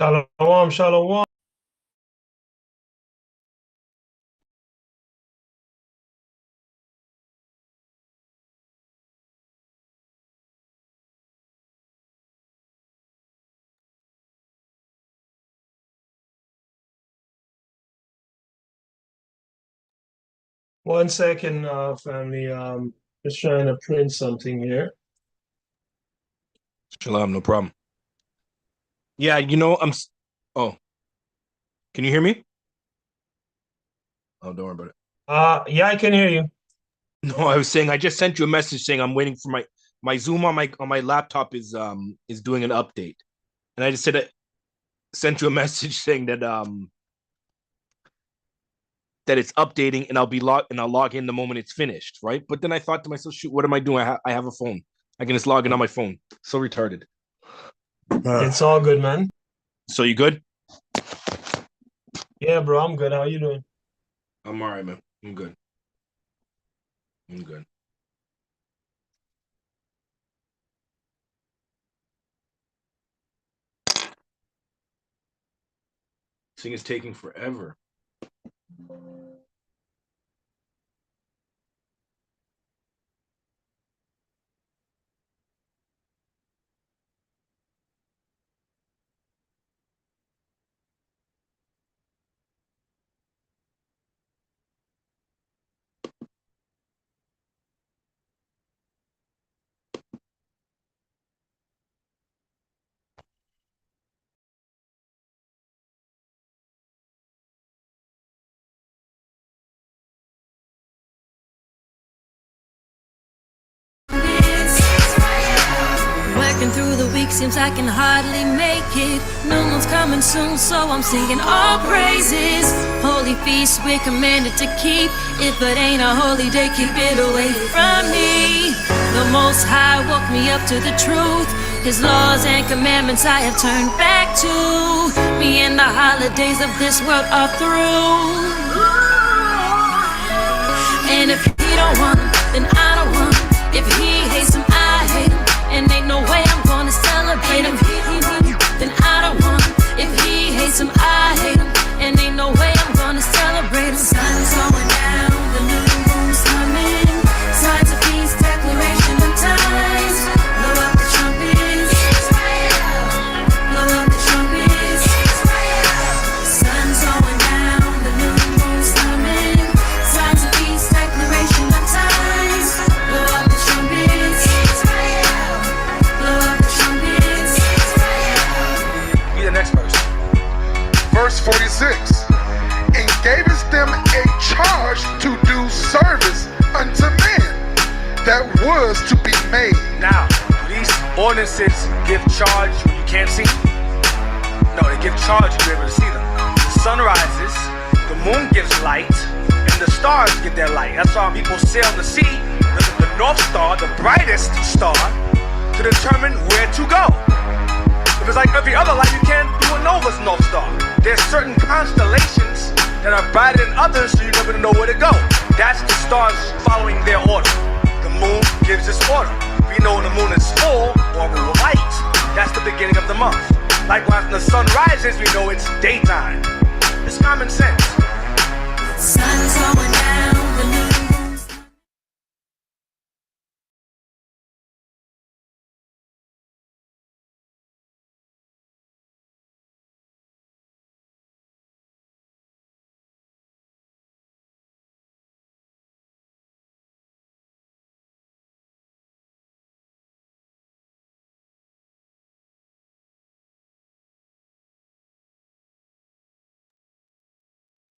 Shalom, shalom. One second, family. Just trying to print something here. Shalom, no problem. Yeah, oh, can you hear me? Oh, don't worry about it. Yeah, I can hear you. No, I was saying I just sent you a message saying I'm waiting for my Zoom on my laptop is doing an update. And I just sent you a message saying that it's updating and I'll log in the moment it's finished, right? But then I thought to myself, shoot, what am I doing? I have a phone. I can just log in on my phone. So retarded. It's all good, man. So you good? Yeah, bro, I'm good. How you doing? I'm all right, man. I'm good. I'm good. This thing is taking forever. Working through the week seems I can hardly make it. New moon's coming soon, so I'm singing all praises. Holy feast we're commanded to keep. If it ain't a holy day, keep it away from me. The Most High woke me up to the truth. His laws and commandments I have turned back to. Me and the holidays of this world are through. And if he don't want them, then I don't want them. If he hates them, I hate him. And ain't no way I'm gonna celebrate him. Then I don't want him. If he hates him, I hate him. And ain't no way I'm gonna celebrate him. Sun's going down, the new moon's coming. Signs of peace, declaration of times. Blow up the trumpets. Blow up the trumpets. Sun's going down, the new moon's coming. Signs of peace, declaration of times. Blow up the trumpets. Be the next verse. Verse 46. And gavest them a charge to do service unto men that was to be made. Now, these ordinances give charge when you can't see. No, they give charge when you're able to see them. The sun rises, the moon gives light, and the stars give their light. That's why people sail the sea, the North Star, the brightest star, to determine where to go. If it's like every other light, you can't know what's North Star. There's certain constellations that are brighter than others, so you never know where to go. That's the stars following their order. The moon gives its order. We know when the moon is full or light, that's the beginning of the month. Likewise, when the sun rises, we know it's daytime. It's common sense. Sun's going down, the new moon's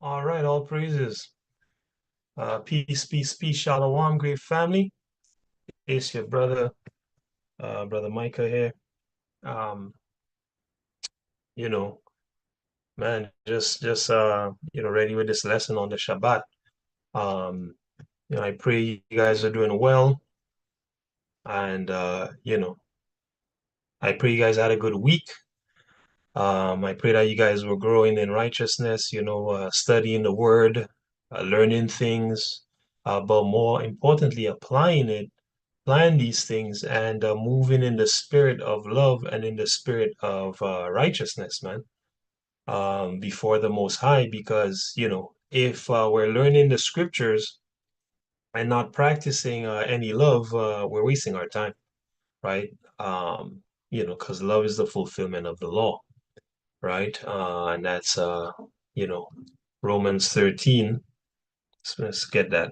All right, all praises. Peace, peace, peace, shalom, great family. It's your brother, brother Micah here. Um, you know, man, just ready with this lesson on the Shabbat. Um, I pray you guys are doing well, and I pray you guys had a good week. I pray that you guys were growing in righteousness, studying the word, learning things, but more importantly, applying these things and moving in the spirit of love and in the spirit of righteousness, man. before the Most High, because if we're learning the scriptures and not practicing any love, we're wasting our time, right? Because love is the fulfillment of the law, right? And that's Romans 13. So let's get that.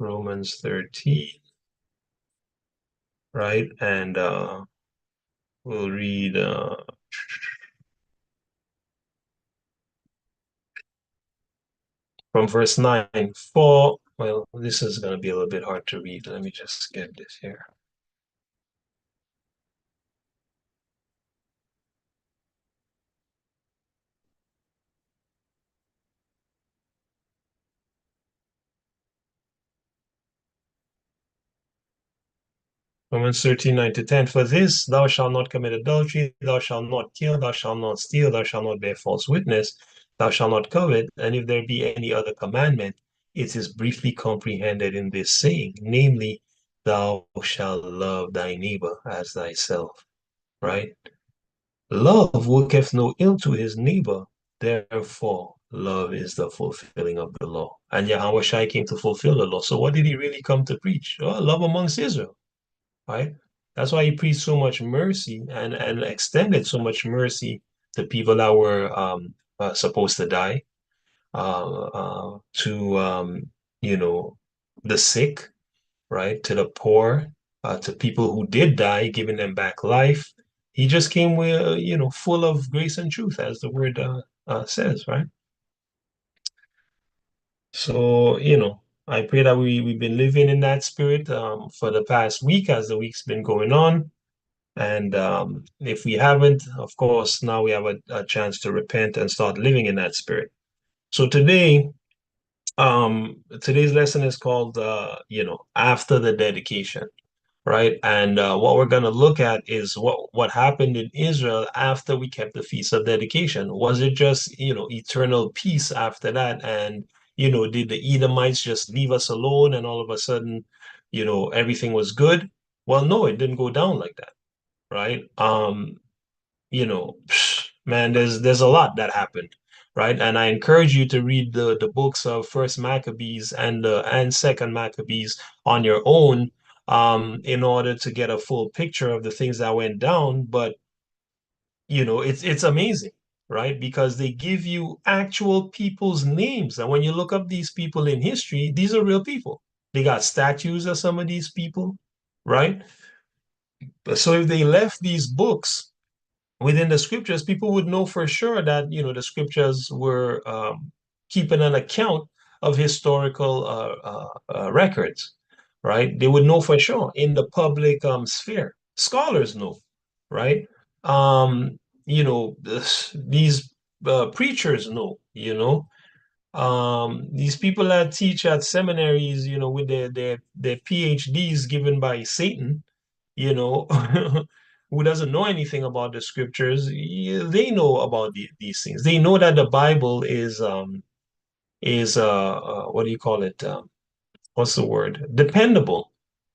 Romans 13, right? And we'll read from verse 9. Well, this is going to be a little bit hard to read. Let me just get this here. Romans 13, 9 to 10. For this, thou shalt not commit adultery, thou shalt not kill, thou shalt not steal, thou shalt not bear false witness, thou shalt not covet. And if there be any other commandment, it is briefly comprehended in this saying, namely, thou shalt love thy neighbor as thyself, right? Love worketh no ill to his neighbor, therefore love is the fulfilling of the law. And Yahweh Shai came to fulfill the law. So what did he really come to preach? Oh, love amongst Israel, right? That's why he preached so much mercy and extended so much mercy to people that were supposed to die, to the sick, right? To the poor, to people who did die, giving them back life. He just came with, full of grace and truth, as the word says, right? So, I pray that we've been living in that spirit for the past week as the week's been going on. And if we haven't, of course, now we have a chance to repent and start living in that spirit. So today's lesson is called, after the dedication, right? And what we're going to look at is what happened in Israel after we kept the Feast of Dedication. Was it just, eternal peace after that? And, did the Edomites just leave us alone and all of a sudden, everything was good? Well, no, it didn't go down like that, right? Man, there's a lot that happened, right? And I encourage you to read the books of First Maccabees and Second Maccabees on your own, in order to get a full picture of the things that went down. But it's amazing, right? Because they give you actual people's names, and when you look up these people in history, these are real people. They got statues of some of these people, right? So if they left these books within the scriptures, people would know for sure that the scriptures were keeping an account of historical records, right? They would know for sure in the public sphere. Scholars know, right? These preachers know, these people that teach at seminaries, with their PhDs given by Satan, who doesn't know anything about the scriptures, they know about these things. They know that the Bible is what do you call it? What's the word? Dependable,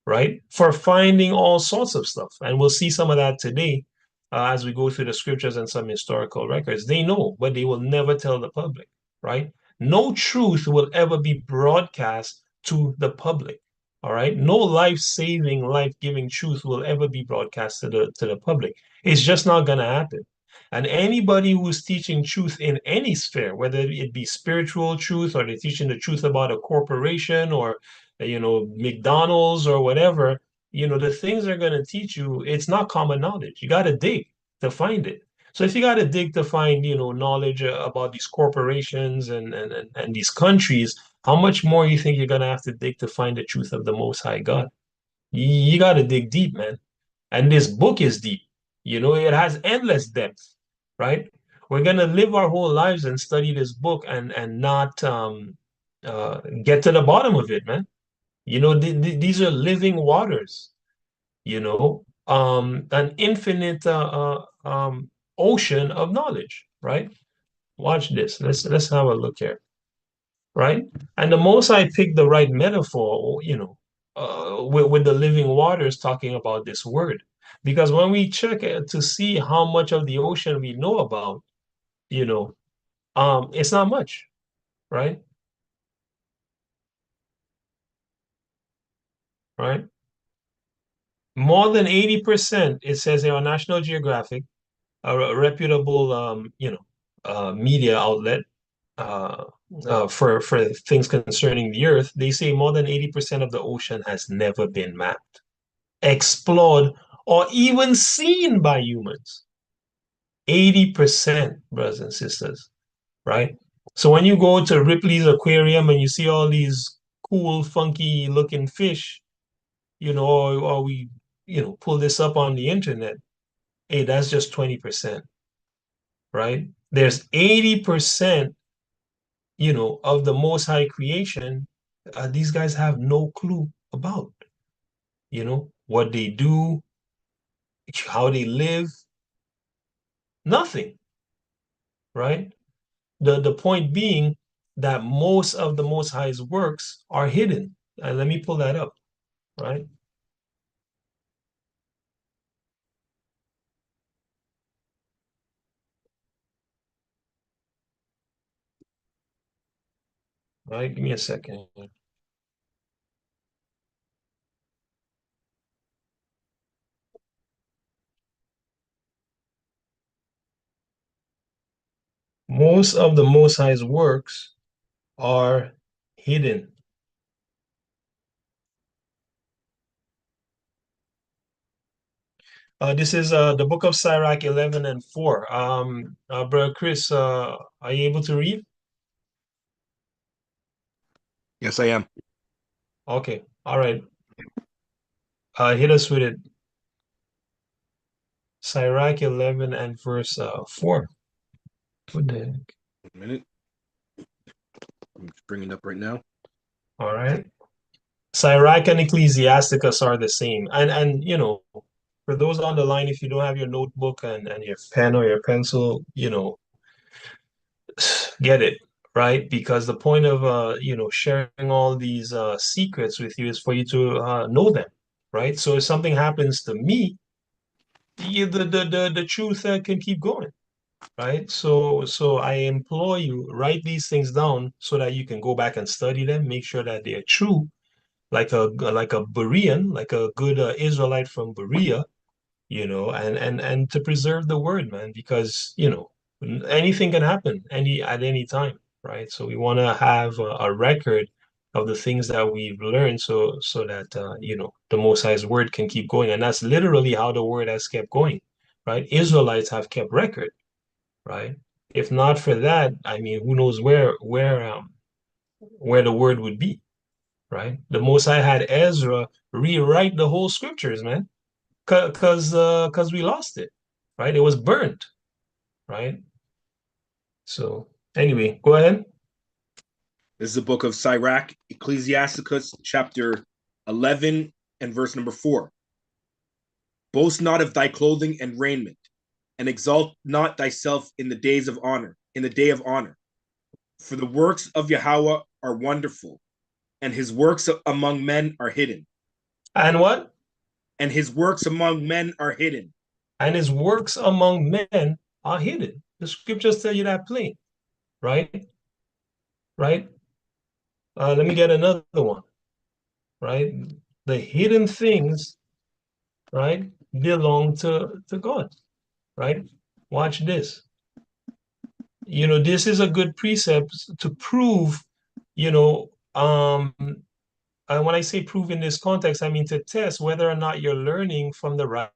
right? For finding all sorts of stuff. And we'll see some of that today as we go through the scriptures and some historical records. They know, but they will never tell the public, right? No truth will ever be broadcast to the public. All right. No life-saving, life-giving truth will ever be broadcast to the public. It's just not going to happen. And anybody who's teaching truth in any sphere, whether it be spiritual truth or they're teaching the truth about a corporation or, McDonald's or whatever, the things they're going to teach you, it's not common knowledge. You got to dig to find it. So if you got to dig to find, knowledge about these corporations and these countries, how much more you think you're going to have to dig to find the truth of the Most High God? You got to dig deep, man. And this book is deep. It has endless depth, right? We're going to live our whole lives and study this book and not get to the bottom of it, man. These are living waters, an infinite ocean of knowledge, right? Watch this. Let's have a look here, right? And the most I picked the right metaphor, with the living waters talking about this word. Because when we check it to see how much of the ocean we know about, you know, it's not much, right? Right? More than 80%, it says here on National Geographic, a reputable, media outlet, uh, for things concerning the Earth, they say more than 80% of the ocean has never been mapped, explored, or even seen by humans. 80%, brothers and sisters, right? So when you go to Ripley's Aquarium and you see all these cool, funky looking fish, or we, pull this up on the internet, hey, that's just 20%, right? There's 80%, of the Most High creation, these guys have no clue about, what they do, how they live, nothing, right? The point being that most of the Most High's works are hidden. And let me pull that up, right? Right, give me a second. Most of the Most High's works are hidden. This is the book of Sirach 11 and 4. Brother Chris, are you able to read? Yes, I am. Okay, all right. Hit us with it. Sirach 11 and verse 4. What the heck? A minute. I'm just bringing it up right now. All right. Sirach and Ecclesiasticus are the same. And for those on the line, if you don't have your notebook and your pen or your pencil, get it, right? Because the point of sharing all these secrets with you is for you to know them, right? So if something happens to me, the truth can keep going, right? So I implore you, write these things down so that you can go back and study them, make sure that they're true, like a Berean, like a good Israelite from Berea, and to preserve the word, man, because anything can happen at any time, right? So we want to have a record of the things that we've learned, so that the Most High's word can keep going, and that's literally how the word has kept going, right? Israelites have kept record, right? If not for that, I mean, who knows where the word would be, right? The Most High had Ezra rewrite the whole scriptures, man, because we lost it, right? It was burnt, right? So anyway, go ahead. This is the book of Sirach, Ecclesiasticus, chapter 11 and verse number 4. Boast not of thy clothing and raiment, and exalt not thyself in the day of honor. For the works of Yahweh are wonderful, and his works among men are hidden. And what? And his works among men are hidden. And his works among men are hidden. The scriptures tell you that plain, right? Right? Let me get another one, right? The hidden things, right, belong to God, right? Watch this. This is a good precept to prove, and when I say prove in this context, I mean to test whether or not you're learning from the right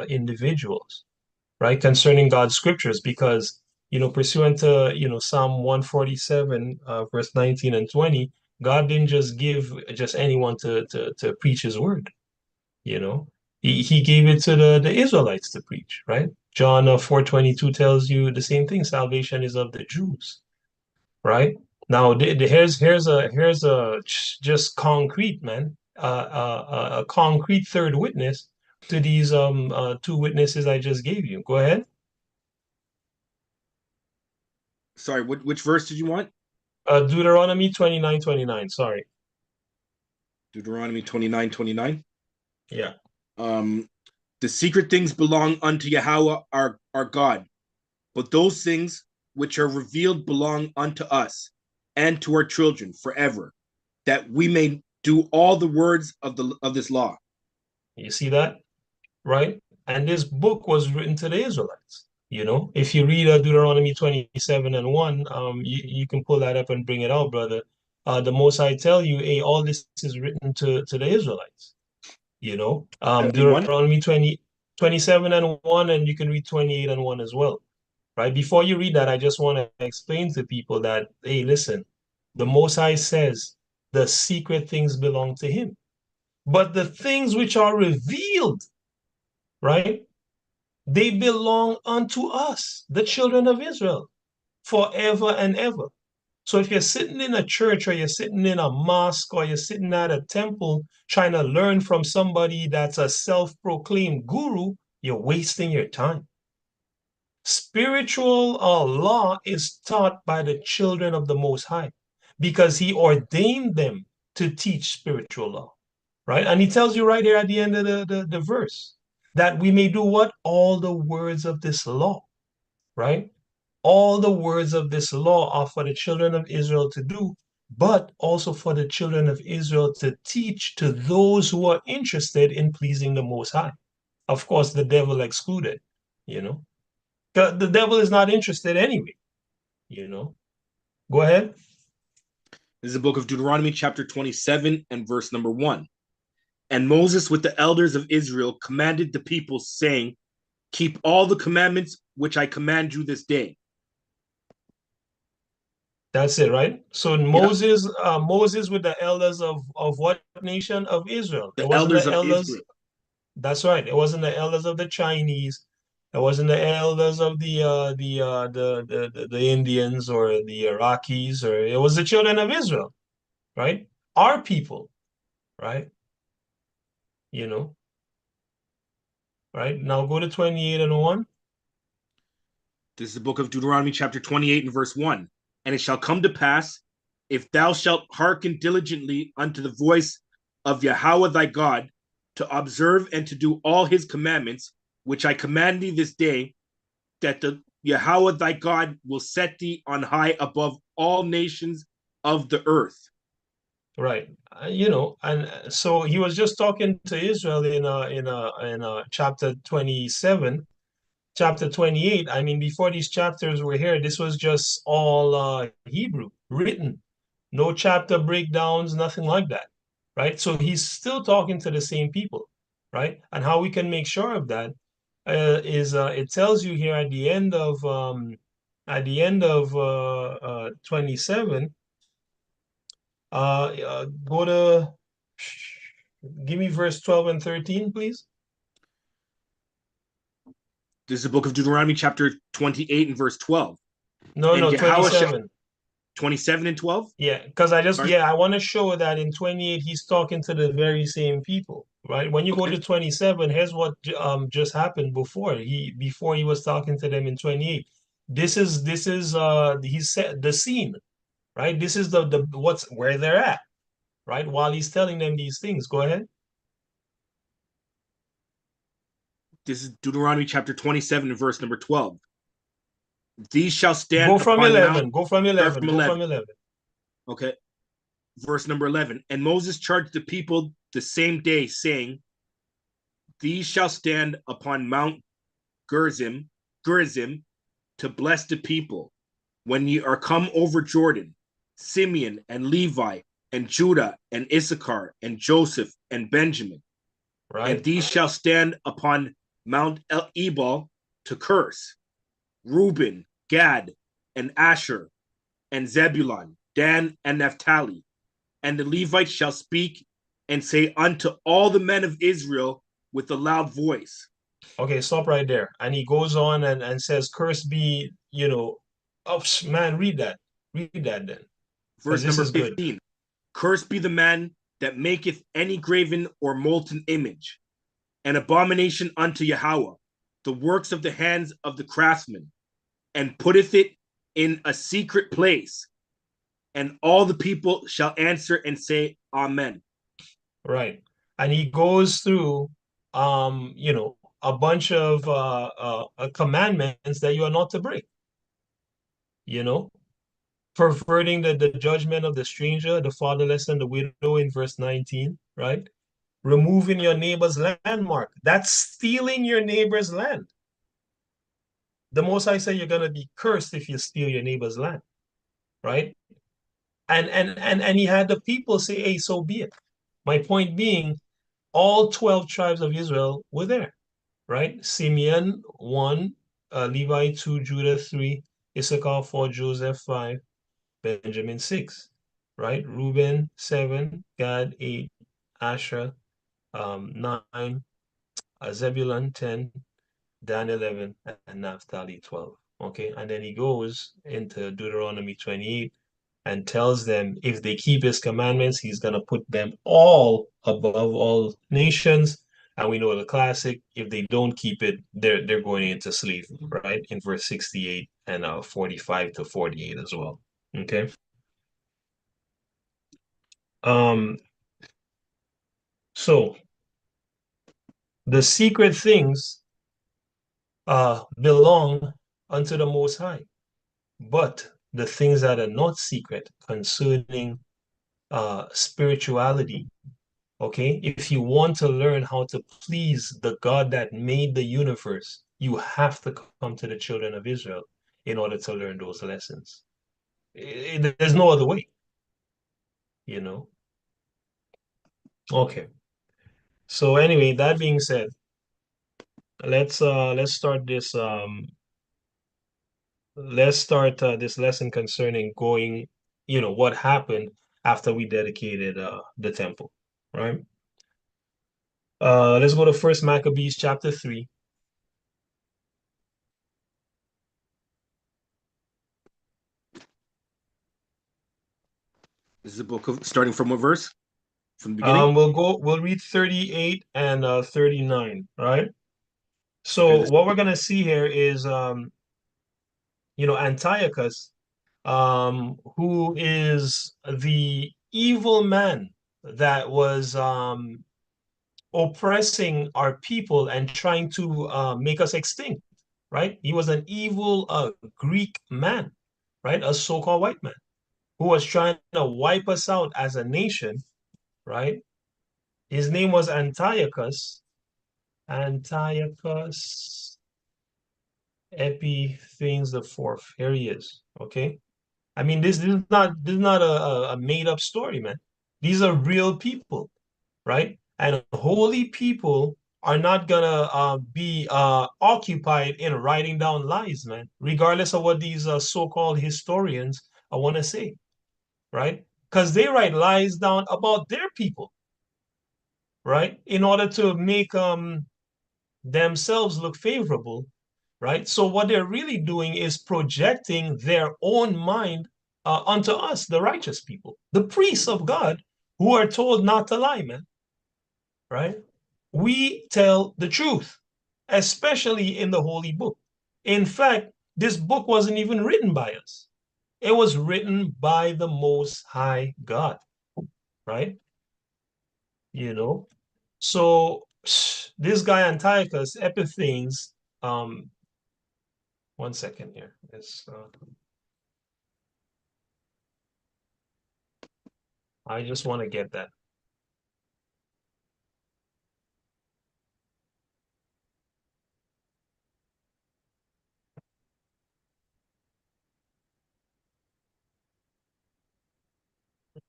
individuals, right, concerning God's scriptures, because pursuant to Psalm 147 verse 19 and 20, God didn't just give just anyone to preach his word. He gave it to the Israelites to preach, right? John 4:22 tells you the same thing. Salvation is of the Jews, right? Now here's a just concrete, man, a concrete third witness to these two witnesses I just gave you. Go ahead. Sorry, which verse did you want? Deuteronomy 29:29. Sorry. Deuteronomy 29:29. Yeah. The secret things belong unto Yahweh our God, but those things which are revealed belong unto us and to our children forever, that we may do all the words of this law. You see that? Right? And this book was written to the Israelites. You know, if you read Deuteronomy 27 and 1, you can pull that up and bring it out, brother. The Most High tell you, hey, all this is written to the Israelites. You know, 71? Deuteronomy 27 and 1, and you can read 28 and 1 as well. Right? Before you read that, I just want to explain to people that, hey, listen, the Most High says the secret things belong to him. But the things which are revealed, right? They belong unto us, the children of Israel, forever and ever. So if you're sitting in a church or you're sitting in a mosque or you're sitting at a temple trying to learn from somebody that's a self-proclaimed guru, you're wasting your time. Spiritual law is taught by the children of the Most High because he ordained them to teach spiritual law, right? And he tells you right here at the end of the verse that we may do what? All the words of this law, right? All the words of this law are for the children of Israel to do, but also for the children of Israel to teach to those who are interested in pleasing the Most High. Of course, the devil excluded, you know. The devil is not interested anyway, you know. Go ahead. This is the book of Deuteronomy, chapter 27, and verse number 1. And Moses with the elders of Israel commanded the people, saying, keep all the commandments which I command you this day. That's it, right? So Moses, Moses with the elders of what nation? Of Israel. It The wasn't elders the of elders. Israel. That's right. It wasn't the elders of the Chinese. It wasn't the elders of the Indians or the Iraqis, or it was the children of Israel, right? Our people, right? You know, right? Now go to 28 and 1. This is the book of Deuteronomy, chapter 28, and verse 1. And it shall come to pass, if thou shalt hearken diligently unto the voice of Yahweh thy God, to observe and to do all his commandments, which I command thee this day, that the Yahweh thy God will set thee on high above all nations of the earth. Right. You know, and so he was just talking to Israel in chapter 27, chapter 28. I mean, before these chapters were here, this was just all Hebrew, written. No chapter breakdowns, nothing like that. Right? So he's still talking to the same people, right? And how we can make sure of that is it tells you here at the end of 27. Go to give me verse 12 and 13, please. This is the book of Deuteronomy, chapter 28, and verse 12. No, And no, Yahweh 27. 27 and 12? Yeah, because Sorry? I want to show that in 28 he's talking to the very same people, right? When you go Okay. to 27, here's what just happened before. Before he was talking to them in 28. This is he said the scene, right? This is the what's where they're at, right? While he's telling them these things. Go ahead. This is Deuteronomy, chapter 27, and verse number 12. These shall stand Go from upon 11. Mount. Go from 11. Go from 11. Okay. Verse number 11. And Moses charged the people the same day, saying, these shall stand upon Mount Gerizim, to bless the people, when ye are come over Jordan, Simeon and Levi and Judah and Issachar and Joseph and Benjamin. Right. And these shall stand upon Mount Ebal to curse, Reuben, Gad, and Asher, and Zebulun, Dan, and Naphtali. And the Levites shall speak and say unto all the men of Israel with a loud voice. Okay, stop right there. And he goes on and says, cursed be, oh man, read that. Read that then. Verse This number is good. 15. Cursed be the man that maketh any graven or molten image, an abomination unto Yahweh, the works of the hands of the craftsman, and putteth it in a secret place. And all the people shall answer and say, Amen. Right. And he goes through, a bunch of commandments that you are not to break, you know, perverting the judgment of the stranger, the fatherless, and the widow in verse 19, right? Removing your neighbor's landmark. That's stealing your neighbor's land. The Most High said you're going to be cursed if you steal your neighbor's land, right? And he had the people say, hey, so be it. My point being, all 12 tribes of Israel were there, right? Simeon 1, Levi 2, Judah 3, Issachar 4, Joseph 5, Benjamin 6, right? Reuben 7, Gad 8, Asher 9, Zebulun 10, Dan 11, and Naphtali 12. Okay, and then he goes into Deuteronomy 28 and tells them if they keep his commandments, he's going to put them all above all nations. And we know the classic, if they don't keep it, they're going into slavery, right? In verse 68 and 45 to 48 as well. Okay. So the secret things belong unto the Most High, but the things that are not secret concerning spirituality, okay? If you want to learn how to please the God that made the universe, you have to come to the children of Israel in order to learn those lessons. There's no other way, you know? Okay. So anyway, that being said, let's start this lesson concerning going, what happened after we dedicated the temple, right? Let's go to First Maccabees chapter 3. This is a book of starting from what verse? From the beginning? We'll read 38 and 39, right? So what we're gonna see here is Antiochus, who is the evil man that was oppressing our people and trying to make us extinct, right? He was an evil Greek man, right? A so-called white man who was trying to wipe us out as a nation, right? His name was Antiochus. Antiochus Epiphanes the fourth. Here he is. Okay. I mean, this is not a made up story, man. These are real people, right? And holy people are not gonna be occupied in writing down lies, man, regardless of what these so-called historians want to say, right? Because they write lies down about their people, right, in order to make themselves look favorable, right? So what they're really doing is projecting their own mind onto us, the righteous people, the priests of God, who are told not to lie, man, right? We tell the truth, especially in the Holy Book. In fact, this book wasn't even written by us. It was written by the Most High God, right? You know, so this guy Antiochus Epiphanes, one second here. I just want to get that.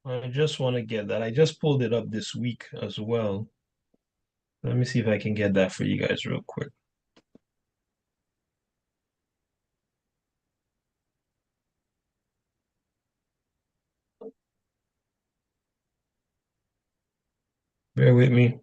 I just want to get that. I just pulled it up this week as well. Let me see if I can get that for you guys real quick. Bear with me.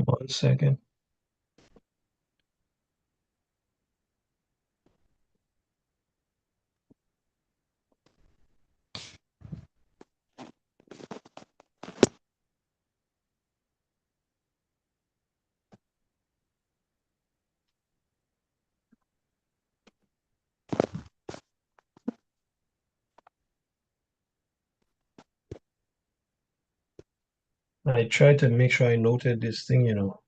One second. I tried to make sure I noted this thing, you know.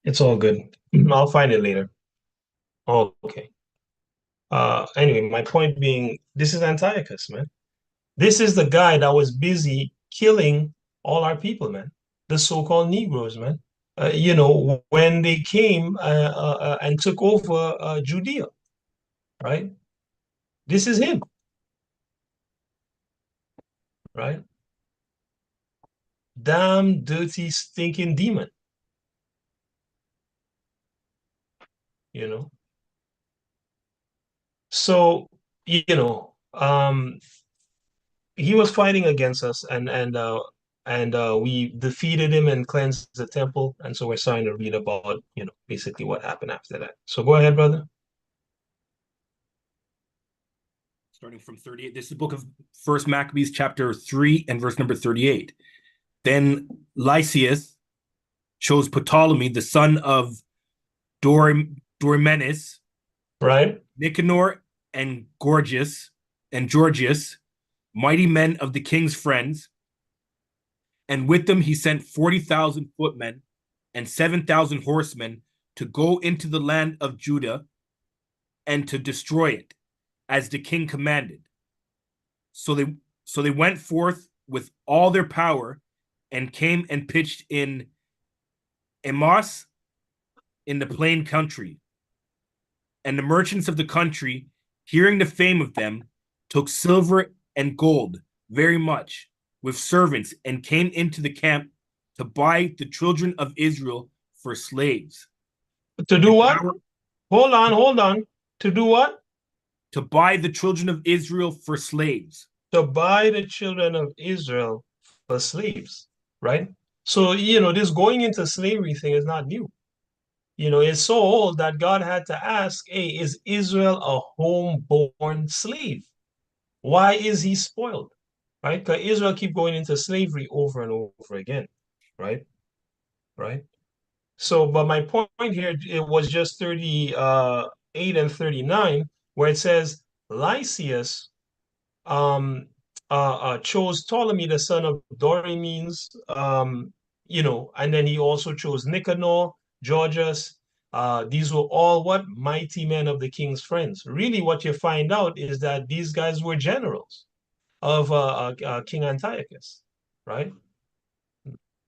It's all good. I'll find it later. Oh, okay. Anyway, my point being, this is Antiochus, man. This is the guy that was busy killing all our people, man. The so-called Negroes, man. You know, when they came and took over Judea, right? This is him, right? Damn dirty, stinking demon, you know. So, you know, he was fighting against us, and we defeated him and cleansed the temple. And so we're starting to read about, you know, basically what happened after that. So go ahead, brother. Starting from 38. This is the book of First Maccabees, chapter 3 and verse number 38. Then Lysias chose Ptolemy, the son of Dorimenes, Right? Nicanor and Gorgias and Georgius, mighty men of the king's friends, and with them he sent 40,000 footmen and 7,000 horsemen to go into the land of Judah and to destroy it, as the king commanded. So they went forth with all their power and came and pitched in Amos in the plain country. And the merchants of the country, hearing the fame of them, took silver and gold very much with servants and came into the camp to buy the children of Israel for slaves. To do what? Hold on. To do what? To buy the children of Israel for slaves. To buy the children of Israel for slaves, right? So, you know, this going into slavery thing is not new. You know, it's so old that God had to ask, hey, is Israel a homeborn slave? Why is he spoiled? Right? Because Israel keep going into slavery over and over again, right? Right? So, but my point here, it was just 38 and 39, where it says Lysias chose Ptolemy, the son of Dorimenes, you know, and then he also chose Nicanor, Georgius. These were all what? Mighty men of the king's friends. Really, what you find out is that these guys were generals of King Antiochus, right?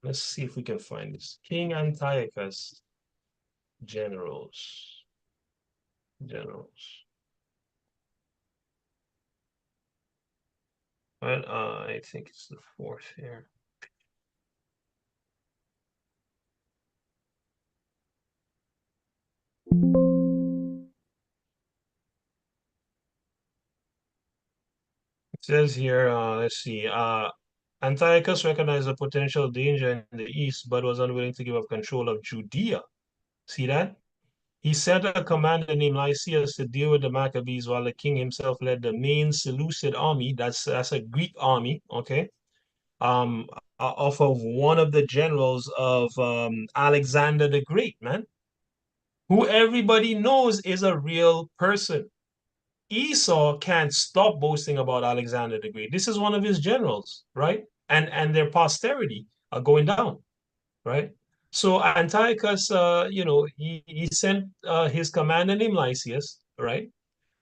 Let's see if we can find this. King Antiochus, generals. Well, I think it's the fourth here. It says here, let's see, Antiochus recognized a potential danger in the east, but was unwilling to give up control of Judea. See that? He sent a commander named Lysias to deal with the Maccabees while the king himself led the main Seleucid army. That's a Greek army, okay? Off of one of the generals of Alexander the Great, man, who everybody knows is a real person. Esau can't stop boasting about Alexander the Great. This is one of his generals, right? And their posterity are going down, right? So Antiochus, you know, he sent his commander named Lysias, right,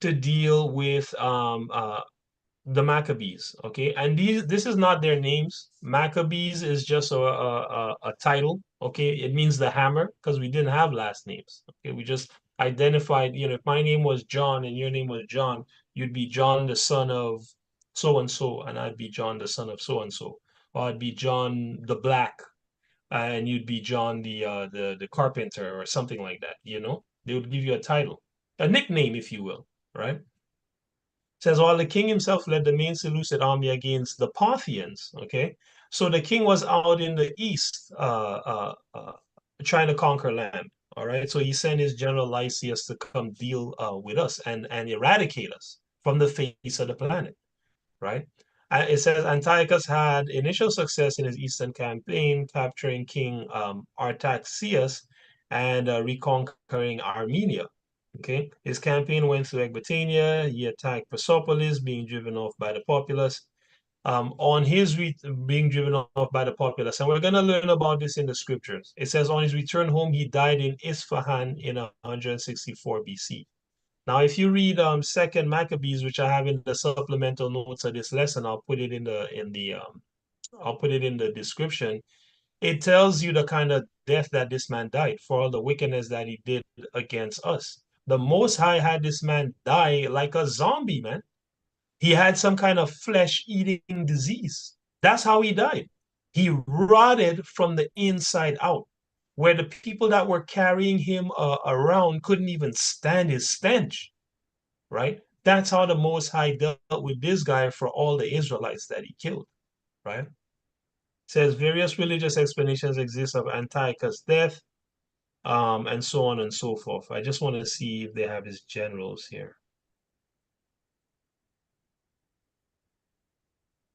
to deal with the Maccabees, okay? And this is not their names. Maccabees is just a title, okay? It means the hammer because we didn't have last names, okay? We just identified, you know, if my name was John and your name was John, you'd be John the son of so-and-so, and I'd be John the son of so-and-so. Or I'd be John the Black, and you'd be John the carpenter or something like that, you know? They would give you a title, a nickname, if you will, right? Says while the king himself led the main Seleucid army against the Parthians, okay? So the king was out in the east trying to conquer land, all right? So he sent his general Lysias to come deal with us and eradicate us from the face of the planet, right? It says Antiochus had initial success in his eastern campaign, capturing King Artaxias and reconquering Armenia. Okay, his campaign went through Ecbatania. He attacked Persepolis, being driven off by the populace. on his being driven off by the populace. And we're going to learn about this in the scriptures. It says, on his return home, he died in Isfahan in 164 BC. Now, if you read Second Maccabees, which I have in the supplemental notes of this lesson, I'll put it in the description. It tells you the kind of death that this man died for all the wickedness that he did against us. The Most High had this man die like a zombie, man. He had some kind of flesh-eating disease. That's how he died. He rotted from the inside out, where the people that were carrying him around couldn't even stand his stench, right? That's how the Most High dealt with this guy for all the Israelites that he killed, right? It says various religious explanations exist of Antiochus' death, and so on and so forth. I just want to see if they have his generals here.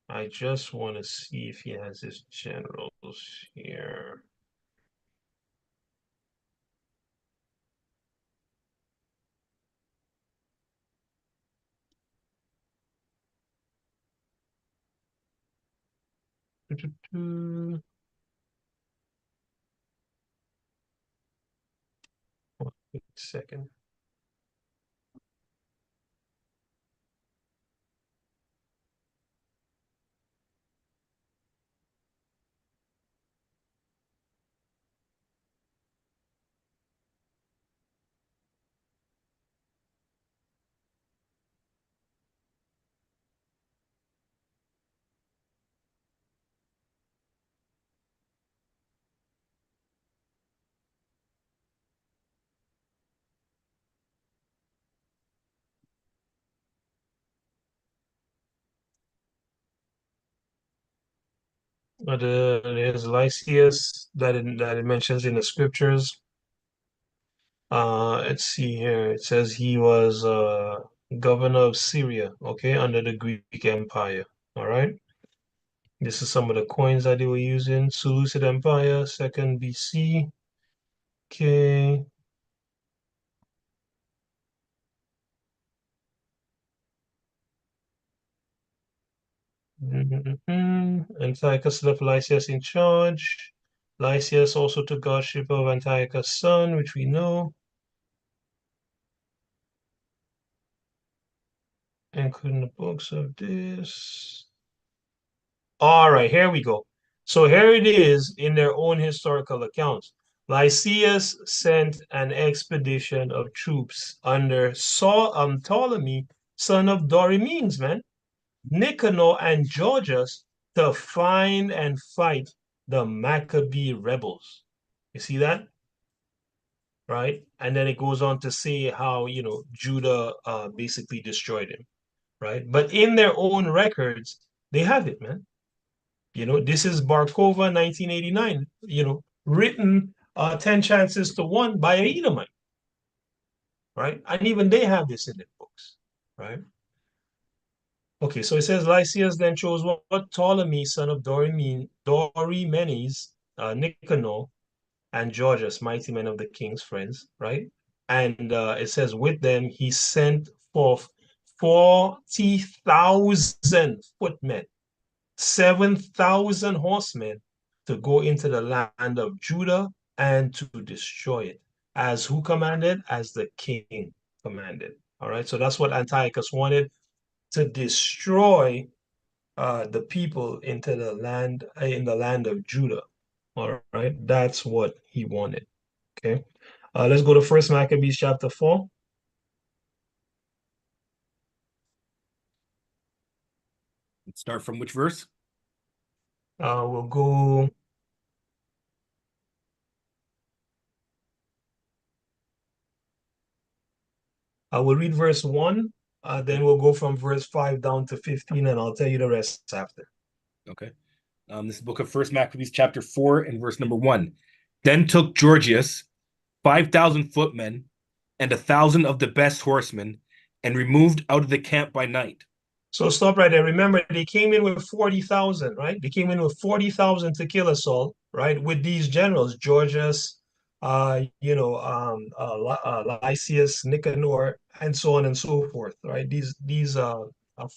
I just want to see if he has his generals here. Wait a second. There's Lysias that it mentions in the scriptures. Let's see here. It says he was governor of Syria, okay, under the Greek Empire. All right. This is some of the coins that they were using. Seleucid Empire, 2nd BC. Okay. Antiochus left Lysias in charge. Lysias also took guardship of Antiochus' son, which we know, including the books of this. All right, here we go. So here it is in their own historical accounts. Lysias sent an expedition of troops under Ptolemy, son of Dorymenes, man, Nicanor and Georgius, to find and fight the Maccabee rebels. You see that? Right? And then it goes on to say how, Judah basically destroyed him, right? But in their own records, they have it, man. This is Bar Kova 1989, written 10 chances to 1 by a Edomite, right? And even they have this in their books, right? Okay, so it says Lysias then chose what Ptolemy, son of Dorymenes, Nicanor, and Georgius, mighty men of the king's friends, right? And it says with them he sent forth 40,000 footmen, 7,000 horsemen to go into the land of Judah and to destroy it. As who commanded? As the king commanded. All right, so that's what Antiochus wanted, to destroy the people in the land of Judah. All right, that's what he wanted. Okay, let's go to First Maccabees chapter 4. Let's start from which verse? We'll go. I will read verse 1, then we'll go from verse 5 down to 15, and I'll tell you the rest after. Okay. This is book of First Maccabees chapter 4 and verse number 1. Then took Georgius 5,000 footmen and 1,000 of the best horsemen and removed out of the camp by night. So stop right there. Remember, they came in with 40,000, right? They came in with 40,000 to kill us all, right? With these generals, Georgius, Lysias, Nicanor, and so on and so forth, right? These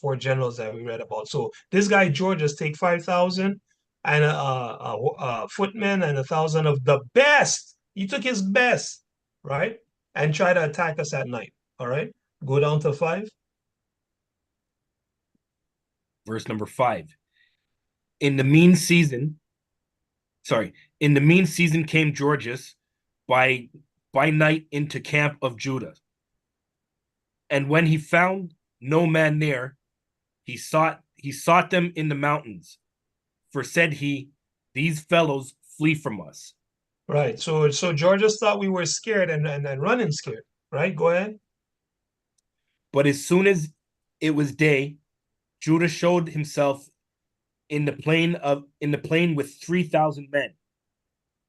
four generals that we read about. So this guy Georges take 5,000 and a footman and 1,000 of the best. He took his best, right? And try to attack us at night. All right. Go down to 5. Verse number 5. In the mean season came Georges by night into camp of Judah. And when he found no man there, he sought them in the mountains. For said he, these fellows flee from us. Right. So Georges thought we were scared and running scared. Right. Go ahead. But as soon as it was day, Judah showed himself in the plain with 3,000 men,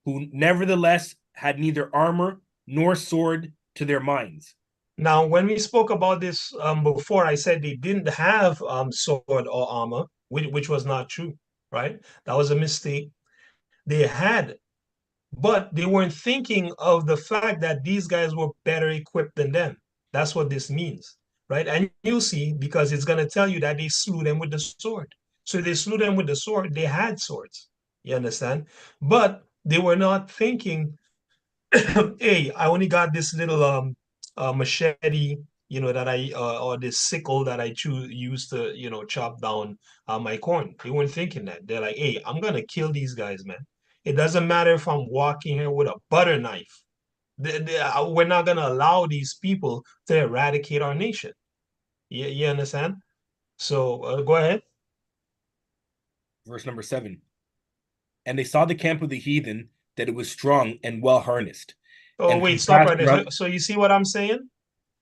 who nevertheless had neither armor nor sword to their minds. Now, when we spoke about this before, I said they didn't have sword or armor, which was not true, right? That was a mistake. They had, but they weren't thinking of the fact that these guys were better equipped than them. That's what this means, right? And you'll see, because it's going to tell you that they slew them with the sword. So they slew them with the sword. They had swords. You understand? But they were not thinking, hey, I only got this little machete, that I or this sickle that I use to, chop down my corn. They weren't thinking that. They're like, hey, I'm gonna kill these guys, man. It doesn't matter if I'm walking here with a butter knife. We're not gonna allow these people to eradicate our nation. You understand? So go ahead. Verse number 7. And they saw the camp of the heathen, that it was strong and well harnessed. Oh, and wait, stop right there. around... So you see what I'm saying?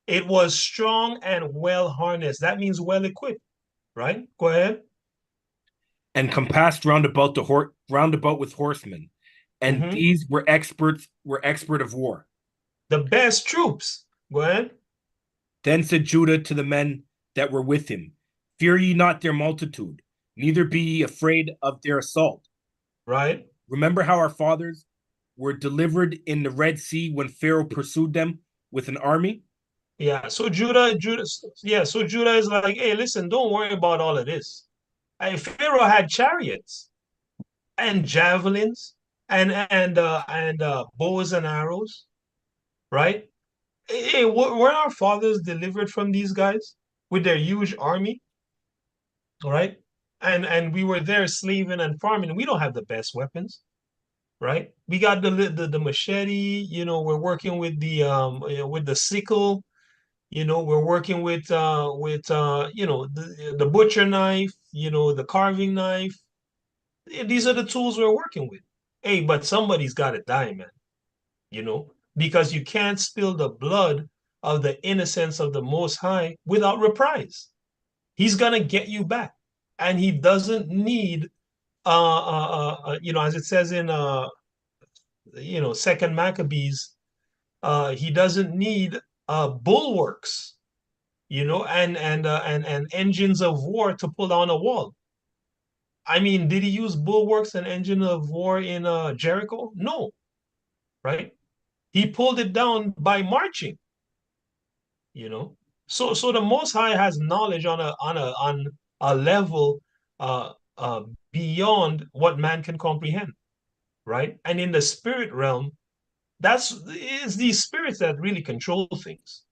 It was strong and well harnessed. That means well equipped, right? Go ahead. And compassed round about with horsemen, and these were expert of war. The best troops. Go ahead. Then said Judah to the men that were with him, fear ye not their multitude, neither be ye afraid of their assault. Right. Remember how our fathers were delivered in the Red Sea when Pharaoh pursued them with an army? Yeah. So Judah is like, hey, listen, don't worry about all of this. Pharaoh had chariots and javelins and bows and arrows, right? Hey, were our fathers delivered from these guys with their huge army? All right. And we were there slaving and farming. We don't have the best weapons, right? We got the machete, we're working with the sickle, we're working with the butcher knife, the carving knife. These are the tools we're working with. Hey, but somebody's got to die, man, because you can't spill the blood of the innocence of the Most High without reprise. He's gonna get you back, and he doesn't need, as it says in, Second Maccabees, he doesn't need bulwarks, and engines of war to pull down a wall. I mean, did he use bulwarks and engine of war in Jericho? No, right? He pulled it down by marching. So the Most High has knowledge on a level beyond what man can comprehend, right? And in the spirit realm, it's these spirits that really control things.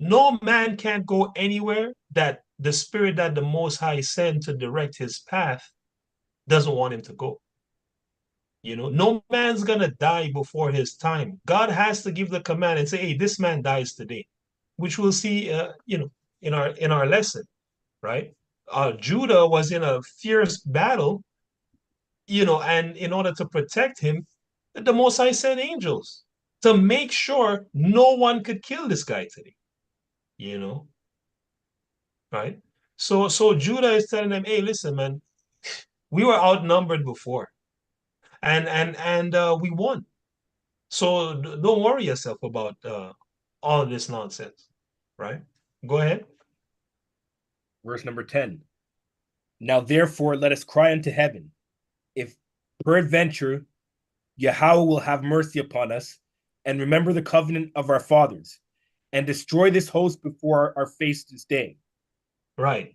No man can't go anywhere that the spirit that the Most High sent to direct his path doesn't want him to go. No man's gonna die before his time. God has to give the command and say, hey, this man dies today, which we'll see in our lesson, right? Judah was in a fierce battle, and in order to protect him, the Most High sent angels to make sure no one could kill this guy today, right? So Judah is telling them, hey, listen, man, we were outnumbered before, and we won. So don't worry yourself about all of this nonsense, right? Go ahead. Verse number 10. Now therefore let us cry unto heaven, if peradventure Yahweh will have mercy upon us, and remember the covenant of our fathers, and destroy this host before our face this day. Right.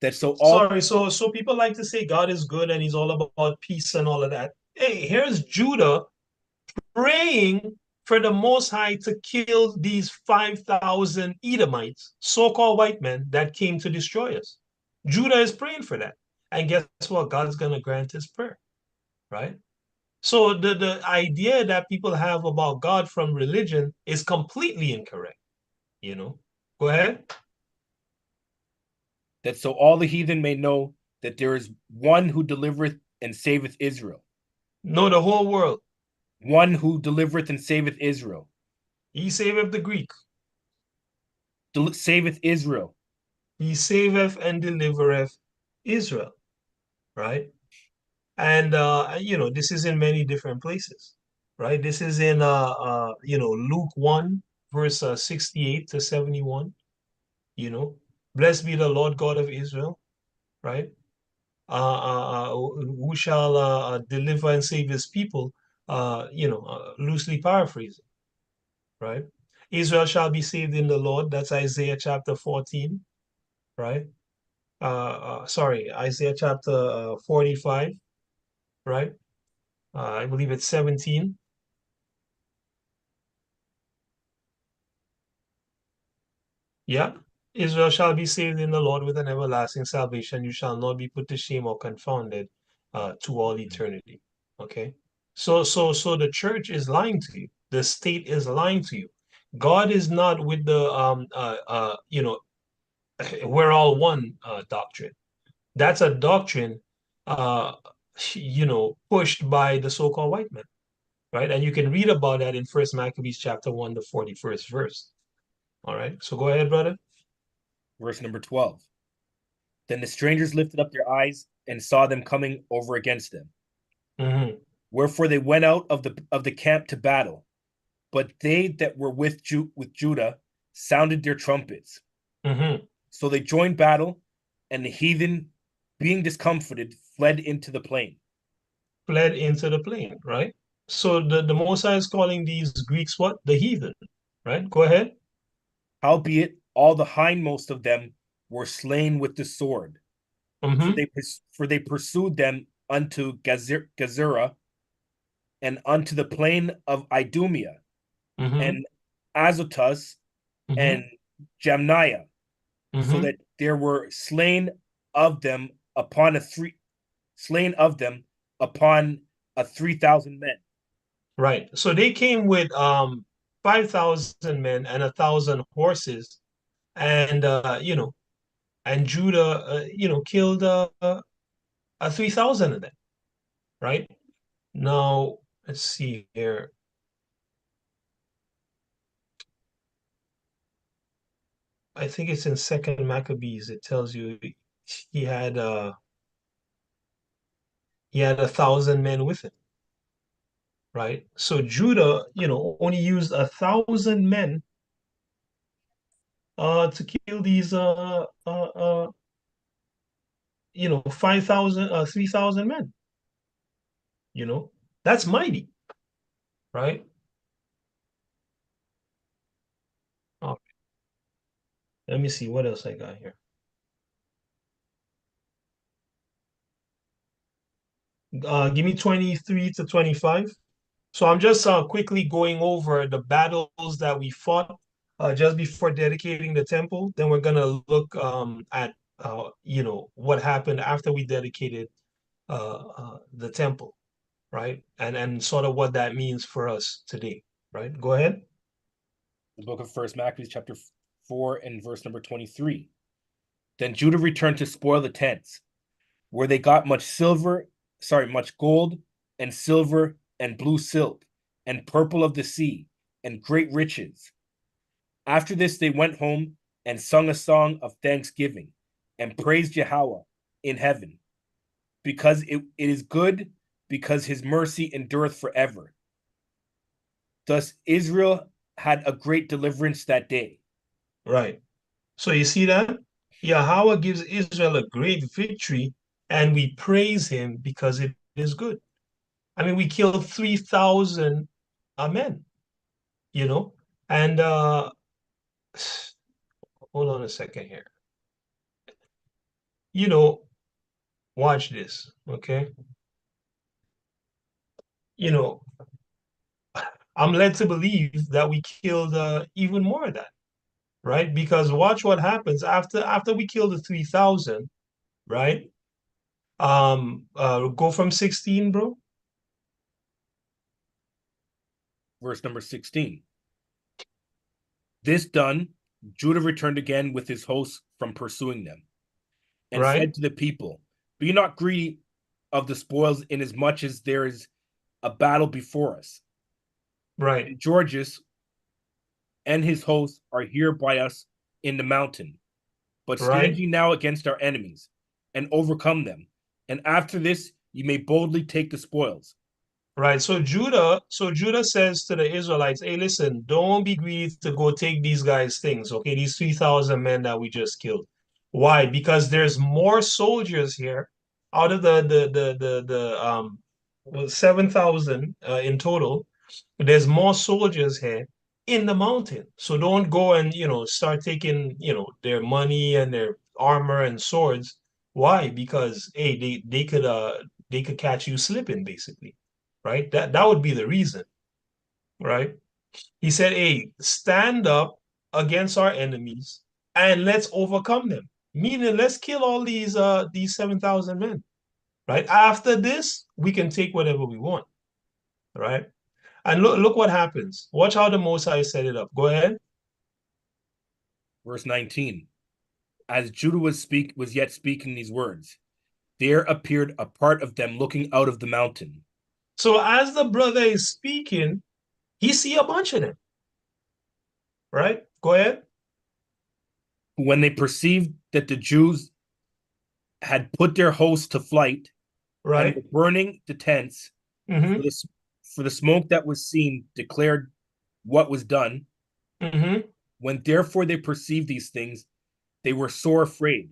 That so all Sorry, so people like to say God is good and he's all about peace and all of that. Hey, here's Judah praying for the Most High to kill these 5,000 Edomites, so-called white men that came to destroy us. Judah is praying for that. And guess what? God's going to grant his prayer, right? So the idea that people have about God from religion is completely incorrect, you know? Go ahead. that so all the heathen may know that there is one who delivereth and saveth Israel. No, the whole world. One who delivereth and saveth Israel. He saveth the Greek. Saveth Israel. He saveth and delivereth Israel, right? And this is in many different places, right? This is in Luke 1, verse 68 to 71, blessed be the Lord God of Israel, right? Who shall deliver and save his people, loosely paraphrasing, right? Israel shall be saved in the Lord. That's Isaiah chapter 14, right? Isaiah chapter 45, right? I believe it's 17. Yeah. Israel shall be saved in the Lord with an everlasting salvation. You shall not be put to shame or confounded to all eternity. Okay. So the church is lying to you. The state is lying to you. God is not with the we're all one doctrine. That's a doctrine pushed by the so-called white men, right? And you can read about that in First Maccabees chapter 1, the 41st verse. All right. So go ahead, brother. Verse number 12. Then the strangers lifted up their eyes and saw them coming over against them. Mm-hmm. Wherefore they went out of the camp to battle. But they that were with Judah sounded their trumpets. Mm-hmm. So they joined battle, and the heathen, being discomfited, fled into the plain. Fled into the plain, right? So the Most High is calling these Greeks what? The heathen, right? Go ahead. Howbeit, all the hindmost of them were slain with the sword. Mm-hmm. For they pursued them unto Gezerah, and unto the plain of Idumea, Mm-hmm. and Azotus, Mm-hmm. and Jamniah, so Mm-hmm. that there were slain of them upon a 3,000 men. Right. So they came with 5,000 men and 1,000 horses, and and Judah killed 3,000 of them, right? Now let's see here. I think it's in Second Maccabees. It tells you he had uh he had 1,000 men with him, right? So Judah, only used 1,000 men to kill these 5,000 3,000 men. That's mighty, right? Oh, let me see what else I got here. Give me 23 to 25. So I'm just quickly going over the battles that we fought just before dedicating the temple. Then we're gonna look at what happened after we dedicated the temple, right? And sort of what that means for us today, right? Go ahead. The book of First Maccabees, chapter 4, and verse number 23. Then Judah returned to spoil the tents, where they got much gold and silver and blue silk and purple of the sea and great riches. After this, they went home and sung a song of thanksgiving and praised Yahweh in heaven, because it is good, because his mercy endureth forever. Thus Israel had a great deliverance that day. Right. So you see that? Yahweh gives Israel a great victory, and we praise him because it is good. I mean, we killed 3,000 men, and hold on a second here. you know, watch this, okay? You know, I'm led to believe that we killed even more of that, right? Because watch what happens after we kill the 3,000, right? Go from 16, bro. Verse number 16. This done, Judah returned again with his hosts from pursuing them, and Right, said to the people, Be not greedy of the spoils, inasmuch as there is a battle before us. right, And Georges and his hosts are here by us in the mountain. But stand right, ye now against our enemies, and overcome them. And after this, ye may boldly take the spoils. right. So Judah says to the Israelites, "Hey, listen, don't be greedy to go take these guys' things, okay? These 3,000 men that we just killed. Why? Because there's more soldiers here out of the 7,000 in total. There's more soldiers here in the mountain. So don't go and, start taking, their money and their armor and swords. Why? Because hey, they could catch you slipping, basically. Right? That would be the reason, right? He said, hey, stand up against our enemies and let's overcome them. Meaning let's kill all these 7,000 men. Right? After this, we can take whatever we want. Right? And look what happens. Watch how the Most High set it up. Go ahead. Verse 19. As Judah was yet speaking these words, there appeared a part of them looking out of the mountain. So as the brother is speaking, he see a bunch of them. Right? Go ahead. When they perceived that the Jews had put their hosts to flight and were Right? burning the tents, Mm-hmm. for the smoke that was seen declared what was done. Mm-hmm. When therefore they perceived these things, they were sore afraid,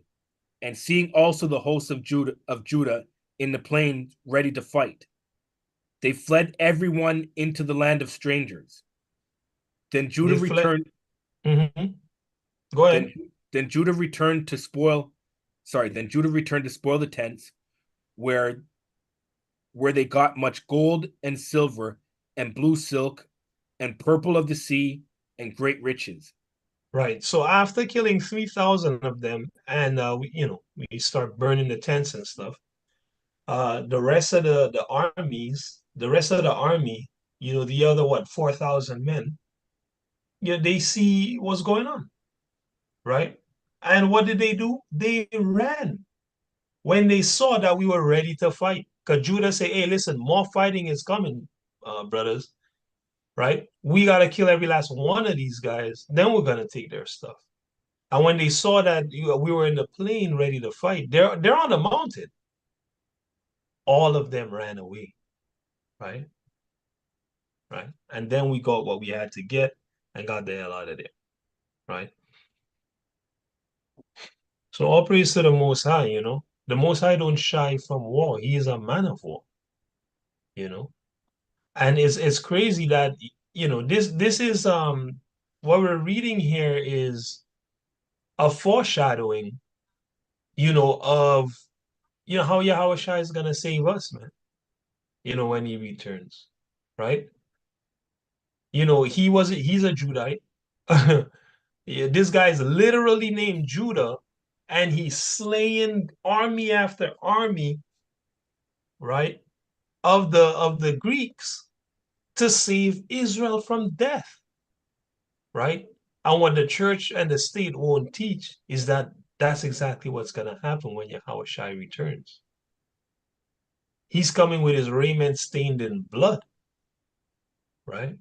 and seeing also the hosts of Judah in the plain ready to fight, they fled everyone into the land of strangers. Then Judah They fled. returned. Mm-hmm. Go Then ahead. then Judah returned to spoil. Sorry. Then Judah returned to spoil the tents, where they got much gold and silver and blue silk and purple of the sea and great riches. Right. So after killing 3,000 of them, and we start burning the tents and stuff. The rest of the rest of the army, the other what 4,000 men, they see what's going on, right? And what did they do? They ran when they saw that we were ready to fight. Because Judah said, "Hey, listen, more fighting is coming, brothers. Right? We gotta kill every last one of these guys. Then we're gonna take their stuff." And when they saw that we were in the plain ready to fight, they're on the mountain. All of them ran away, right? Right. And then we got what we had to get and got the hell out of there, right? So all praise to the Most High. The Most High don't shy from war. He is a man of war, you know. And it's crazy that this is what we're reading here is a foreshadowing, of how Yahweh Shai is gonna save us, man. When he returns, right? He's a Judite. Yeah, this guy's literally named Judah, and he's slaying army after army, right, of the Greeks to save Israel from death, right? And what the church and the state won't teach is that that's exactly what's gonna happen when Yahweh Shai returns. He's coming with his raiment stained in blood, right?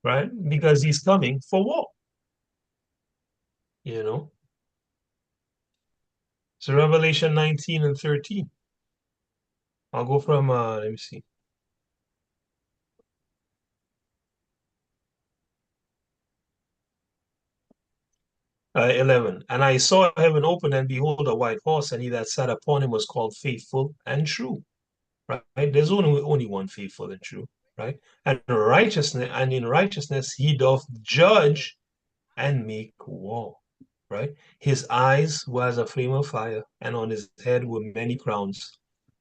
Right? Because he's coming for war, you know. So Revelation 19 and 13. I'll go from let me see. 11. And I saw heaven open, and behold, a white horse, and he that sat upon him was called Faithful and True. Right? There's only one faithful and true. right? And righteousness, and in righteousness he doth judge and make war, right? His eyes were as a flame of fire, and on his head were many crowns,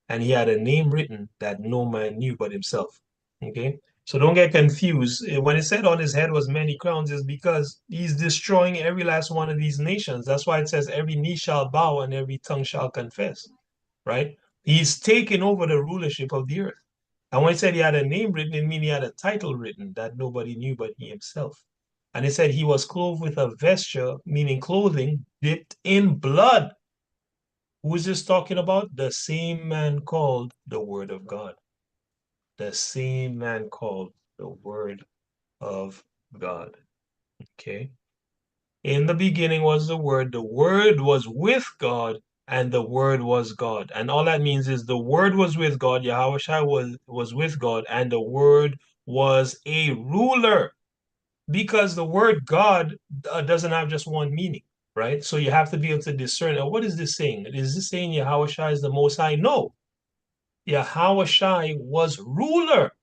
and he had a name written that no man knew but himself. Okay, so don't get confused. When it said on his head was many crowns, is because he's destroying every last one of these nations. That's why it says every knee shall bow and every tongue shall confess, right? He's taken over the rulership of the earth. And when he said he had a name written, it means he had a title written that nobody knew but he himself. And it said he was clothed with a vesture, meaning clothing, dipped in blood. Who is this talking about? The same man called the Word of God. The same man called the Word of God. Okay. In the beginning was the Word was with God, and the Word was God. And all that means is the Word was with God, Yahweh Shai was with God, and the Word was a ruler. Because the word God doesn't have just one meaning, right? So you have to be able to discern, what is this saying? Is this saying Yahweh Shai is the Most High? No. Yahweh Shai was ruler.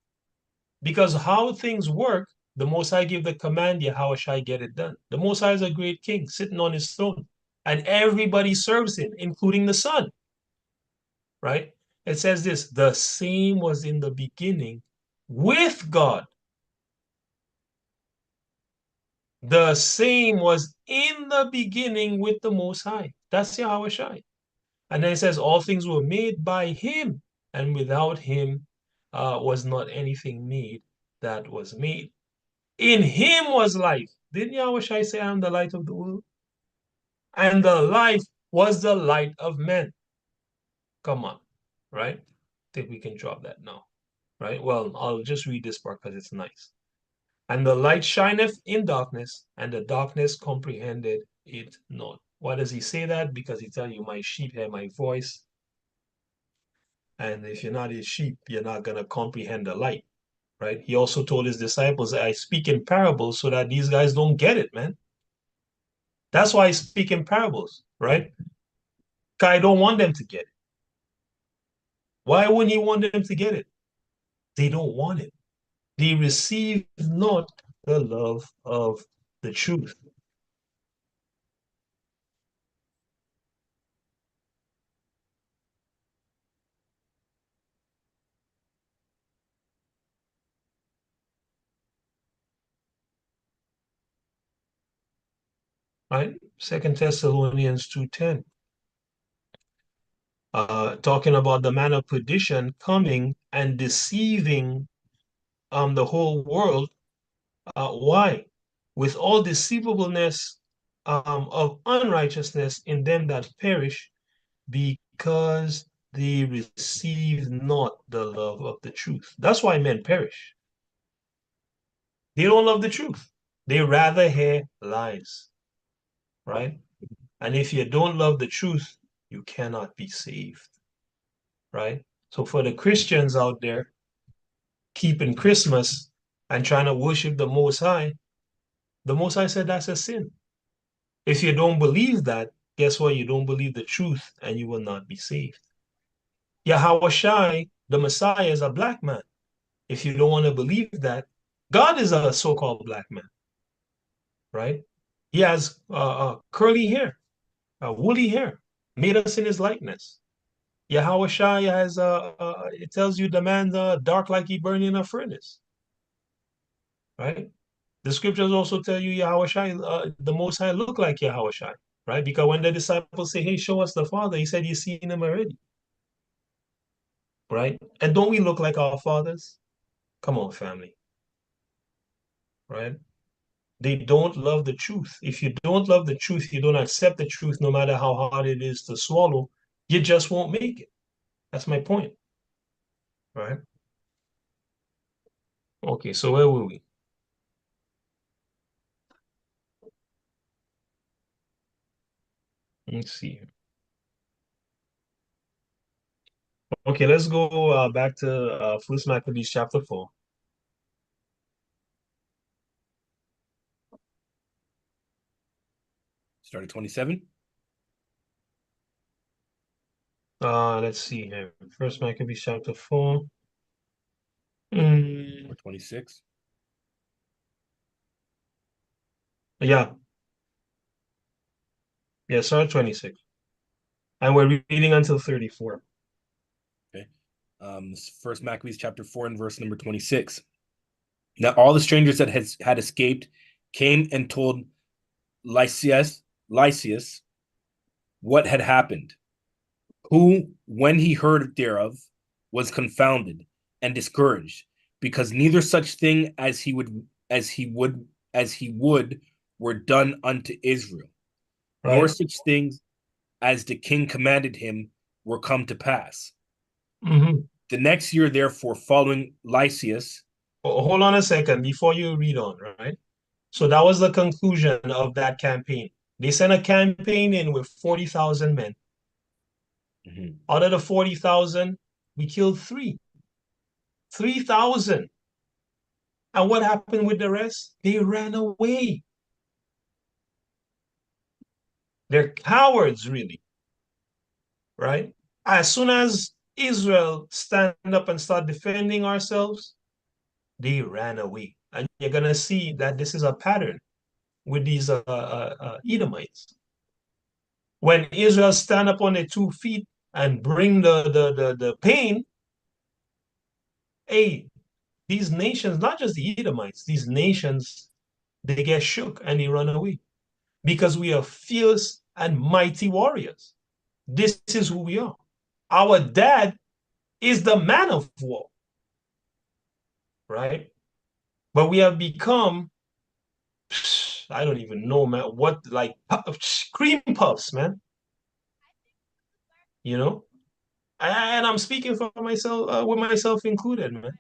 Because how things work, the Most High gave the command, Yahweh Shai get it done. The Most High is a great king sitting on his throne, and everybody serves him, including the Son, right? It says this, the same was in the beginning with God. The same was in the beginning with the Most High. That's Yahweh Shai. And then it says, all things were made by him, and without him was not anything made that was made. In him was life. Didn't Yahweh Shai say, I am the light of the world? And the life was the light of men. Come on, right? I think we can drop that now, right? Well, I'll just read this part because it's nice. And the light shineth in darkness, and the darkness comprehended it not. Why does he say that? Because he tells you, my sheep hear my voice. And if you're not his sheep, you're not going to comprehend the light, right? He also told his disciples, I speak in parables so that these guys don't get it, man. That's why I speak in parables, right? Because I don't want them to get it. Why wouldn't he want them to get it? They don't want it. They receive not the love of the truth. Right? 2 Thessalonians 2:10. Talking about the man of perdition coming and deceiving the whole world. Why? With all deceivableness of unrighteousness in them that perish, because they receive not the love of the truth. That's why men perish. They don't love the truth. They rather hear lies, right? And if you don't love the truth, you cannot be saved, right? So for the Christians out there keeping Christmas and trying to worship the Most High said that's a sin. If you don't believe that, guess what? You don't believe the truth and you will not be saved. Yahweh Shai, the Messiah, is a black man. If you don't want to believe that, God is a so-called black man, right? He has curly hair, woolly hair, made us in his likeness. Yahweh Shai has, it tells you the man's dark like he burned in a furnace, right? The scriptures also tell you Yahweh Shai, the Most High look like Yahweh Shai, right? Because when the disciples say, hey, show us the Father, he said, you've seen him already, right? And don't we look like our fathers? Come on, family, right? They don't love the truth. If you don't love the truth, you don't accept the truth, no matter how hard it is to swallow, you just won't make it. That's my point, right? Okay, so where were we? Let's see. Okay, let's go back to First Maccabees chapter 4. Start at 27. Let's see here. First Maccabees chapter 4. Mm, or 26. yeah. Yeah, start 26. And we're reading until 34. Okay. First Maccabees chapter 4 and verse number 26. Now all the strangers that had escaped came and told Lysias what had happened, who, when he heard thereof, was confounded and discouraged, because neither such thing as he would were done unto Israel, nor Right? such things as the king commanded him were come to pass. Mm-hmm. The next year, therefore, following Lysias. Hold on a second before you read on, right? So that was the conclusion of that campaign. They sent a campaign in with 40,000 men. Mhm. Out of the 40,000, we killed 3,000. And what happened with the rest? They ran away. They're cowards, really, right? As soon as Israel stand up and start defending ourselves, they ran away. And you're going to see that this is a pattern with these Edomites. When Israel stand up on their 2 feet and bring the pain, hey, these nations, not just the Edomites, these nations, they get shook and they run away because we are fierce and mighty warriors. This is who we are. Our dad is the man of war, right? But we have become, I don't even know, man, what, like cream puffs, man. You know, and I'm speaking for myself, with myself included, man.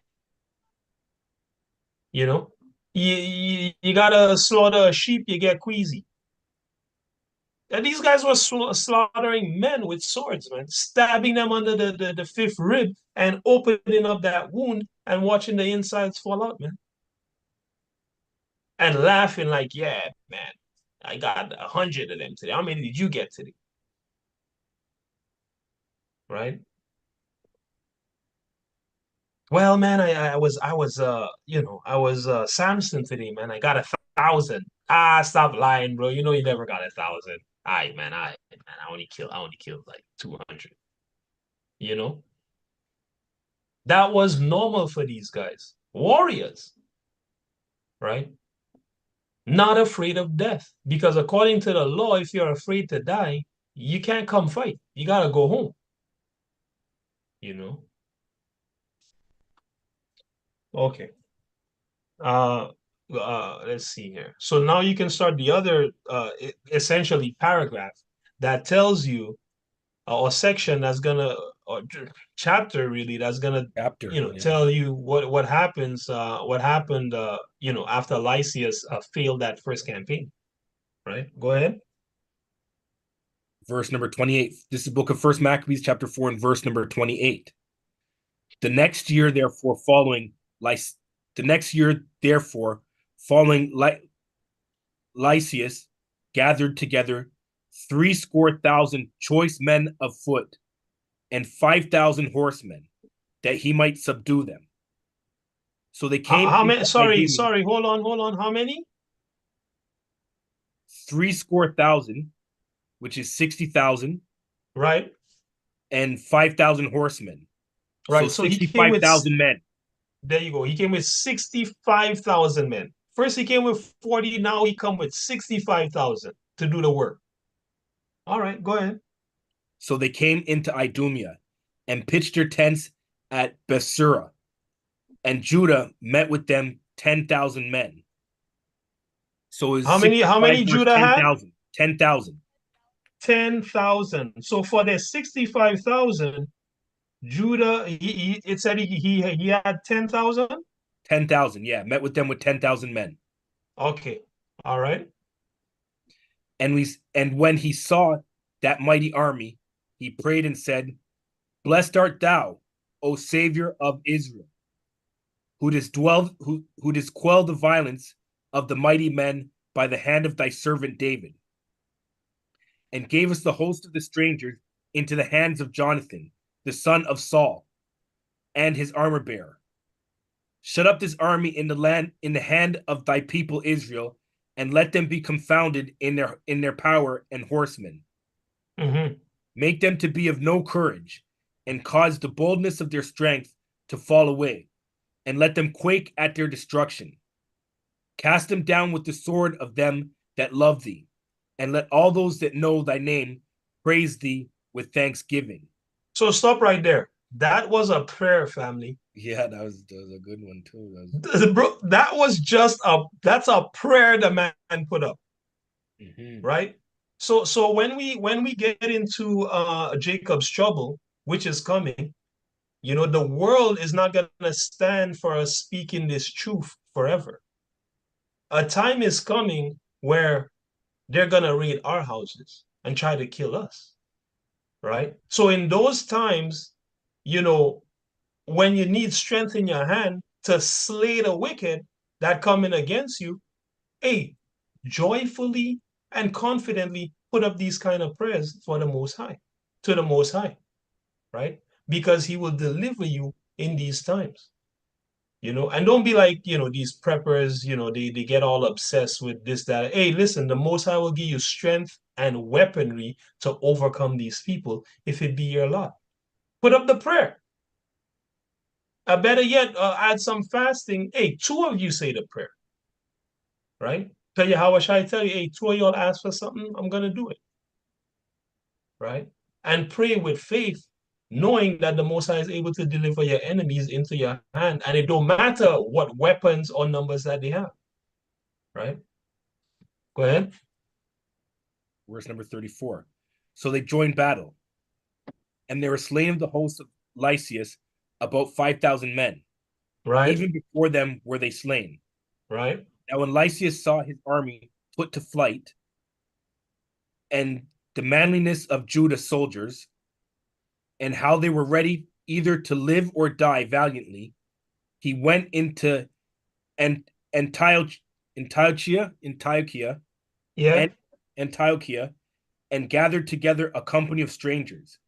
You know, you gotta slaughter a sheep, you get queasy. And these guys were slaughtering men with swords, man, stabbing them under the fifth rib and opening up that wound and watching the insides fall out, man. And laughing like, yeah, man, I got 100 of them today. How many did you get today? Right? Well, man, I was Samson today, man. I got 1,000. Ah, stop lying, bro. You know you never got 1,000. I only killed like 200. You know, that was normal for these guys, warriors, right? Not afraid of death, because according to the law, if you're afraid to die, you can't come fight. You gotta go home. You know. Okay. Uh, let's see here. So now you can start the other essentially paragraph that tells you, or section that's gonna, or chapter really, that's gonna, Chapter, yeah. tell you what happens, what happened, after Lysias failed that first campaign. Right? Go ahead. Verse number 28. This is the book of First Maccabees, chapter 4, and verse number 28. The next year, therefore, following Lysias, gathered together 70,000 choice men of foot and 5,000 horsemen, that he might subdue them. So they came. How many? Sorry, Idumea, hold on. How many? 70,000, which is 60,000, Right. and 5,000 horsemen. So Right. So he came with 65,000 men. There you go. He came with 65,000 men. First he came with 40, now he come with 65,000 to do the work. All right, go ahead. So they came into Idumea and pitched their tents at Bethsura, and Judah met with them 10,000 men. So it was How many Judah had? 10,000. 10,000. 10,000. So for the 65,000, Judah, it said he had 10,000? 10,000, yeah. Met with them with 10,000 men. Okay. All right. And when he saw that mighty army, he prayed and said, Blessed art thou, O Savior of Israel, who didst quell the violence of the mighty men by the hand of thy servant David, and gave us the host of the strangers into the hands of Jonathan, the son of Saul, and his armor bearer. Shut up this army in the hand of thy people Israel, and let them be confounded in their power and horsemen. Mm-hmm. Make them to be of no courage, and cause the boldness of their strength to fall away, and let them quake at their destruction. Cast them down with the sword of them that love thee, and let all those that know thy name praise thee with thanksgiving. So stop right there. That was a prayer, family. Yeah, that was a good one too. Bro, that was just that's a prayer the man put up, right? So when we get into Jacob's trouble, which is coming, the world is not gonna stand for us speaking this truth forever. A time is coming where they're gonna raid our houses and try to kill us, right? So in those times, you know, when you need strength in your hand to slay the wicked that come in against you, hey, joyfully and confidently put up these kind of prayers for the Most High, to the Most High, right? Because He will deliver you in these times. And don't be like, these preppers, they get all obsessed with this, that. Hey, listen, the Most High will give you strength and weaponry to overcome these people if it be your lot. Put up the prayer. Better yet, add some fasting. Hey, two of you say the prayer, right? Tell you how I tell you, hey, two of y'all ask for something, I'm going to do it, right? And pray with faith, knowing that the Most High is able to deliver your enemies into your hand. And it don't matter what weapons or numbers that they have, right? Go ahead. Verse number 34. So they joined battle, and they were slain of the host of Lysias, about 5,000 men. Right. Even before them were they slain. Right. Now when Lysias saw his army put to flight, and the manliness of Judah's soldiers, and how they were ready either to live or die valiantly, he went into Antiochia, Yeah. Antiochia, and gathered together a company of strangers.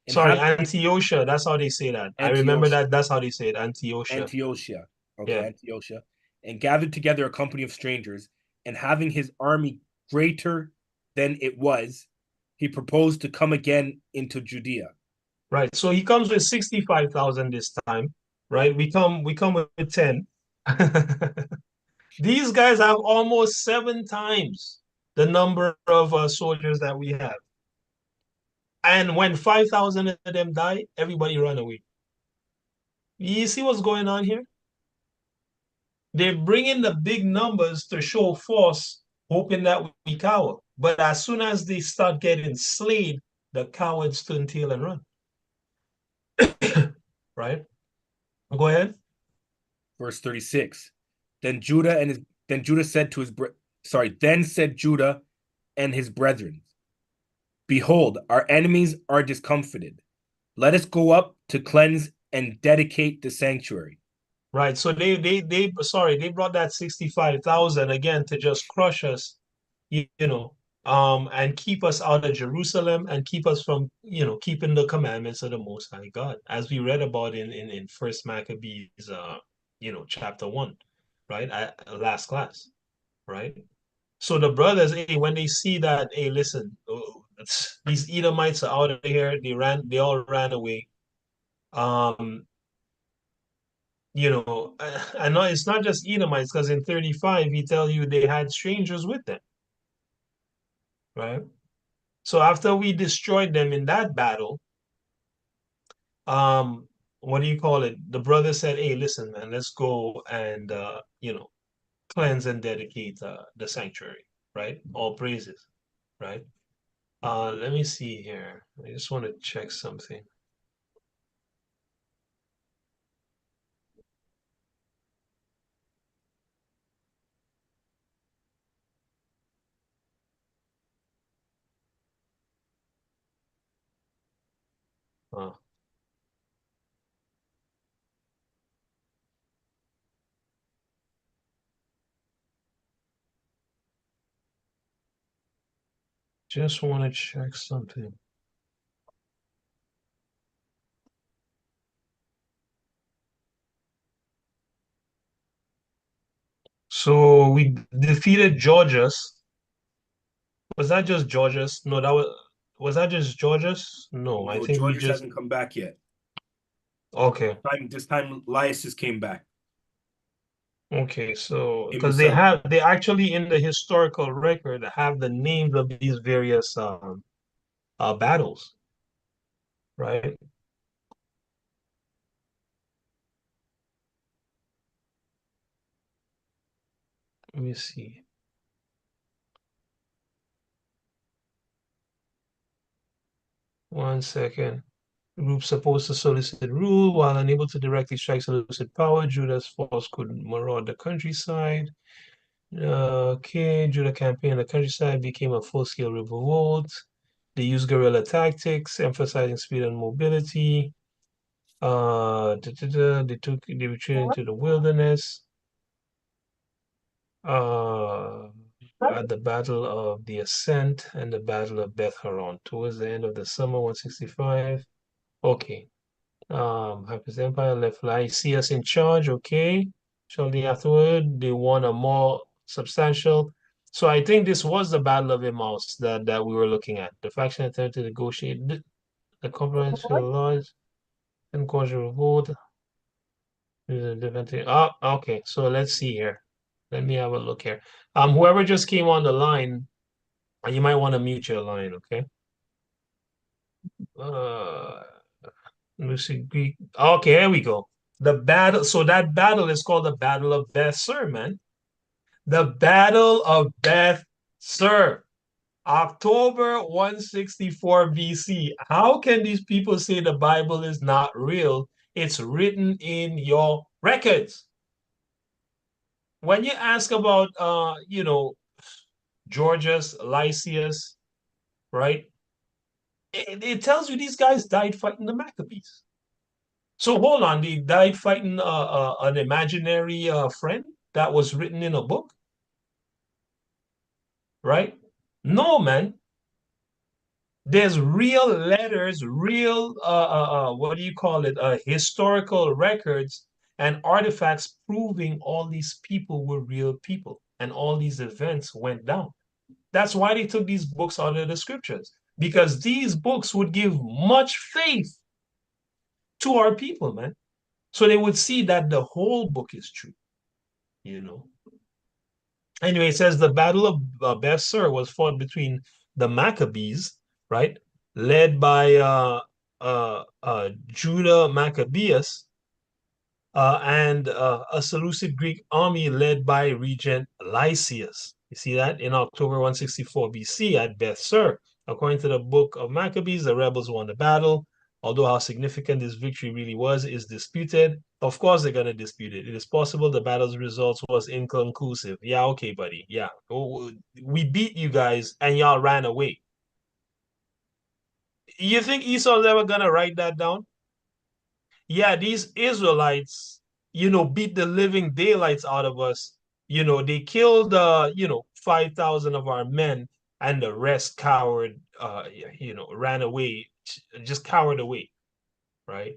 Sorry, Antiochia. That's how they say that. I remember that. That's how they say it. Antiochia. Antiochia. Okay, Yeah. Antiochia. And gathered together a company of strangers, and having his army greater than it was, he proposed to come again into Judea. Right. So he comes with 65,000 this time, right? We come with 10. These guys have almost 7 times the number of soldiers that we have. And when 5,000 of them die, everybody run away. You see what's going on here? They bring in the big numbers to show force, hoping that we cower. But as soon as they start getting slayed, the cowards turn tail and run. Right? Go ahead. Verse 36. Then Judah said to his then said Judah and his brethren, behold, our enemies are discomfited. Let us go up to cleanse and dedicate the sanctuary. Right. So they brought that 65,000 again to just crush us, and keep us out of Jerusalem and keep us from, keeping the commandments of the Most High God, as we read about in First Maccabees, chapter 1, right? Last class, right? So the brothers, hey, when they see that, hey, listen, these Edomites are out of here. They all ran away. I know it's not just Edomites, because in 35 he tell you they had strangers with them, right? So after we destroyed them in that battle, what do you call it? The brother said, "Hey, listen, man, let's go and cleanse and dedicate the sanctuary, right? All praises, right?" Let me see here. I just want to check something. Just want to check something. So we defeated Georgius. Was that just Georgius? No, was that just Georgius? No, I No, think we Georges just hasn't come back yet. okay. This time Lysis came back. Okay, so Him because himself. they actually in the historical record have the names of these various battles, right? Let me see. One second. Group supposed to solicit rule while unable to directly strike solicit power. Judah's force could maraud the countryside. Okay, Judah campaign in the countryside became a full-scale revolt. They used guerrilla tactics, emphasizing speed and mobility. They retreated into the wilderness. At the Battle of the Ascent and the Battle of Beth Horon towards the end of the summer 165. Okay. Hyper's Empire left Lysias in charge, okay. Shortly afterward, they won a more substantial. So I think this was the Battle of Emmaus that we were looking at. The faction attempted to negotiate the compromise for the laws and cause a revolt. There's a different thing. Oh, okay. So let's see here. Let me have a look here. Whoever just came on the line, you might want to mute your line, okay? Lucy Greek. Okay, here we go. The battle. So that battle is called the Battle of Beth Sur, man. The Battle of Beth Sur, October 164 BC. How can these people say the Bible is not real? It's written in your records. When you ask about, Georgius, Lysias, right? It tells you these guys died fighting the Maccabees. So hold on, they died fighting an imaginary friend that was written in a book, right? No, man. There's real letters, real what do you call it? Historical records and artifacts proving all these people were real people and all these events went down. That's why they took these books out of the scriptures, because these books would give much faith to our people, man. So they would see that the whole book is true, you know. Anyway, it says the Battle of Beth Sur was fought between the Maccabees, right, led by Judah Maccabeus, and a Seleucid Greek army led by Regent Lysias. You see that in October 164 BC at Beth Sur. According to the book of Maccabees, the rebels won the battle. Although how significant this victory really was is disputed. Of course, they're going to dispute it. It is possible the battle's results was inconclusive. Yeah, okay, buddy. Yeah. We beat you guys and y'all ran away. You think Esau's ever going to write that down? Yeah, these Israelites, beat the living daylights out of us. They killed, 5,000 of our men and the rest cowered, ran away, just cowered away, right?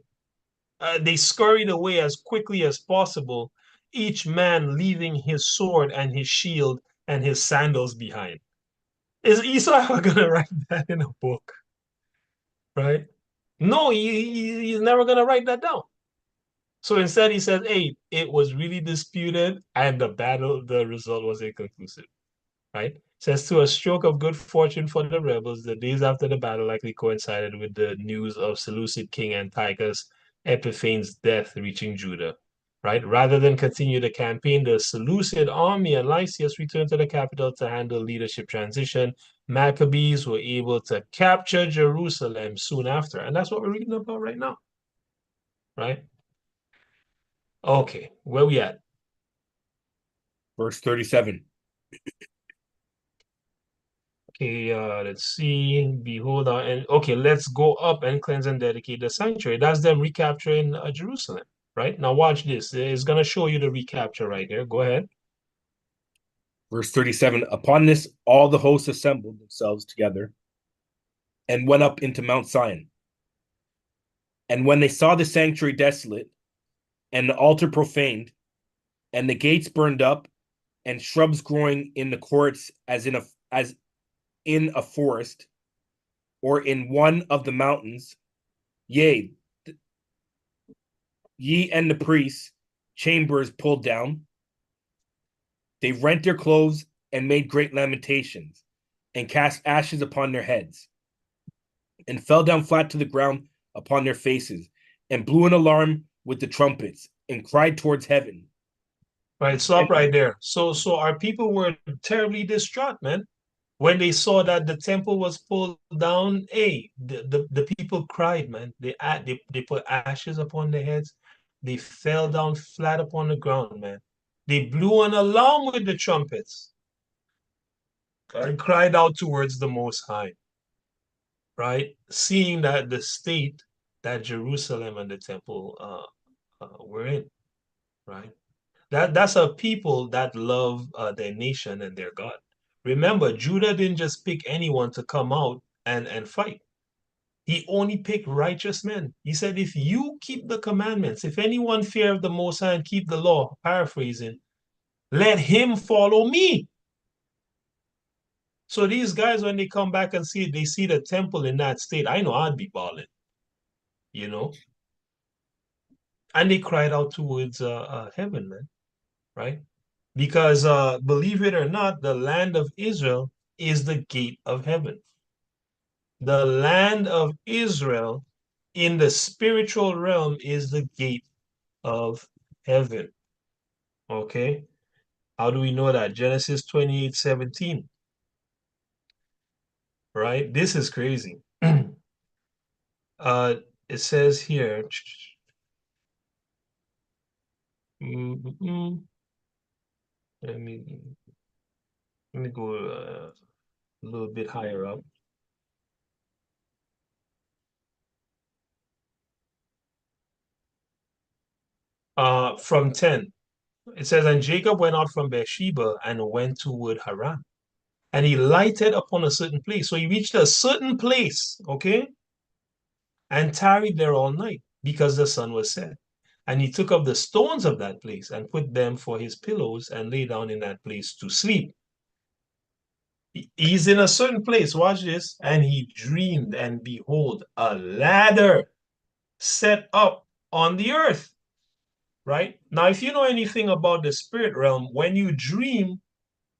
They scurried away as quickly as possible, each man leaving his sword and his shield and his sandals behind. Is Esau ever going to write that in a book, right? No, he's never going to write that down. So instead, he says, hey, it was really disputed and the result was inconclusive, right? Says, to a stroke of good fortune for the rebels, the days after the battle likely coincided with the news of Seleucid King Antiochus Epiphanes' death reaching Judah, right? Rather than continue the campaign, the Seleucid army and Lysias returned to the capital to handle leadership transition. Maccabees were able to capture Jerusalem soon after. And that's what we're reading about right now, right? Okay, where we at? Verse 37. Okay, let's see. Behold, and okay, let's go up and cleanse and dedicate the sanctuary. That's them recapturing Jerusalem, right? Now watch this. It's gonna show you the recapture right here. Go ahead. Verse 37. Upon this, all the hosts assembled themselves together and went up into Mount Zion. And when they saw the sanctuary desolate and the altar profaned and the gates burned up and shrubs growing in the courts as in a forest, or in one of the mountains. Yea, ye and the priests, chambers pulled down. They rent their clothes and made great lamentations, and cast ashes upon their heads, and fell down flat to the ground upon their faces, and blew an alarm with the trumpets, and cried towards heaven. Right, stop right there. So our people were terribly distraught, man. When they saw that the temple was pulled down, hey, the people cried, man. They put ashes upon their heads. They fell down flat upon the ground, man. They blew an alarm with the trumpets and cried out towards the Most High, right? Seeing that the state that Jerusalem and the temple were in, right? That's a people that love their nation and their God. Remember, Judah didn't just pick anyone to come out and fight. He only picked righteous men. He said, if you keep the commandments, if anyone fear of the Most High and keep the law, paraphrasing, let him follow me. So these guys, when they come back and they see the temple in that state, I know I'd be balling, you know? And they cried out towards heaven, man, right? Because believe it or not, the land of Israel is the gate of heaven. The land of Israel in the spiritual realm is the gate of heaven. Okay? How do we know that? Genesis 28:17. Right? This is crazy. It says here. Let me go a little bit higher up. From 10. It says, and Jacob went out from Beersheba and went toward Haran. And he lighted upon a certain place. So he reached a certain place, okay? And tarried there all night because the sun was set. And he took up the stones of that place and put them for his pillows and lay down in that place to sleep. He's in a certain place, watch this. And he dreamed, and behold, a ladder set up on the earth. Right? Now, if you know anything about the spirit realm, when you dream,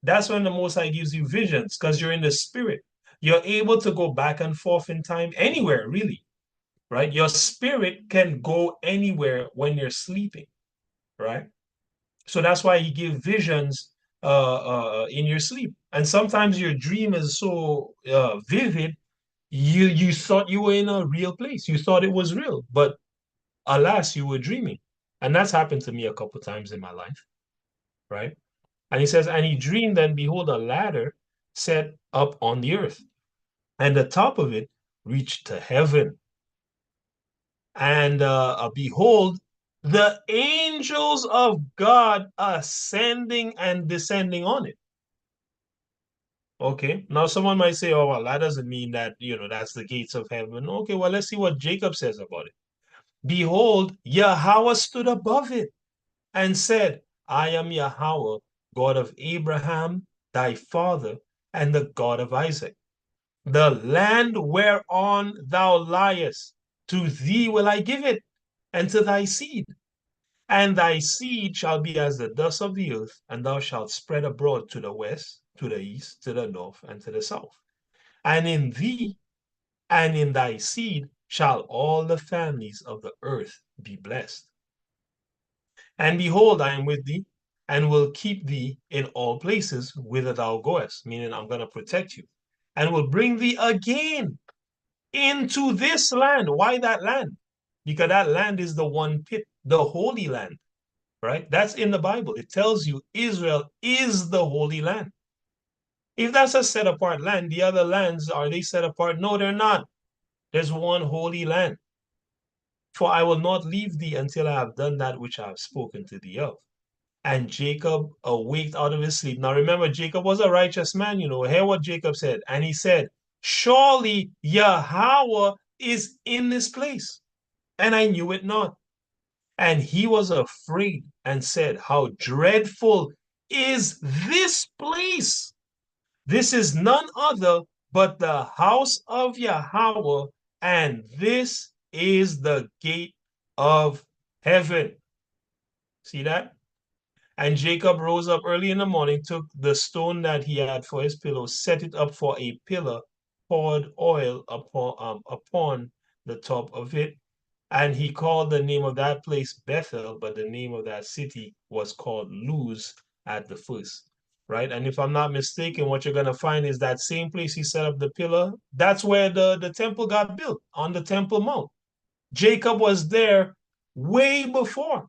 that's when the Most High gives you visions, because you're in the spirit. You're able to go back and forth in time anywhere, really, right? Your spirit can go anywhere when you're sleeping, right? So that's why he gives visions in your sleep. And sometimes your dream is so vivid, you thought you were in a real place. You thought it was real, but alas, you were dreaming. And that's happened to me a couple times in my life, right? And he says, and he dreamed, and behold, a ladder set up on the earth, and the top of it reached to heaven. And behold, the angels of God ascending and descending on it. Okay, now someone might say, oh, well, that doesn't mean that, that's the gates of heaven. Okay, well, let's see what Jacob says about it. Behold, Yahweh stood above it and said, I am Yahweh, God of Abraham, thy father, and the God of Isaac. The land whereon thou liest, to thee will I give it, and to thy seed. And thy seed shall be as the dust of the earth, and thou shalt spread abroad to the west, to the east, to the north, and to the south. And in thee and in thy seed shall all the families of the earth be blessed. And behold, I am with thee, and will keep thee in all places whither thou goest, meaning I'm going to protect you, and will bring thee again into this land. Why that land? Because that land is the one pit, the Holy Land, right? That's in the Bible. It tells you Israel is the Holy Land. If that's a set apart land, the other lands, are they set apart? No, they're not. There's one Holy Land. For I will not leave thee until I have done that which I have spoken to thee of. And Jacob awaked out of his sleep. Now remember, Jacob was a righteous man, Hear what Jacob said. And he said, surely Yahweh is in this place, and I knew it not. And he was afraid and said, how dreadful is this place. This is none other but the house of Yahweh, and this is the gate of heaven. See that? And Jacob rose up early in the morning, took the stone that he had for his pillow, set it up for a pillar, poured oil upon the top of it, and he called the name of that place Bethel, but the name of that city was called Luz at the first. Right? And if I'm not mistaken, what you're going to find is that same place he set up the pillar, that's where the temple got built, on the Temple Mount. Jacob was there way before.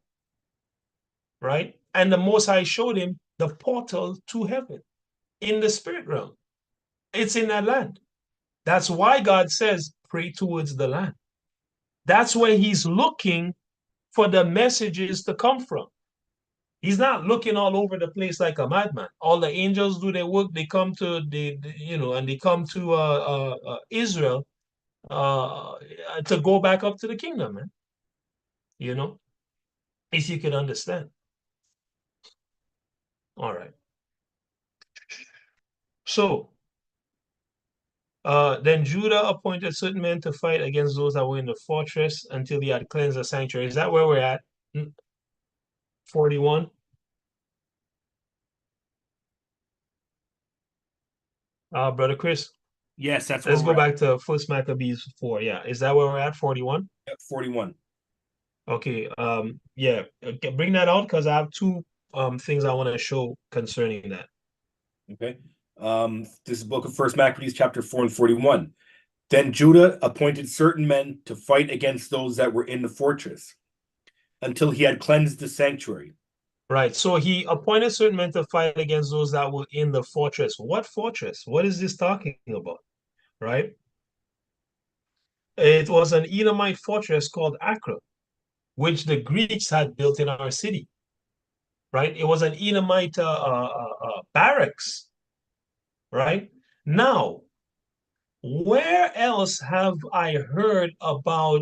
Right? And the Most High showed him the portal to heaven in the spirit realm. It's in that land. That's why God says, pray towards the land. That's where he's looking for the messages to come from. He's not looking all over the place like a madman. All the angels do their work. They come to and they come to Israel to go back up to the kingdom, man. If you can understand. All right. So, then Judah appointed certain men to fight against those that were in the fortress until he had cleansed the sanctuary. Is that where we're at? 41. Brother Chris. Yes, that's Let's go back to First Maccabees 4. Yeah, is that where we're at? 41. Yep, 41. Okay. Yeah. Okay, bring that out because I have two things I want to show concerning that. Okay. This is the book of First Maccabees, chapter 4 and 41. Then Judah appointed certain men to fight against those that were in the fortress until he had cleansed the sanctuary. Right. So he appointed certain men to fight against those that were in the fortress. What fortress? What is this talking about? Right. It was an Edomite fortress called Acre, which the Greeks had built in our city. Right. It was an Edomite barracks. Right. Now, where else have I heard about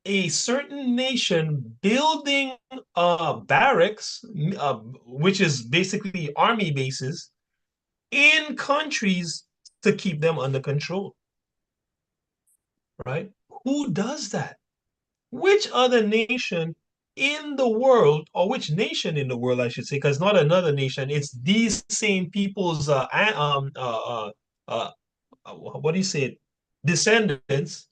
a certain nation building barracks, which is basically army bases, in countries to keep them under control? Right? Who does that? Which other nation in the world, or which nation in the world, I should say, because not another nation, it's these same people's what do you say, descendants,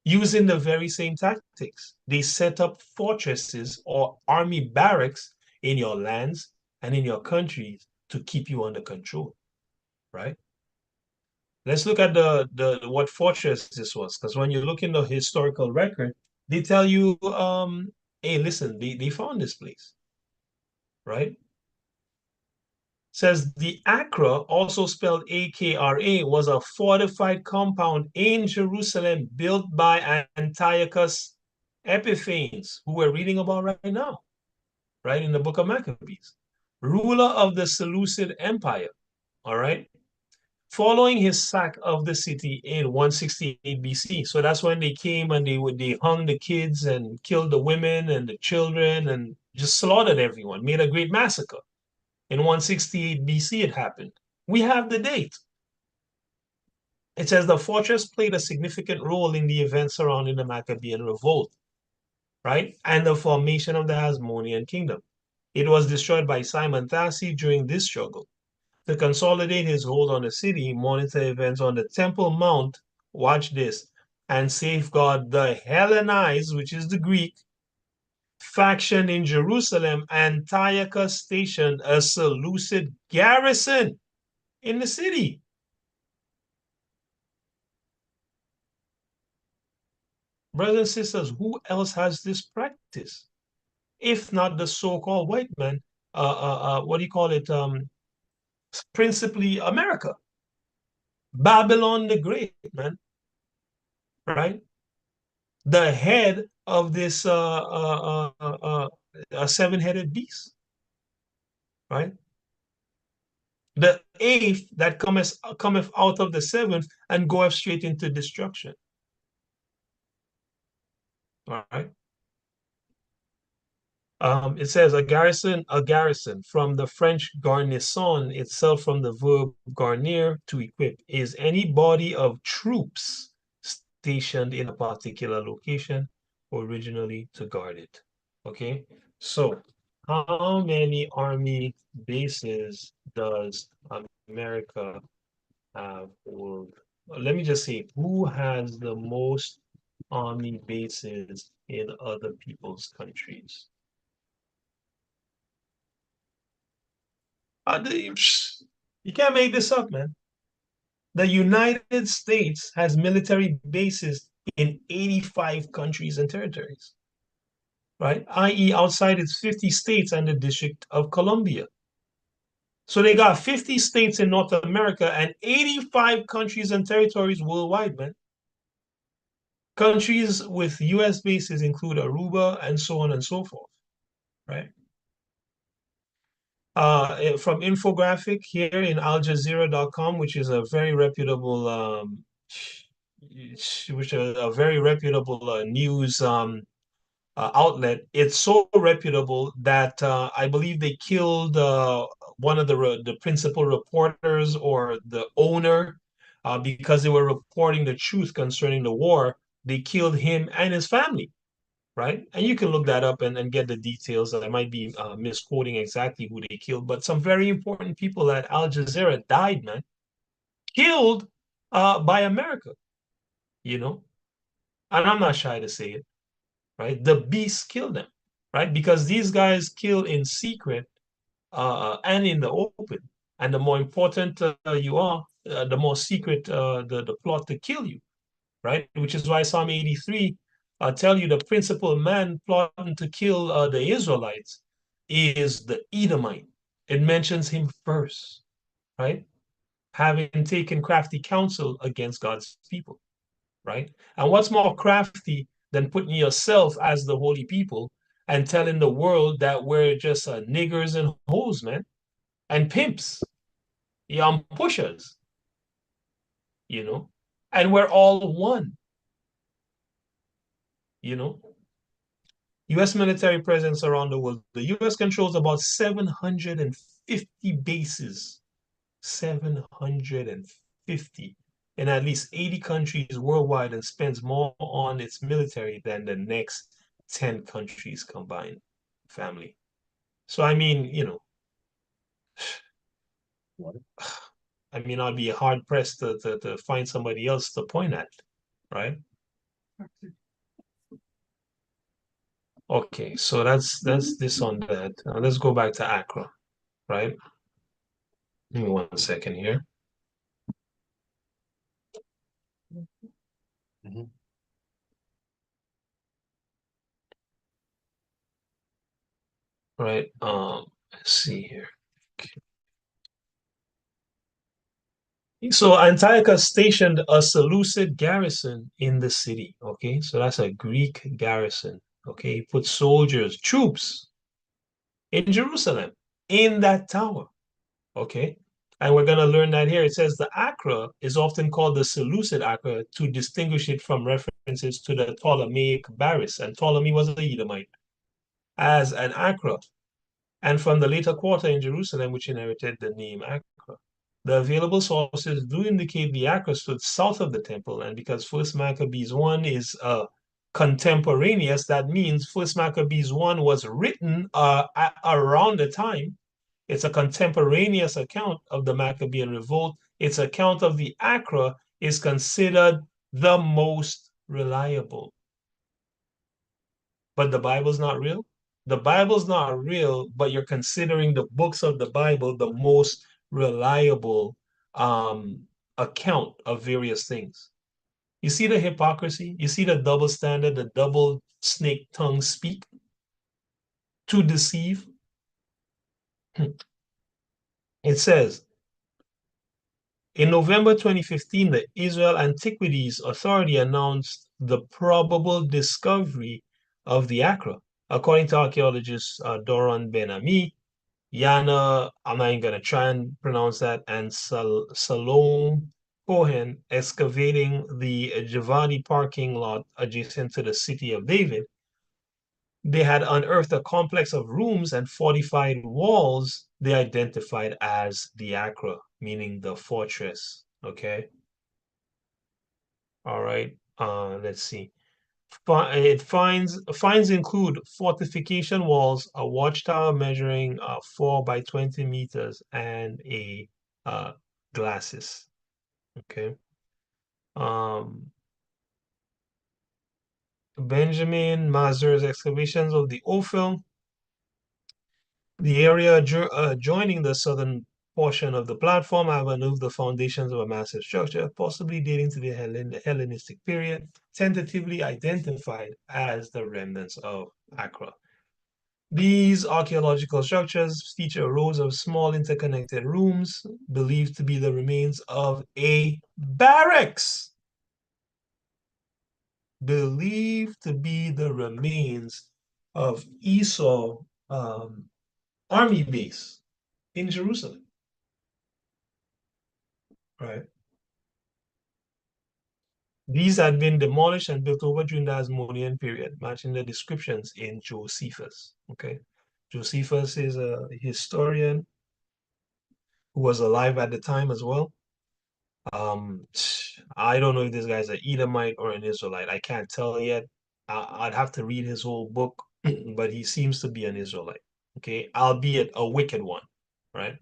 using the very same tactics. They set up fortresses or army barracks in your lands and in your countries to keep you under control, right? Let's look at the what fortress this was, because when you look in the historical record, they tell you, hey, listen, they found this place, right? Says the Acra, also spelled Akra, was a fortified compound in Jerusalem built by Antiochus Epiphanes, who we're reading about right now, right, in the book of Maccabees, ruler of the Seleucid Empire, all right, following his sack of the city in 168 BC. So that's when they came and they hung the kids and killed the women and the children and just slaughtered everyone, made a great massacre. In 168 BC, it happened. We have the date. It says the fortress played a significant role in the events surrounding the Maccabean revolt, right? And the formation of the Hasmonean kingdom. It was destroyed by Simon Thassi during this struggle. To consolidate his hold on the city, monitor events on the Temple Mount, watch this, and safeguard the Hellenized, which is the Greek, faction in Jerusalem, Antiochus stationed a Seleucid garrison in the city. Brothers and sisters, who else has this practice? If not the so-called white man, what do you call it? Principally America. Babylon the Great, man. Right? The head of this seven-headed beast, right? The eighth that cometh out of the seventh and goeth straight into destruction. All right. It says a garrison from the French garnison itself, from the verb garnir, to equip, is any body of troops stationed in a particular location, originally to guard it. Okay, so how many army bases does America have? Or let me just say, who has the most army bases in other people's countries? You can't make this up, man. The United States has military bases in 85 countries and territories, right? i.e., outside its 50 states and the District of Columbia. So they got 50 states in North America and 85 countries and territories worldwide, man. Countries with US bases include Aruba and so on and so forth, right? From infographic here in AlJazeera.com, which is a very reputable news outlet. It's so reputable that I believe they killed one of the principal reporters or the owner because they were reporting the truth concerning the war. They killed him and his family, right? And you can look that up and get the details. I might be misquoting exactly who they killed, but some very important people at Al Jazeera died, man, killed by America, you know? And I'm not shy to say it, right? The beast killed them, right? Because these guys kill in secret and in the open. And the more important you are, the more secret the plot to kill you, right? Which is why Psalm 83 tell you the principal man plotting to kill the Israelites is the Edomite. It mentions him first, right? Having taken crafty counsel against God's people, right? And what's more crafty than putting yourself as the holy people and telling the world that we're just niggers and hoes, man, and pimps, young pushers, you know, and we're all one, you know. U.S. military presence around the world. The U.S. controls about 750 bases, 750 in at least 80 countries worldwide, and spends more on its military than the next 10 countries combined, family. So, I mean, you know, I mean, I'd be hard pressed to find somebody else to point at, right? Okay, so that's this on that. Let's go back to Accra, right? Give me 1 second here. Right. Let's see here. Okay. So Antiochus stationed a Seleucid garrison in the city. Okay, so that's a Greek garrison. Okay, he put soldiers, troops in Jerusalem, in that tower. Okay, and we're gonna learn that here. It says the Accra is often called the Seleucid Accra to distinguish it from references to the Ptolemaic Baris, and Ptolemy was a Edomite, as an Accra, and from the later quarter in Jerusalem, which inherited the name Accra. The available sources do indicate the Accra stood south of the temple, and because First Maccabees 1 is contemporaneous, that means First Maccabees 1 was written around the time. It's a contemporaneous account of the Maccabean revolt. Its account of the Accra is considered the most reliable. But the Bible's not real? The Bible's not real, but you're considering the books of the Bible the most reliable account of various things. You see the hypocrisy? You see the double standard, the double snake tongue speak to deceive? It says, in November 2015, the Israel Antiquities Authority announced the probable discovery of the Accra. According to archaeologist Doron Ben-Ami, Yana, I'm not even going to try and pronounce that, and Salome Cohen excavating the Javadi parking lot adjacent to the city of David, they had unearthed a complex of rooms and fortified walls they identified as the Acra, meaning the fortress. Okay. All right. Let's see. It finds include fortification walls, a watchtower measuring 4 by 20 meters, and a glacis. Okay. Benjamin Mazur's excavations of the Ophel, the area adjoining the southern portion of the platform, have unearthed the foundations of a massive structure, possibly dating to the Hellenistic period, tentatively identified as the remnants of Accra. These archaeological structures feature rows of small interconnected rooms believed to be the remains of a barracks. Believed to be the remains of Esau army base in Jerusalem. Right. These had been demolished and built over during the Hasmonean period, matching the descriptions in Josephus. Okay. Josephus is a historian who was alive at the time as well. I don't know if this guy's an Edomite or an Israelite. I can't tell yet. I'd have to read his whole book, but he seems to be an Israelite. Okay, albeit a wicked one, right?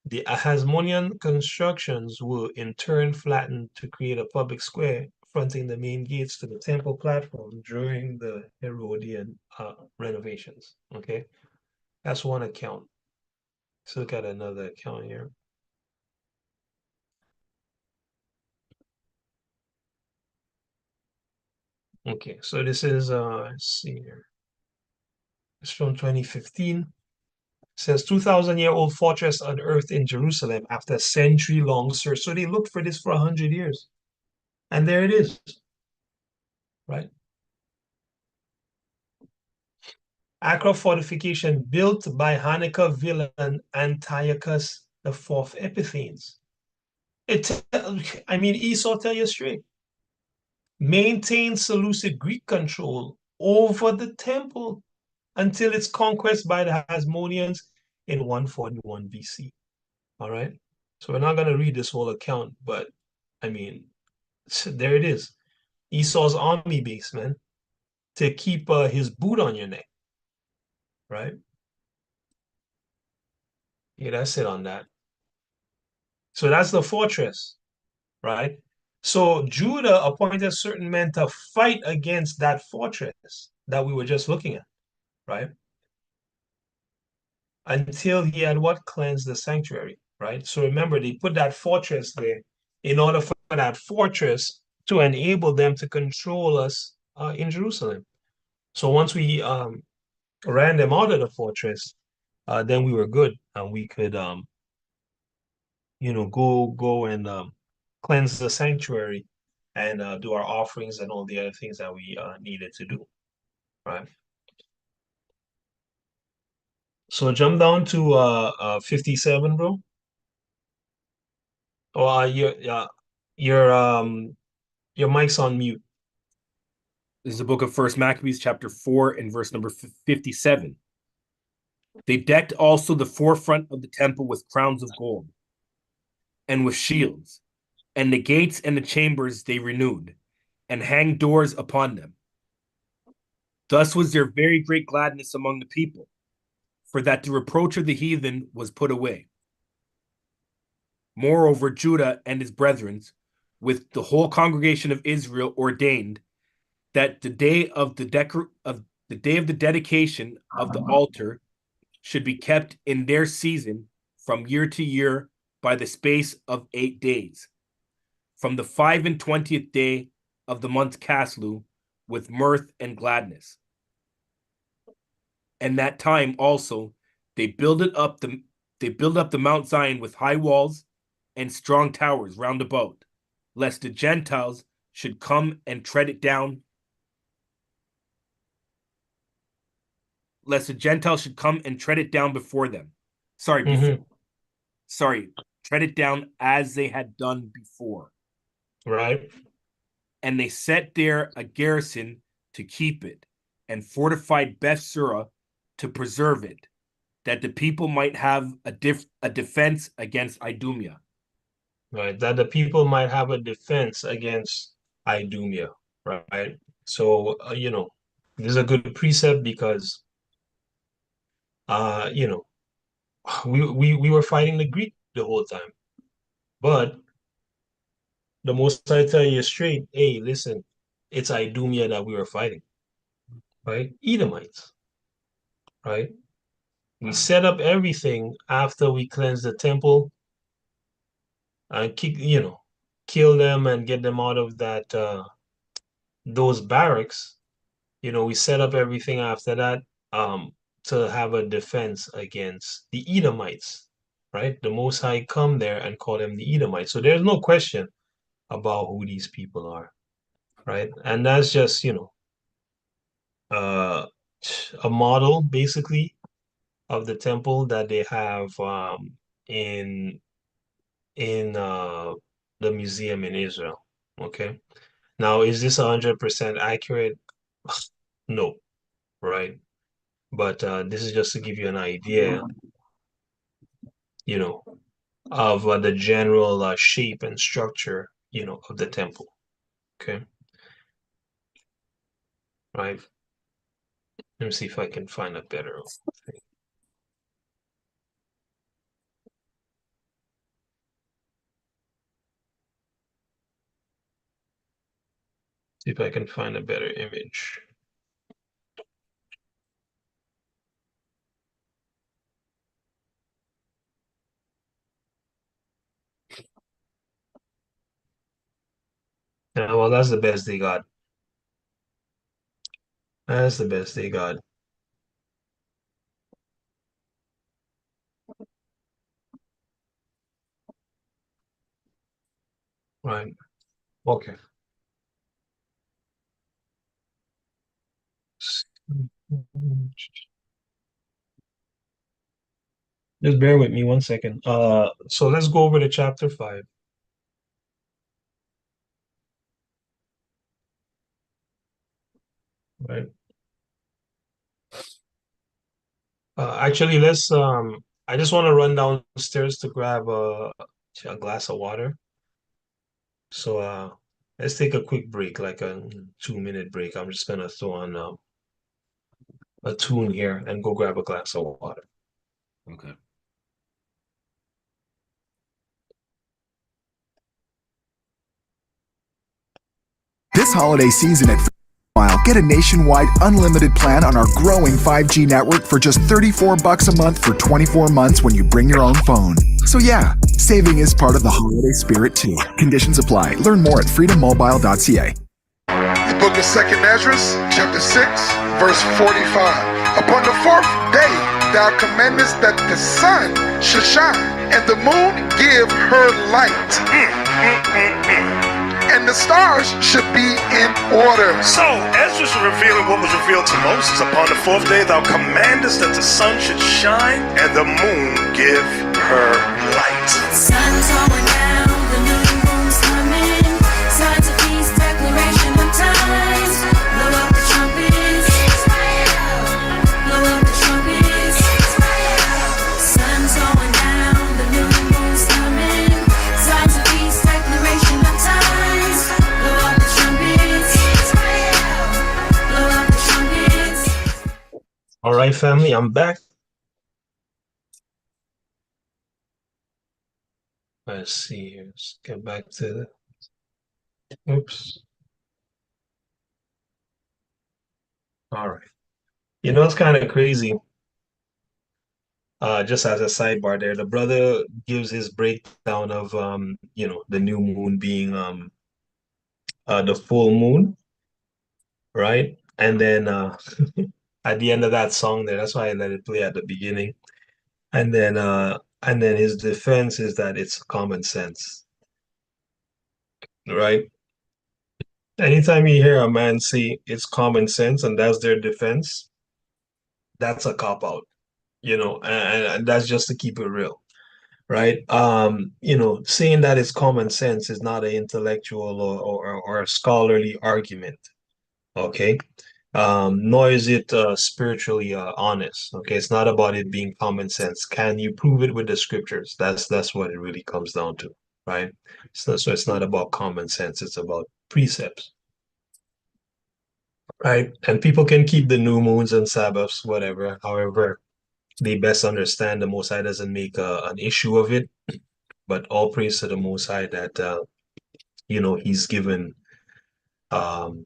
The Hasmonean constructions were in turn flattened to create a public square fronting the main gates to the temple platform during the Herodian renovations. Okay, that's one account. Let's look at another account here. Okay, so this is let's see here. It's from 2015. It says 2,000-year-old fortress unearthed in Jerusalem after a century-long search. So they looked for this for 100 years. And there it is. Right? Accra fortification built by Hanukkah villain Antiochus IV Epiphanes. I mean, Esau tell you straight. Maintained Seleucid Greek control over the temple until its conquest by the Hasmoneans in 141 BC. All right. So we're not going to read this whole account, but I mean, there it is. Esau's army base, man, to keep his boot on your neck. Right. Yeah, that's it on that. So that's the fortress, right? So Judah appointed certain men to fight against that fortress that we were just looking at, right? Until he had what? Cleansed the sanctuary, right? So remember, they put that fortress there in order for that fortress to enable them to control us in Jerusalem. So once we ran them out of the fortress, then we were good and we could, go and cleanse the sanctuary and do our offerings and all the other things that we needed to do, right? So jump down to 57, bro. Oh, your mic's on mute. This is the book of First Maccabees, chapter 4, and verse number 57. They decked also the forefront of the temple with crowns of gold and with shields, and the gates and the chambers they renewed, and hanged doors upon them. Thus was there very great gladness among the people, for that the reproach of the heathen was put away. Moreover, Judah and his brethren, with the whole congregation of Israel, ordained that the day of the dedication of the altar should be kept in their season from year to year by the space of 8 days, from the 25th day of the month Caslu, with mirth and gladness. And that time also they builded up the Mount Zion with high walls and strong towers round about, lest the Gentiles should come and tread it down. Lest the Gentiles should come and tread it down before them. Tread it down as they had done before. Right. And they set there a garrison to keep it, and fortified Beth Sura to preserve it, that the people might have a defense against Idumea. Right, that the people might have a defense against Idumea, right? So, this is a good precept because, uh, you know, we were fighting the Greek the whole time, but the most I tell you straight, hey, listen, it's Idumea that we were fighting, right? Edomites, right? We set up everything after we cleansed the temple and kill them and get them out of that those barracks. We set up everything after that to have a defense against the Edomites, right? The Most High come there and call them the Edomites. So there's no question about who these people are, right? And that's just, uh, a model basically of the temple that they have in the museum in Israel. Okay. Now, is this 100% accurate? No, right? But this is just to give you an idea, you know, of the general shape and structure, of the temple. Okay. Right. Let me see if I can find a better thing. See if I can find a better image. Yeah, well, that's the best they got. That's the best they got. Right. Okay. Just bear with me 1 second. So let's go over to chapter 5. Right. Actually, I just want to run downstairs to grab a glass of water. So let's take a quick break, like a 2-minute break. I'm just gonna throw on a tune here and go grab a glass of water. Okay. This holiday season at Mile, get a nationwide unlimited plan on our growing 5G network for just $34 a month for 24 months when you bring your own phone. So yeah, saving is part of the holiday spirit too. Conditions apply. Learn more at freedommobile.ca. The book of 2nd Esdras, chapter 6, verse 45. Upon the 4th day thou commandest that the sun should shine, and the moon give her light. And the stars should be in order. So, Ezra is revealing what was revealed to Moses. Upon the 4th day, thou commandest that the sun should shine and the moon give her light. Sun's going down, the new moon's coming. Signs of peace, declaration of times. Blow up the trumpets. Blow up the trumpets. Sun's going down, the new moon's coming. Signs of peace, declaration of times. Blow up the trumpets. Blow up the trumpets. All right, family, I'm back. Let's see here. Let's get back to the. Oops. All right. It's kind of crazy. Just as a sidebar there, the brother gives his breakdown of the new moon being the full moon, right? And then at the end of that song there, that's why I let it play at the beginning. And then his defense is that it's common sense, right? Anytime you hear a man say it's common sense and that's their defense, that's a cop out, and that's just to keep it real, right? Saying that it's common sense is not an intellectual or a scholarly argument, okay? nor is it spiritually honest. Okay, it's not about it being common sense. Can you prove it with the scriptures? That's what it really comes down to, right? So it's not about common sense, it's about precepts, right? And people can keep the new moons and Sabbaths, whatever, however they best understand. The Most High doesn't make an issue of it, but all praise to the Most High that He's given um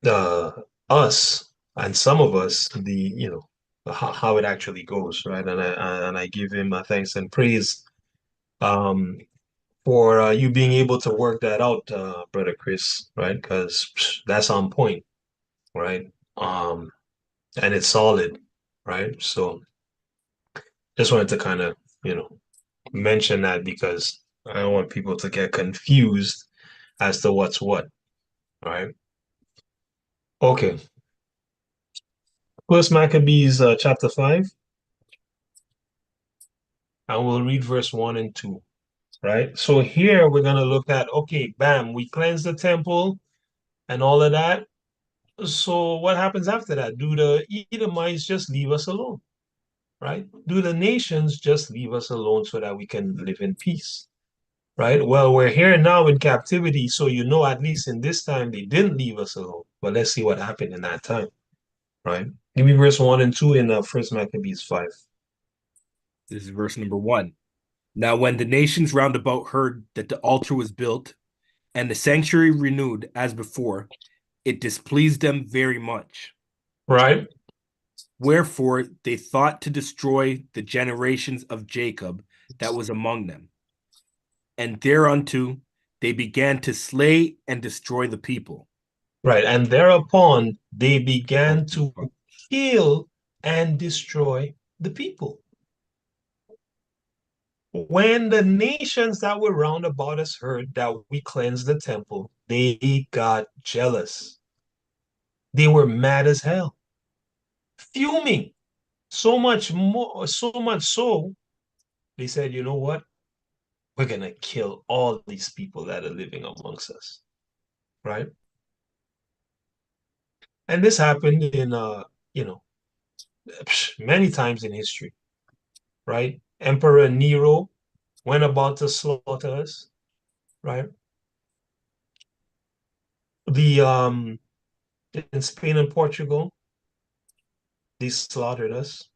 uh us and some of us how it actually goes, right? And I give him thanks and praise um for you being able to work that out, brother Chris, right? Because that's on point, right? And it's solid, right? So just wanted to kind of mention that because I don't want people to get confused as to what's what, right? Okay. First Maccabees chapter 5, and we'll read verse 1 and 2, right? So here we're going to look at, okay, bam, we cleanse the temple and all of that. So what happens after that? Do the Edomites just leave us alone, right? Do the nations just leave us alone so that we can live in peace, right? Well, we're here now in captivity, so at least in this time they didn't leave us alone. But let's see what happened in that time, right? Give me verse 1 and 2 in First Maccabees 5. This is verse number 1. Now, when the nations round about heard that the altar was built and the sanctuary renewed as before, it displeased them very much. Right. Wherefore they thought to destroy the generations of Jacob that was among them. And thereunto they began to slay and destroy the people. Right. And thereupon they began to kill and destroy the people. When the nations that were round about us heard that we cleansed the temple, they got jealous. They were mad as hell, fuming. So much so, they said, you know what? We're going to kill all these people that are living amongst us, right? And this happened in, many times in history, right? Emperor Nero went about to slaughter us, right? In Spain and Portugal, they slaughtered us,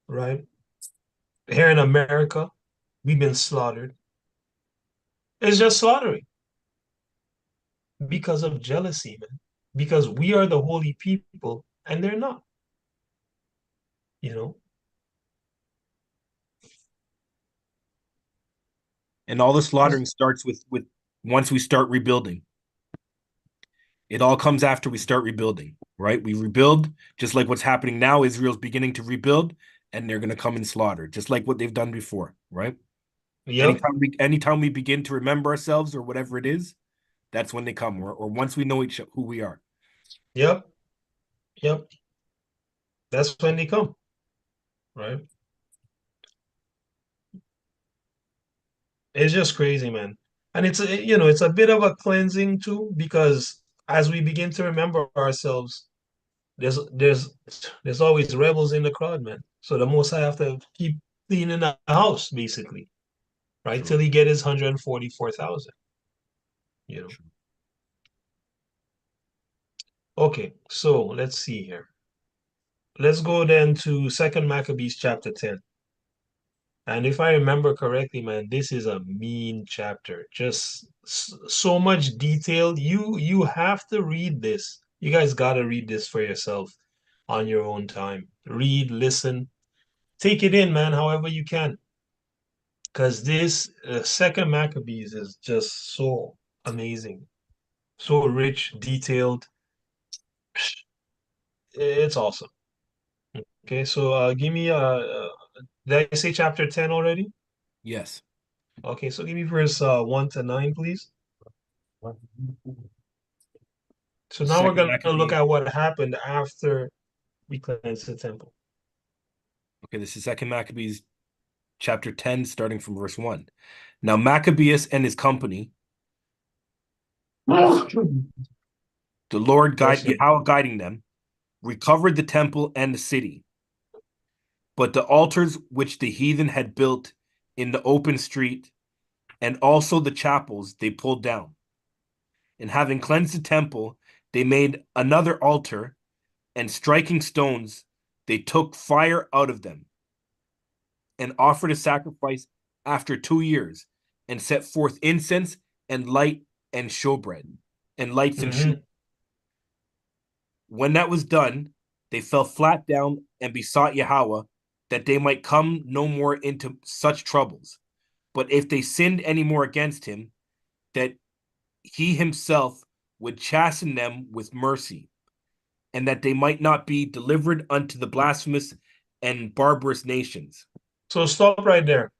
right? Here in America, we've been slaughtered. It's just slaughtering because of jealousy, man. Because we are the holy people and they're not, And all the slaughtering starts with once we start rebuilding. It all comes after we start rebuilding, right? We rebuild, just like what's happening now. Israel's beginning to rebuild, and they're going to come and slaughter, just like what they've done before, right? Yep. Anytime we begin to remember ourselves or whatever it is, that's when they come, or once we know who we are. Yep. That's when they come, right? It's just crazy, man. And it's a bit of a cleansing too, because as we begin to remember ourselves, there's always rebels in the crowd, man. So the Most High have to keep cleaning the house, basically, right? True. Till he get his 144,000. Okay, so let's see here. Let's go then to Second Maccabees chapter 10. And if I remember correctly, man, this is a mean chapter. Just so much detail. You have to read this. You guys got to read this for yourself on your own time. Read, listen, take it in, man, however you can. Because this Second Maccabees is just so amazing, so rich, detailed. It's awesome. Okay, so give me did I say chapter 10 already? Yes. Okay, so give me verse 1 to 9, please. So now we're going to look at what happened after we cleansed the temple. Okay, this is Second Maccabees chapter 10, starting from verse 1. Now Maccabeus and his company the Lord Yes, Yahweh guiding them, recovered the temple and the city. But the altars which the heathen had built in the open street, and also the chapels, they pulled down. And having cleansed the temple, they made another altar, and striking stones, they took fire out of them, and offered a sacrifice after 2 years, and set forth incense and light and showbread, and lights and shoe. When that was done, they fell flat down and besought Yahweh that they might come no more into such troubles. But if they sinned any more against him, that he himself would chasten them with mercy, and that they might not be delivered unto the blasphemous and barbarous nations. So stop right there.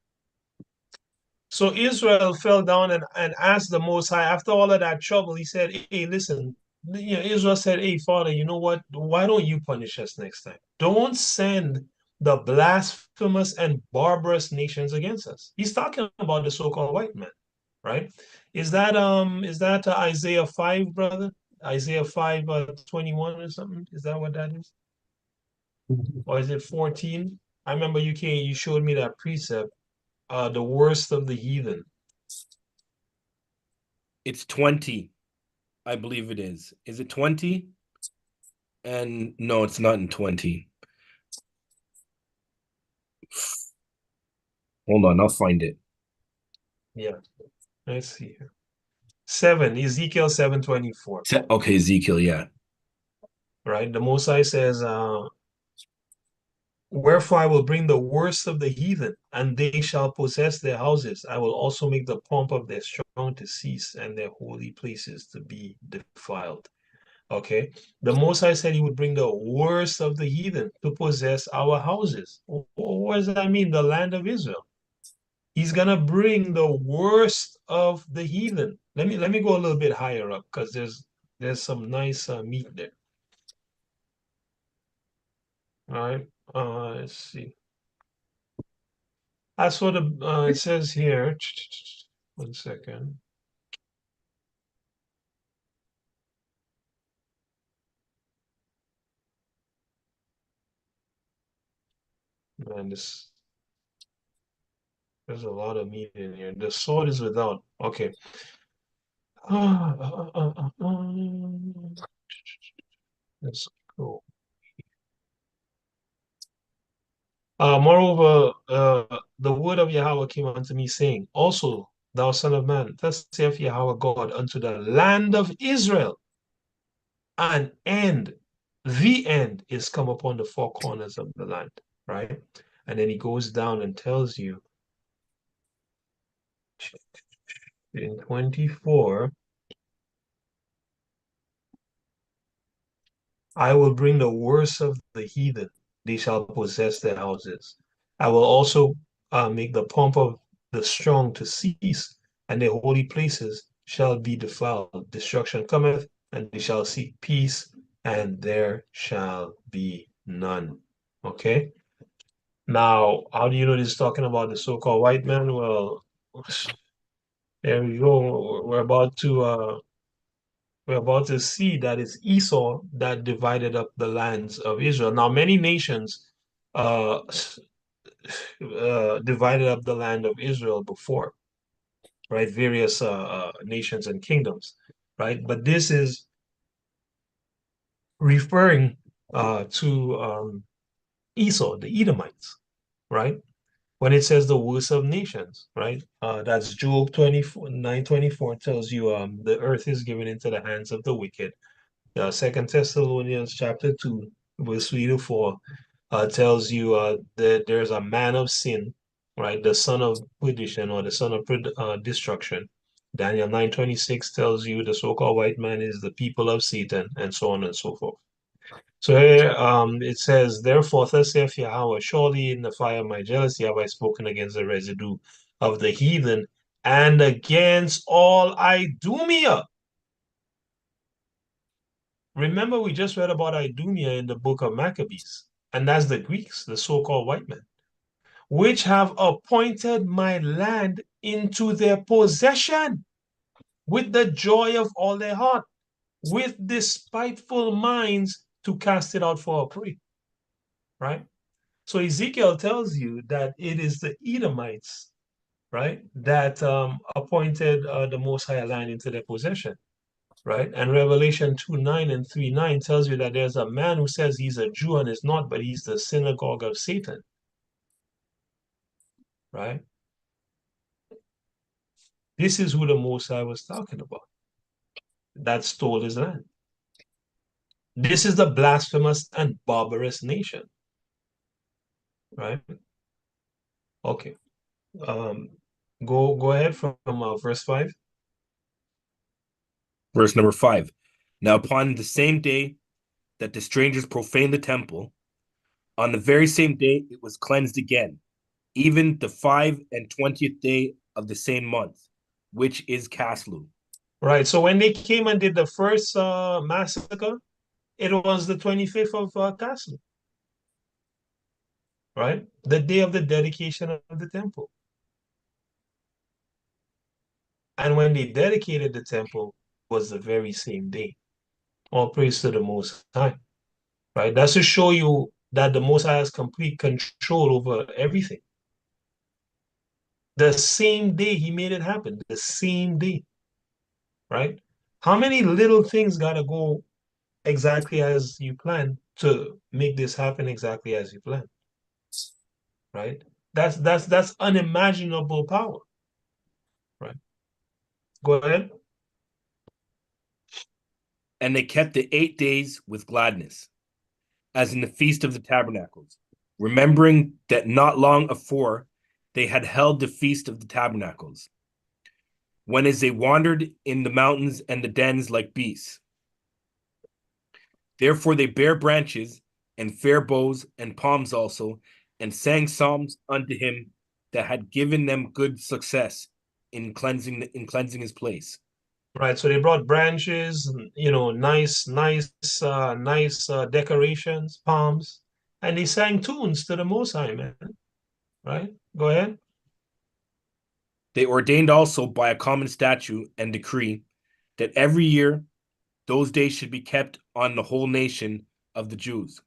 So Israel fell down and asked the Most High, after all of that trouble, he said, hey, listen, Israel said, hey, Father, you know what? Why don't you punish us next time? Don't send the blasphemous and barbarous nations against us. He's talking about the so-called white man, right? Is that Isaiah 5, brother? Isaiah 5, 21 or something? Is that what that is? Or is it 14? I remember you showed me that precept, the worst of the heathen. It's 20, I believe it is. Is it 20? And no, it's not in 20. Hold on, I'll find it. Yeah, let's see here. 7, Ezekiel 7:24. Okay, Ezekiel, yeah. Right, the Most High says, wherefore I will bring the worst of the heathen, and they shall possess their houses. I will also make the pomp of their strong to cease, and their holy places to be defiled. Okay, the Most High said he would bring the worst of the heathen to possess our houses. What does that mean? The land of Israel. He's gonna bring the worst of the heathen. Let me go a little bit higher up, because there's some nice meat there. All right. Let's see. As for the it says here, 1 second. Man, there's a lot of meat in here. The sword is without. Okay. Let's go. Moreover, the word of Yahweh came unto me, saying, also, thou son of man, thus saith Yahweh God unto the land of Israel, an end, the end is come upon the four corners of the land, right? And then he goes down and tells you in 24, I will bring the worst of the heathen, they shall possess their houses. I will also make the pomp of the strong to cease, and their holy places shall be defiled. Destruction cometh, and they shall seek peace, and there shall be none. Okay? Now, how do you know this is talking about the so-called white man? Well, there we go. We're about to see that it's Esau that divided up the lands of Israel. Now, many nations divided up the land of Israel before, right? Various nations and kingdoms, right? But this is referring to Esau, the Edomites, right? When it says the worst of nations, right? That's Job 9:24 tells you the earth is given into the hands of the wicked. 2 Thessalonians chapter 2, verse 3 to 4 tells you that there's a man of sin, right? The son of perdition, or the son of destruction. Daniel 9:26 tells you the so-called white man is the people of Satan, and so on and so forth. So here it says, therefore, thus saith Yahweh, surely in the fire of my jealousy have I spoken against the residue of the heathen and against all Idumea. Remember, we just read about Idumea in the book of Maccabees, and that's the Greeks, the so-called white men, which have appointed my land into their possession with the joy of all their heart. with despiteful minds to cast it out for a prey, right? So Ezekiel tells you that it is the Edomites, right, that appointed the Most High land into their possession, right? And Revelation 2:9 and 3:9 tells you that there's a man who says he's a Jew and is not, but he's the synagogue of Satan, right? This is who the Most High was talking about, that stole his land. This is the blasphemous and barbarous nation, right? Okay. Go ahead from verse 5. Verse number 5. Now upon the same day that the strangers profaned the temple, on the very same day it was cleansed again, even the 25th day of the same month, which is Caslu. Right. So when they came and did the first massacre, it was the 25th of Caslu, right? The day of the dedication of the temple. And when they dedicated the temple was the very same day. All praise to the Most High, right? That's to show you that the Most High has complete control over everything. The same day he made it happen, the same day, right? How many little things got to go exactly as you plan to make this happen exactly as you plan, right? That's unimaginable power, right? Go ahead. And they kept the 8 days with gladness, as in the Feast of the Tabernacles, remembering that not long afore they had held the Feast of the Tabernacles, when as they wandered in the mountains and the dens like beasts. Therefore they bare branches and fair boughs and palms also, and sang psalms unto him that had given them good success in cleansing his place. Right, so they brought branches, nice decorations, palms, and they sang tunes to the Most High, man. Right, go ahead. They ordained also by a common statute and decree that every year those days should be kept on the whole nation of the Jews.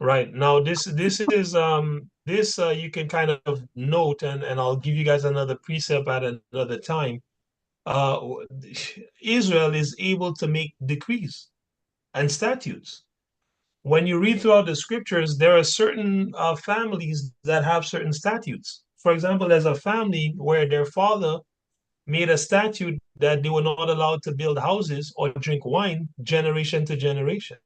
Right, now this is you can kind of note, and I'll give you guys another precept at another time. Israel is able to make decrees and statutes. When you read throughout the scriptures, there are certain families that have certain statutes. For example, there's a family where their father made a statute that they were not allowed to build houses or drink wine generation to generation,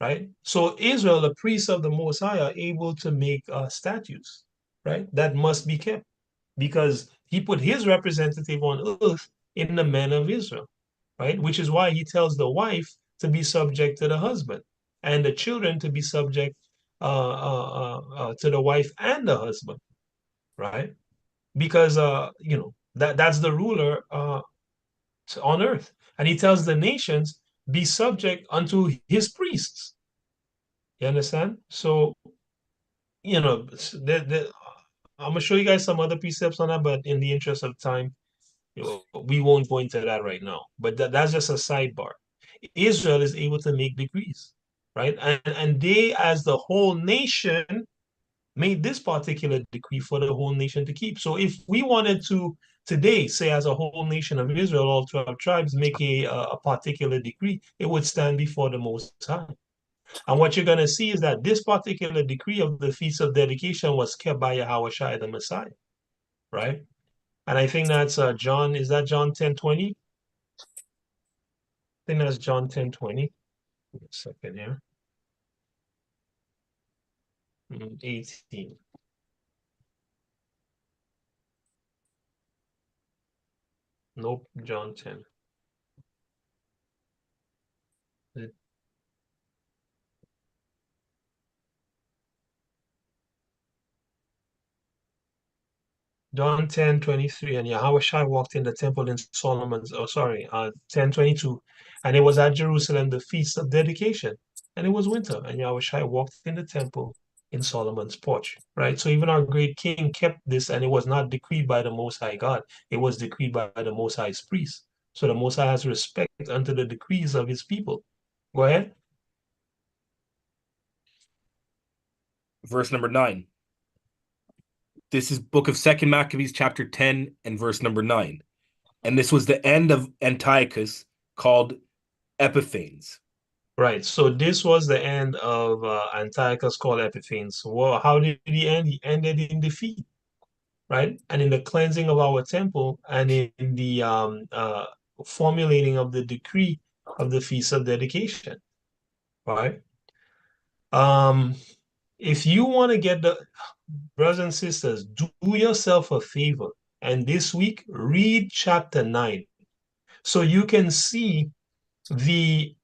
right? So Israel, the priests of the Most High, are able to make statutes, right, that must be kept, because he put his representative on earth in the men of Israel, right? Which is why he tells the wife to be subject to the husband and the children to be subject to the wife and the husband, right? Because that's the ruler on earth. And he tells the nations, be subject unto his priests. You understand? So, I'm gonna show you guys some other precepts on that, but in the interest of time, we won't go into that right now. But that's just a sidebar. Israel is able to make decrees, right? And they, as the whole nation, made this particular decree for the whole nation to keep. So if we wanted to today, say as a whole nation of Israel, all 12 tribes, make a particular decree, it would stand before the Most High. And what you're going to see is that this particular decree of the Feast of Dedication was kept by Yahushua the Messiah, right? And I think that's John, is that John 10:20? I think that's John 10:20. A second here. 18. Nope, John 10. John 10:23, and Yahushua walked in the temple in Solomon's, 10:22, and it was at Jerusalem, the Feast of Dedication, and it was winter, and Yahushua walked in the temple in Solomon's porch, right? So even our great king kept this, and it was not decreed by the Most High God, it was decreed by the Most High's priest. So the Most High has respect unto the decrees of his people. Go ahead. Verse number 9. This is book of 2nd Maccabees, chapter 10, and verse number 9. And this was the end of Antiochus, called Epiphanes. Right. So this was the end of Antiochus called Epiphanes. Well, how did he end? He ended in defeat, right? And in the cleansing of our temple, and in the formulating of the decree of the Feast of Dedication, right? If you want to get the brothers and sisters, do yourself a favor, and this week read chapter 9, so you can see the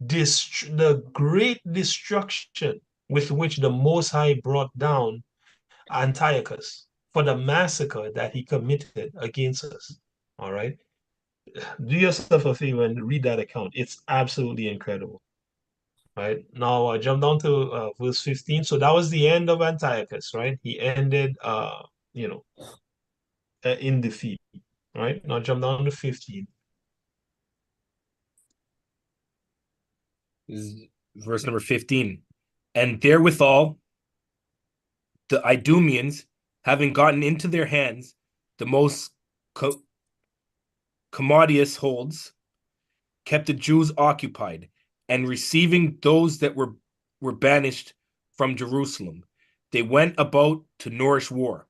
the great destruction with which the Most High brought down Antiochus for the massacre that he committed against us. All right, do yourself a favor and read that account. It's absolutely incredible. Right now, jump down to verse 15. So that was the end of Antiochus, right? He ended, you know, in defeat. Right now, jump down to 15. This is verse number 15. And therewithal, the Idumeans, having gotten into their hands the most commodious holds, kept the Jews occupied, and receiving those that were banished from Jerusalem, they went about to nourish war.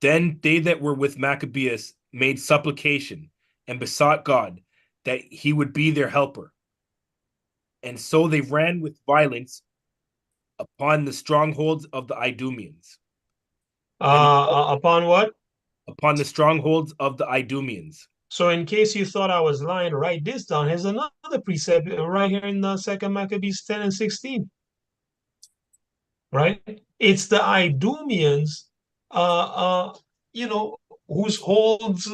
Then they that were with Maccabeus made supplication and besought God that he would be their helper. And so they ran with violence upon the strongholds of the Idumeans. Upon what? Upon the strongholds of the Idumeans. So in case you thought I was lying, write this down. Here's another precept right here in the 2nd Maccabees 10 and 16. Right? It's the Idumeans, you know, whose holds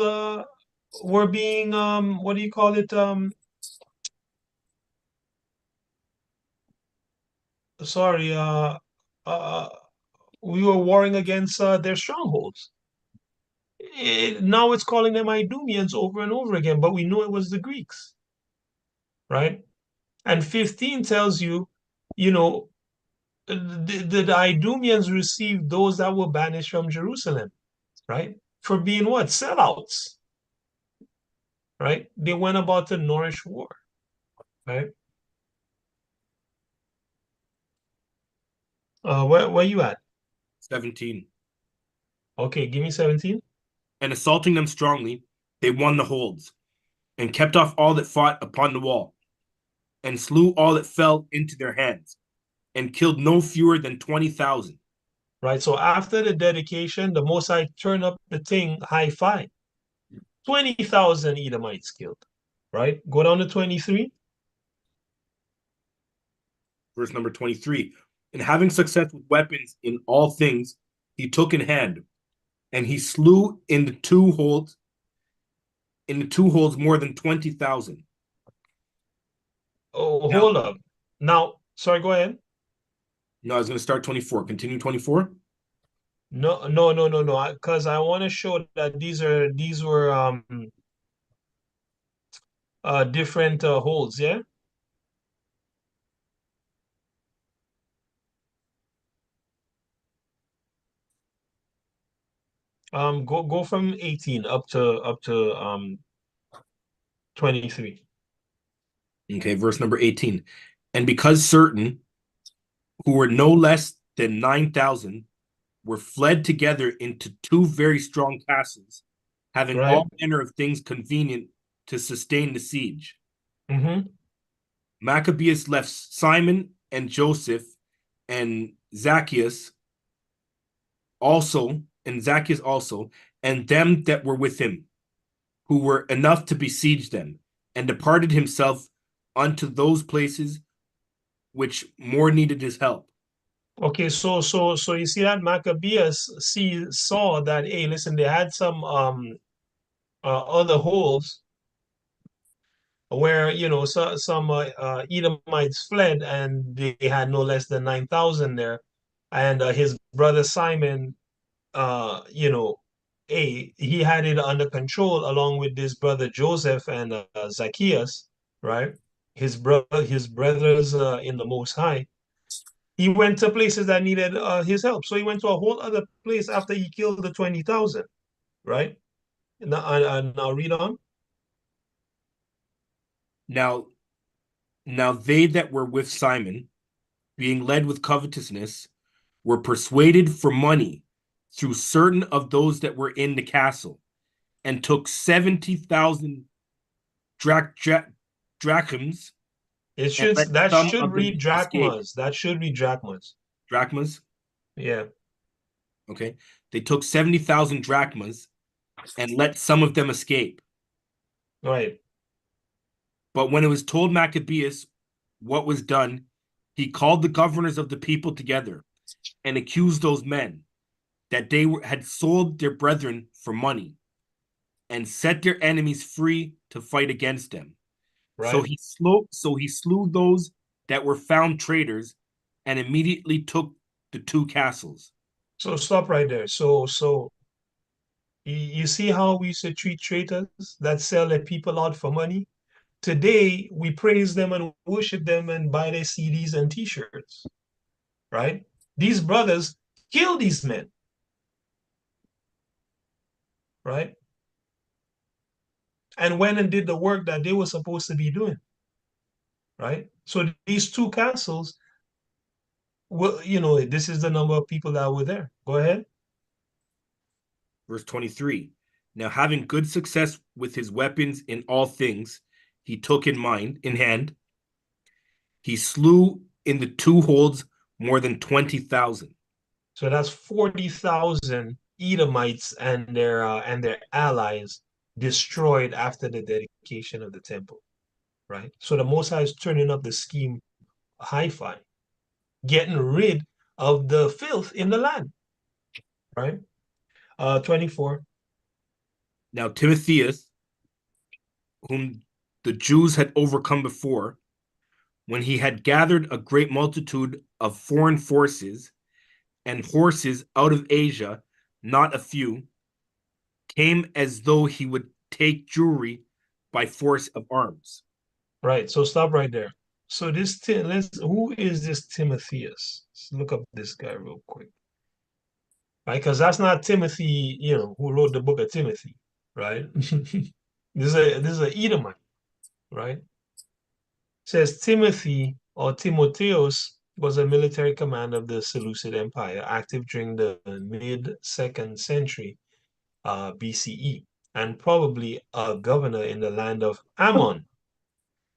were being, what do you call it? Sorry, we were warring against their strongholds. Now it's calling them Idumeans over and over again, but we know it was the Greeks, right? And 15 tells you, you know, the Idumeans received those that were banished from Jerusalem, right? For being what? Sellouts, right? They went about to nourish war, right? Where you at? 17. Okay, give me 17. And assaulting them strongly, they won the holds, and kept off all that fought upon the wall, and slew all that fell into their hands, and killed no fewer than 20,000. Right, so after the dedication, the Most High turned up the thing high-five. 20,000 Edomites killed, right? Go down to 23. Verse number 23. And having success with weapons in all things, he took in hand, and he slew in the two holds more than 20,000. Oh, hold up. Now, sorry, go ahead. No, I was going to start 24. Continue 24. No. Because I want to show that these were different holds, yeah? Go from 18 up to 23. Okay, verse number 18. And because certain who were no less than 9,000 were fled together into two very strong castles, having Right. all manner of things convenient to sustain the siege. Mm-hmm. Maccabeus left Simon and Joseph and Zacchaeus also, and them that were with him, who were enough to besiege them, and departed himself unto those places which more needed his help. Okay, so you see that Maccabeus saw that, hey, listen, they had some other holes where, you know, some Edomites fled, and they had no less than 9,000 there, and his brother Simon, you know, he had it under control along with his brother Joseph and Zacchaeus, right? His brothers in the Most High. He went to places that needed his help. So he went to a whole other place after he killed the 20,000, right? Now read on. Now they that were with Simon, being led with covetousness, were persuaded for money through certain of those that were in the castle, and took 70,000 drachms. It should let that some should of them read escape. drachmas. That should read drachmas. Drachmas? Yeah. Okay. They took 70,000 drachmas and let some of them escape. Right. But when it was told Maccabeus what was done, he called the governors of the people together and accused those men that they had sold their brethren for money and set their enemies free to fight against them. Right. So he slew those that were found traitors and immediately took the 2 castles. So stop right there. So you see how we used to treat traitors that sell their people out for money? Today, we praise them and worship them and buy their CDs and T-shirts, right? These brothers kill these men, right? And went and did the work that they were supposed to be doing, right? So these 2 castles, well, this is the number of people that were there. Go ahead. Verse 23. Now, having good success with his weapons in all things, he took in hand, he slew in the 2 holds more than 20,000. So that's 40,000 Edomites and their allies destroyed after the dedication of the temple, right? So the Most High is turning up the scheme hi-fi, getting rid of the filth in the land, right? 24. Now Timotheus, whom the Jews had overcome before, when he had gathered a great multitude of foreign forces and horses out of Asia, not a few, came as though he would take Jewry by force of arms. Right. So stop right there. So who is this Timotheus? Let's look up this guy real quick. Right, because that's not Timothy, who wrote the book of Timothy, right? This is a Edomite, right? It says Timothy or Timotheus was a military commander of the Seleucid Empire, active during the mid-2nd century BCE, and probably a governor in the land of Ammon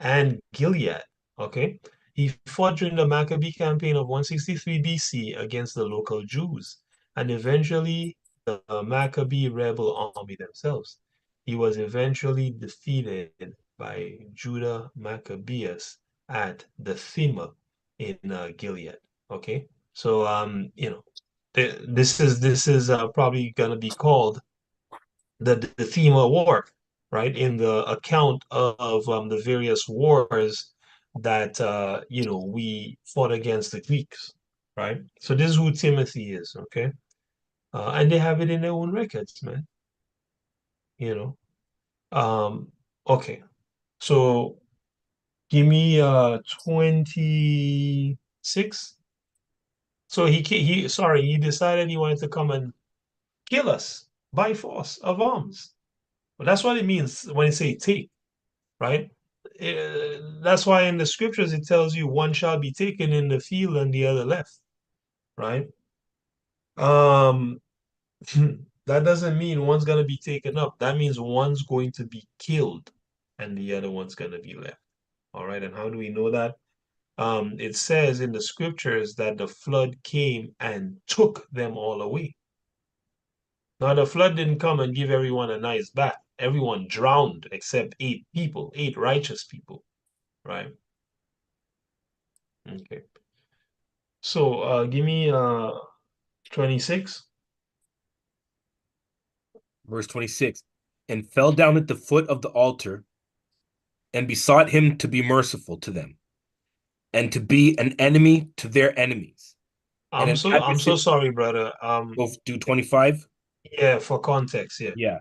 and Gilead. Okay, he fought during the Maccabee campaign of 163 BC against the local Jews, and eventually the Maccabee rebel army themselves. He was eventually defeated by Judah Maccabeus at the Thema in Gilead. Okay, so this is probably going to be called the Thema War, right? In the account of the various wars that we fought against the Greeks, right? So this is who Timothy is, okay? And they have it in their own records, man. Okay. So give me 26. So he decided he wanted to come and kill us by force of arms. Well, that's what it means when it say take, right? That's why in the scriptures it tells you one shall be taken in the field and the other left, right? That doesn't mean one's gonna be taken up. That means one's going to be killed and the other one's gonna be left. All right, and how do we know that? It says in the scriptures that the flood came and took them all away. Now, the flood didn't come and give everyone a nice bath. Everyone drowned except 8 people, 8 righteous people, right? Okay. So give me 26. Verse 26. And fell down at the foot of the altar and besought him to be merciful to them and to be an enemy to their enemies. I'm so sorry, brother. Go do 25. Yeah, for context, yeah. Yeah.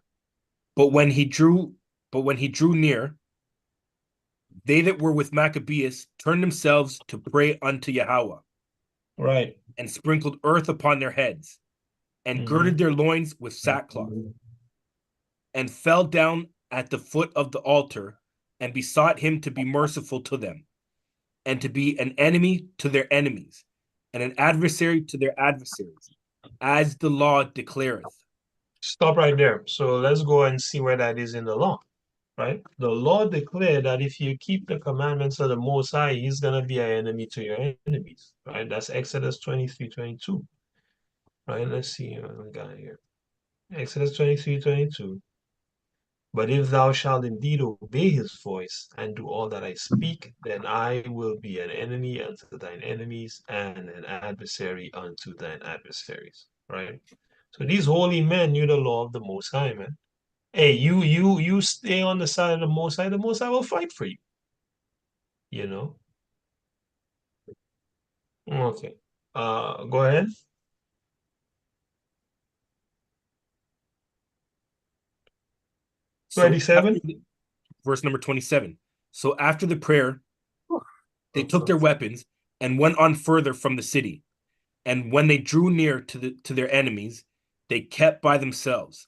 But when he drew near, they that were with Maccabeus turned themselves to pray unto Yahweh, Right. and sprinkled earth upon their heads, and girded their loins with sackcloth, and fell down at the foot of the altar, and besought him to be merciful to them, and to be an enemy to their enemies, and an adversary to their adversaries, as the law declareth. Stop right there. So let's go and see where that is in the law, right? The law declared that if you keep the commandments of the Most High, he's going to be an enemy to your enemies, right? That's Exodus 23:22, right? Let's see. I got it here. Exodus 23:22. But if thou shalt indeed obey his voice and do all that I speak, then I will be an enemy unto thine enemies and an adversary unto thine adversaries, right? So these holy men knew the law of the Most High, man. Hey, you stay on the side of the Most High will fight for you, you know? Okay. Go ahead. So 27. verse number 27. So after the prayer, they took their weapons and went on further from the city. And when they drew near to their enemies, they kept by themselves.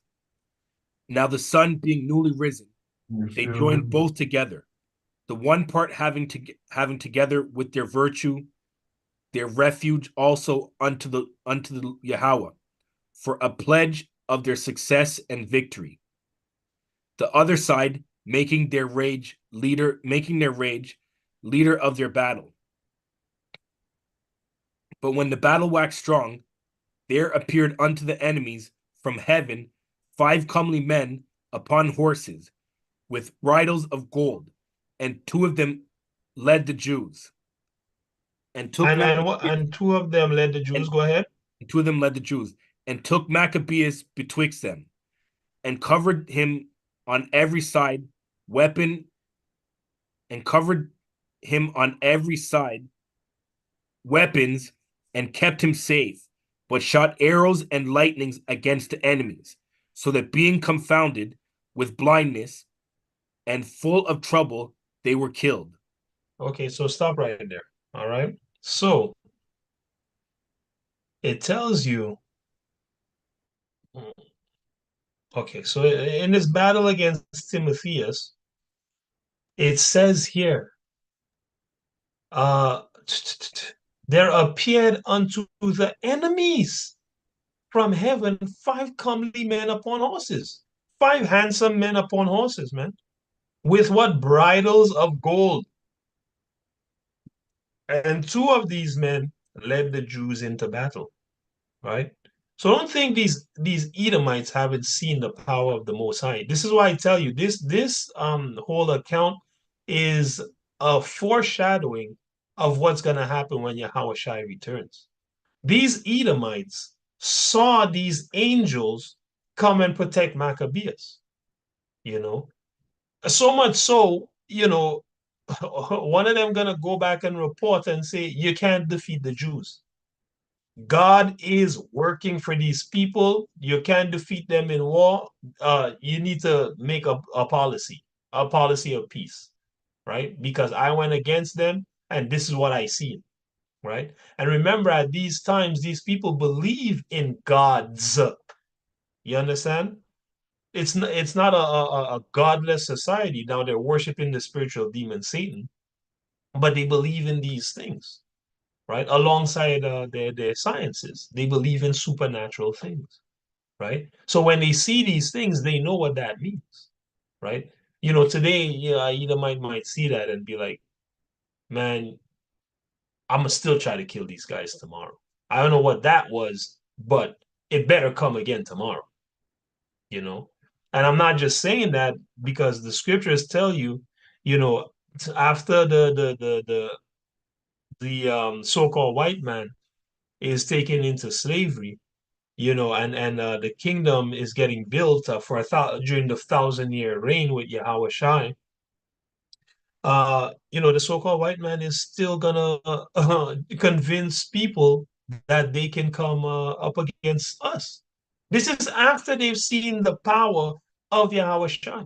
Now the sun being newly risen, they joined both together, the one part having together with their virtue, their refuge also unto the Yahweh, for a pledge of their success and victory. The other side making their rage leader of their battle. But when the battle waxed strong, there appeared unto the enemies from heaven 5 comely men upon horses, with bridles of gold, and 2 of them led the Jews. And took And 2 of them led the Jews. Go ahead. 2 of them led the Jews, and took Maccabeus betwixt them, and covered him on every side weapons, and kept him safe, but shot arrows and lightnings against the enemies, so that being confounded with blindness and full of trouble, they were killed. Okay, so stop right there. All right. So it tells you, okay, so in this battle against Timotheus, it says here, there appeared unto the enemies from heaven 5 comely men upon horses, 5 handsome men upon horses, man, with what? Bridles of gold. And 2 of these men led the Jews into battle, right? So don't think these Edomites haven't seen the power of the Most High. This is why I tell you this whole account is a foreshadowing of what's going to happen when Yahweh Shai returns. These Edomites saw these angels come and protect Maccabeus, you know. So much so, you know, one of them gonna go back and report and say, you can't defeat the Jews. God is working for these people. You can't defeat them in war. You need to make a policy of peace, right? Because I went against them, and this is what I see, right? And remember, at these times, these people believe in gods. You understand? It's not a godless society. Now they're worshiping the spiritual demon Satan, but they believe in these things, right? Alongside their sciences, they believe in supernatural things, right? So when they see these things, they know what that means, right? You know, today, I either might see that and be like, man, I'm gonna still try to kill these guys tomorrow. I don't know what that was, but it better come again tomorrow, you know? And I'm not just saying that because the scriptures tell you, you know, after the so-called white man is taken into slavery, you know, and the kingdom is getting built during the 1,000-year reign with Yahweh Shai. You know, the so-called white man is still gonna convince people that they can come up against us, This is after they've seen the power of Yahweh Shai.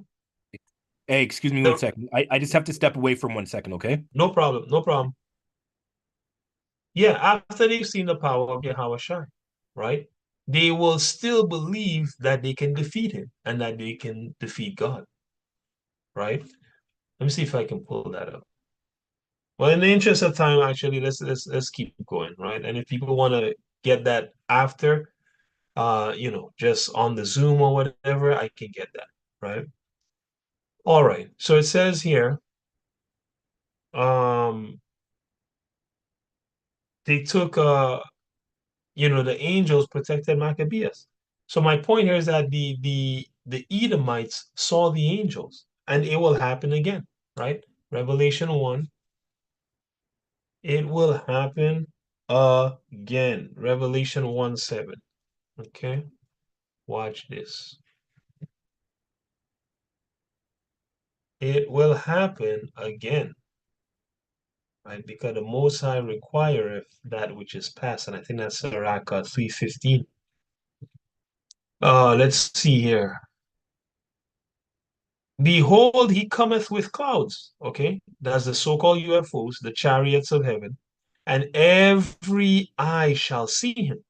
Hey, excuse me The- 1 second. I just have to step away from 1 second, okay? No problem, no problem. Yeah, after they've seen the power of Yahweh Shai, right? They will still believe that they can defeat him and that they can defeat God, right? Let me see if I can pull that up. Well, in the interest of time, actually, let's keep going, right? And if people want to get that after, just on the Zoom or whatever, I can get that, right? All right. So it says here, they took the angels protected Maccabees. So my point here is that the Edomites saw the angels, and it will happen again, right? Revelation 1. It will happen again. Revelation 1:7. Okay. Watch this. It will happen again, right? Because the Most High requireth that which is past, and I think that's Sirach 3:15. Let's see here. Behold, he cometh with clouds. Okay, that's the so-called UFOs, the chariots of heaven, and every eye shall see him,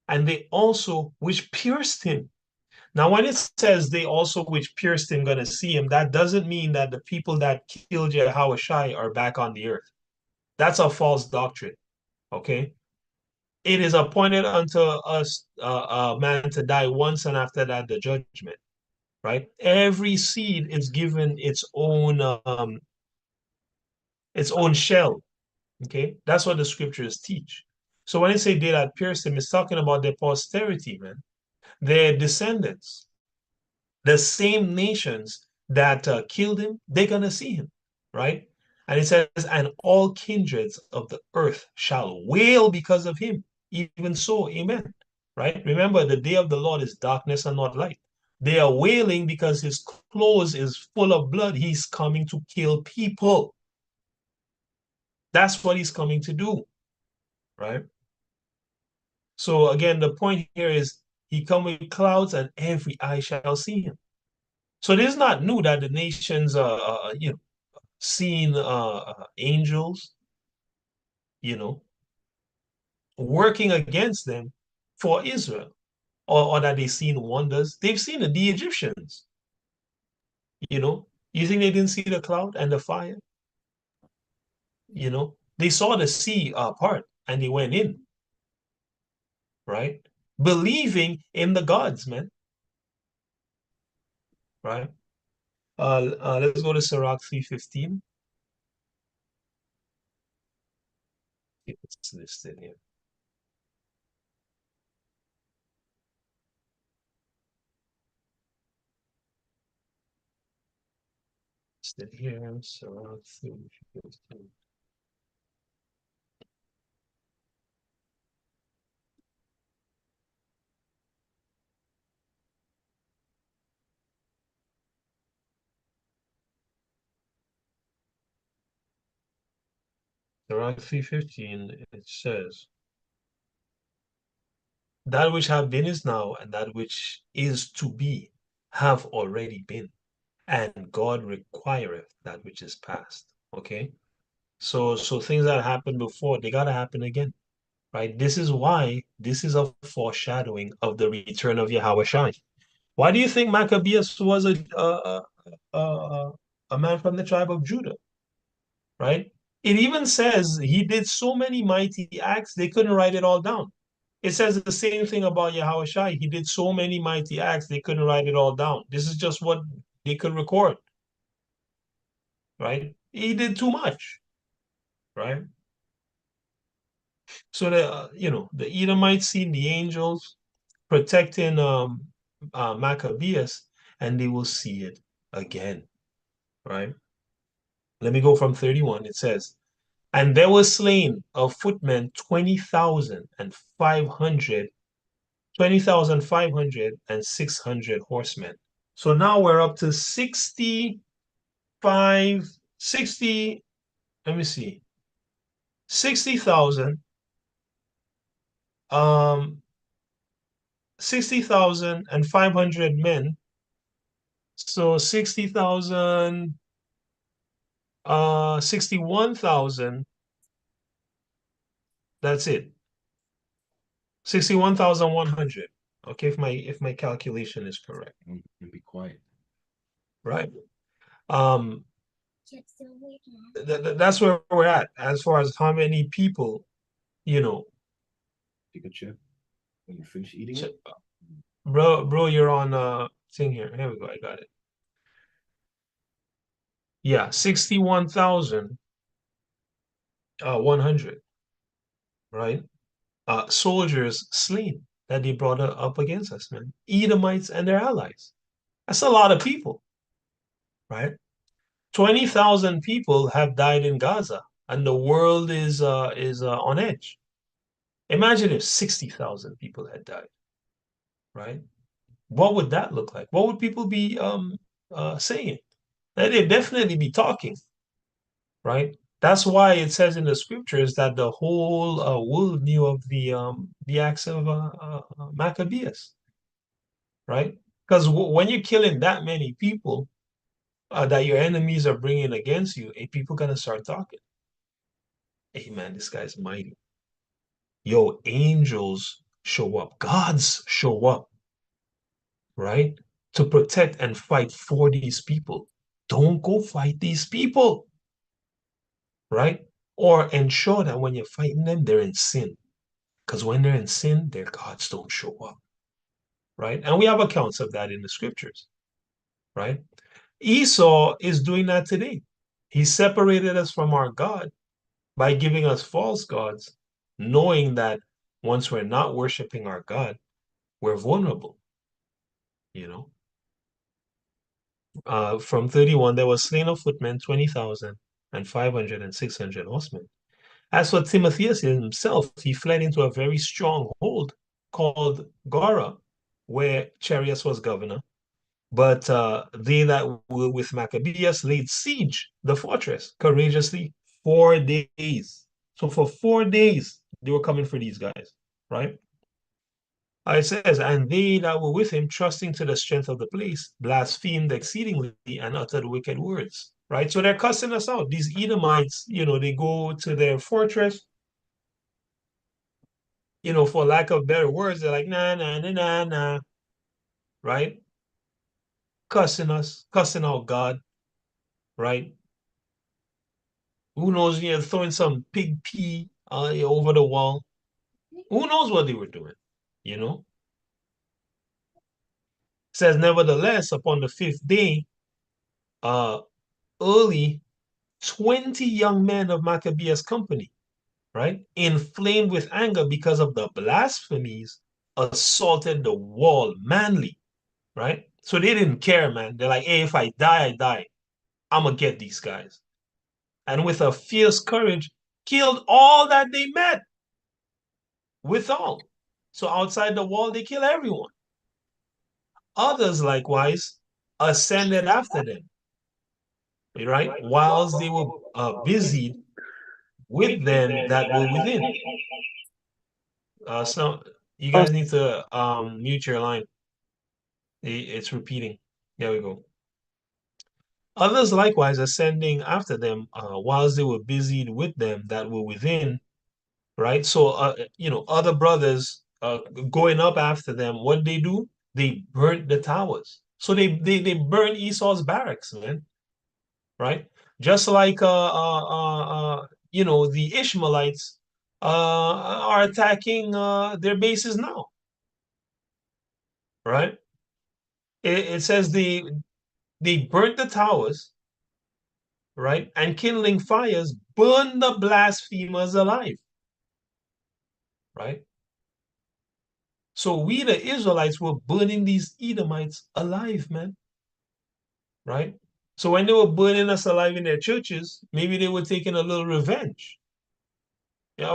and they also which pierced him. Now, when it says they also which pierced him gonna see him, that doesn't mean that the people that killed Yahweh Shai are back on the earth. That's a false doctrine. Okay, it is appointed unto us a man to die once, and after that the judgment. Right? Every seed is given its own shell. Okay, that's what the scriptures teach. So when I say they that pierced him, it's talking about their posterity, man, their descendants, the same nations that killed him. They're gonna see him, right? And it says, and all kindreds of the earth shall wail because of him. Even so, amen. Right? Remember, the day of the Lord is darkness and not light. They are wailing because his clothes is full of blood. He's coming to kill people. That's what he's coming to do, right? So again, the point here is he come with clouds and every eye shall see him. So it is not new that the nations seeing angels, working against them for Israel, or that they've seen wonders. They've seen the Egyptians. You think they didn't see the cloud and the fire? They saw the sea part and they went in, right? Believing in the gods, man. Right? Let's go to Sirach 3:15. It's listed here. Listed here, Sirach 3:15. Sirach 3:15, it says, that which have been is now, and that which is to be have already been, and God requireth that which is past. Okay, so things that happened before, they gotta happen again, right? This is why this is a foreshadowing of the return of Yahweh Shai. Why do you think Maccabeus was a man from the tribe of Judah, right? It even says he did so many mighty acts they couldn't write it all down. It says the same thing about Yahweh Shai. He did so many mighty acts, they couldn't write it all down. This is just what they could record, right? He did too much, right? So the Edomites seen the angels protecting Maccabeus, and they will see it again, right? Let me go from 31. It says, and there were slain of footmen 20,500 and 600 horsemen. So now we're up to 60, let me see, 60,000 60,500 men. So 60,000, 61,000. That's it. 61,100. Okay, if my calculation is correct, And be quiet. right? That's where we're at as far as how many people, you know. Take a chip when you finish eating Ch- it. Bro, you're on thing here. Here we go. I got it. Yeah, 61,100, right? Soldiers slain that they brought up against us, man. Edomites and their allies. That's a lot of people, right? 20,000 people have died in Gaza, and the world is on edge. Imagine if 60,000 people had died, right? What would that look like? What would people be saying? They'd definitely be talking, right? That's why it says in the scriptures that the whole world knew of the acts of Maccabeus, right? Because when you're killing that many people that your enemies are bringing against you, people gonna start talking. Hey man, this guy's mighty. Yo, angels show up, gods show up, right? To protect and fight for these people. Don't go fight these people, right? Or ensure that when you're fighting them, they're in sin. Because when they're in sin, their gods don't show up, right? And we have accounts of that in the scriptures, right? Esau is doing that today. He separated us from our God by giving us false gods, knowing that once we're not worshiping our God, we're vulnerable, you know. From 31, there was slain of footmen 20,000 and 500 and 600 horsemen. As for Timotheus himself, he fled into a very strong hold called Gora, where Charias was governor. But they that were with Maccabeus laid siege the fortress courageously 4 days. So for 4 days, they were coming for these guys, right? It says, and they that were with him, trusting to the strength of the place, blasphemed exceedingly and uttered wicked words, right? So they're cussing us out. These Edomites, they go to their fortress, for lack of better words, they're like, nah, nah, nah, nah, nah, right? Cussing us, cussing out God, right? Who knows, throwing some pig pee over the wall. Who knows what they were doing, you know? It says, nevertheless, upon the fifth day, early, 20 young men of Maccabeus' company, right, inflamed with anger because of the blasphemies, assaulted the wall manly, right? So they didn't care, man. They're like, hey, if I die, I die. I'm going to get these guys. And with a fierce courage, killed all that they met withal. So outside the wall, they kill everyone. Others likewise ascended after them, right? Whilst they were busied with them that were within. So you guys need to mute your line. It's repeating. There we go. Others likewise ascending after them, whilst they were busied with them that were within, right? So other brothers going up after them, what they do? They burnt the towers. So they burn Esau's barracks, man. Right? Just like the Ishmaelites are attacking their bases now. Right? It says they burnt the towers, right? And kindling fires, burn the blasphemers alive. Right? So we, the Israelites, were burning these Edomites alive, man. Right? So when they were burning us alive in their churches, maybe they were taking a little revenge,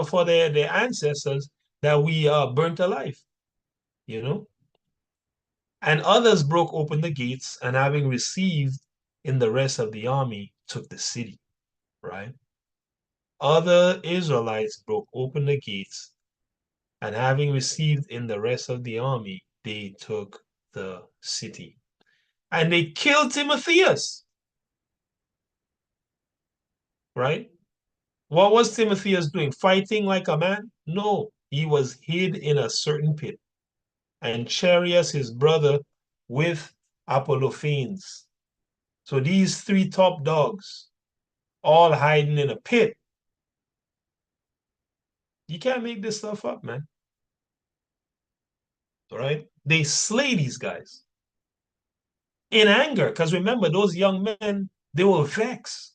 for their ancestors that we burnt alive, And others broke open the gates, and having received in the rest of the army, took the city, right? Other Israelites broke open the gates, and having received in the rest of the army, they took the city. And they killed Timotheus. Right? What was Timotheus doing? Fighting like a man? No, he was hid in a certain pit. And Charias, his brother, with Apollophanes. So these three top dogs, all hiding in a pit. You can't make this stuff up, man. All right? They slay these guys in anger, because remember, those young men, they were vexed,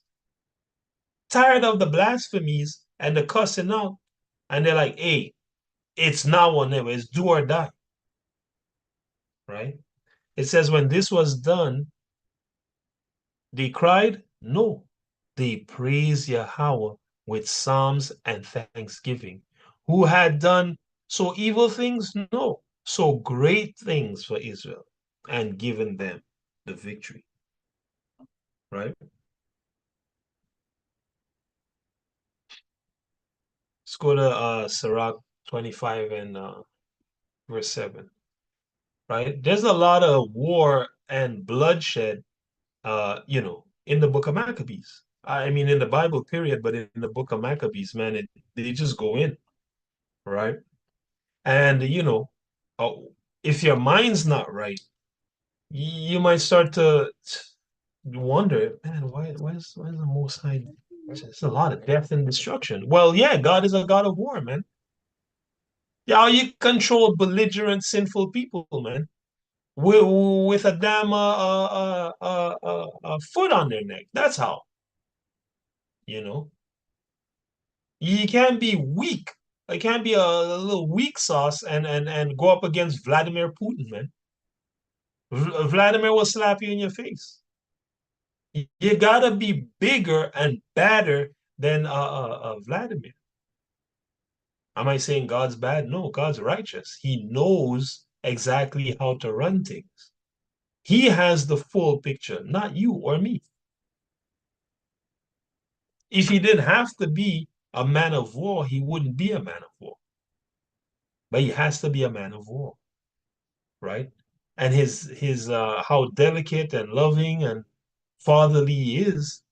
tired of the blasphemies and the cussing out, and they're like, hey, it's now or never, it's do or die. Right? It says, when this was done, they cried? No. They praised Yahweh with psalms and thanksgiving. Who had done so evil things? No. So great things for Israel and given them the victory. Right? Let's go to Sirach 25 and verse 7. Right? There's a lot of war and bloodshed, in the book of Maccabees. I mean, in the Bible, period, but in the book of Maccabees, man, they just go in, right? And, if your mind's not right, you might start to wonder, man, why is the Most High? There's a lot of death and destruction. Well, yeah, God is a God of war, man. Yeah, you control belligerent, sinful people, man, with a damn foot on their neck. That's how. You can't be weak. I can't be a little weak sauce and go up against Vladimir Putin, man. Vladimir will slap you in your face. You gotta be bigger and badder than Vladimir. Am I saying God's bad? No, God's righteous. He knows exactly how to run things. He has the full picture, not you or me. If he didn't have to be a man of war, he wouldn't be a man of war. But he has to be a man of war, right? And his how delicate and loving and fatherly he is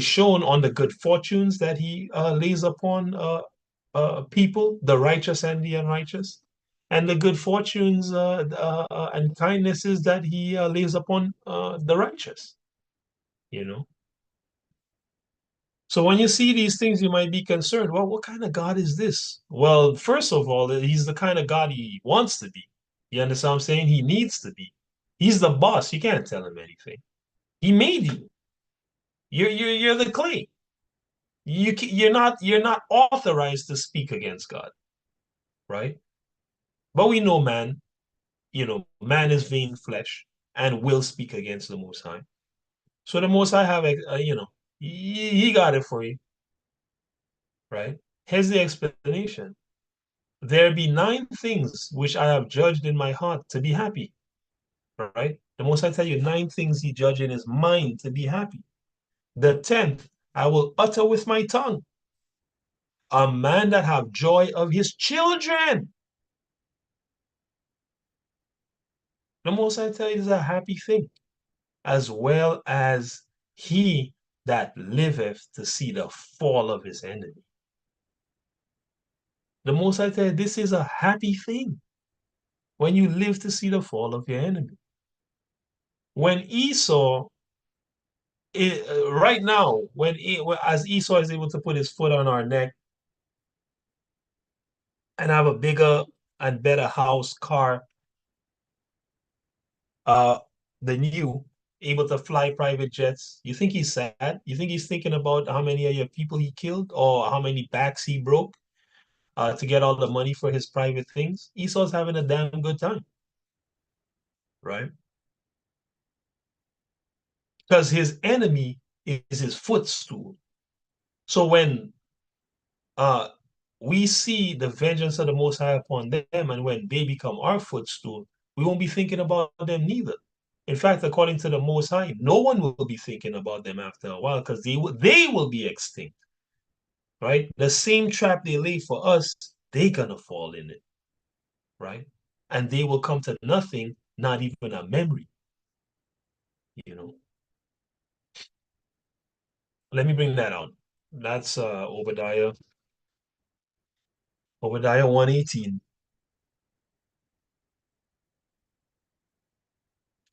shown on the good fortunes that he lays upon people, the righteous and the unrighteous, and the good fortunes and kindnesses that he lays upon the righteous. So when you see these things, you might be concerned, well, what kind of God is this? Well, first of all, he's the kind of God he wants to be. You understand what I'm saying? He needs to be. He's the boss. You can't tell him anything. He made you. You're the clay. You're not authorized to speak against God, right? But we know man is vain flesh and will speak against the Most High. So the Most High have, he got it for you, right? Here's the explanation. There be 9 things which I have judged in my heart to be happy, right? The Most High tell you 9 things he judged in his mind to be happy. The 10th, I will utter with my tongue. A man that have joy of his children. The Most High tell you is a happy thing, as well as he that liveth to see the fall of his enemy. The Most High tell you this is a happy thing when you live to see the fall of your enemy. When Esau, right now, as Esau is able to put his foot on our neck and have a bigger and better house, car, than you, able to fly private jets, you think he's sad? You think he's thinking about how many of your people he killed or how many backs he broke to get all the money for his private things? Esau's having a damn good time, right? Because his enemy is his footstool. So when we see the vengeance of the Most High upon them, and when they become our footstool, we won't be thinking about them neither. In fact, according to the Most High, no one will be thinking about them after a while because they will be extinct, right? The same trap they lay for us, they're gonna fall in it, right? and they will come to nothing, not even a memory. You know. Let me bring that out. That's Obadiah 1:18.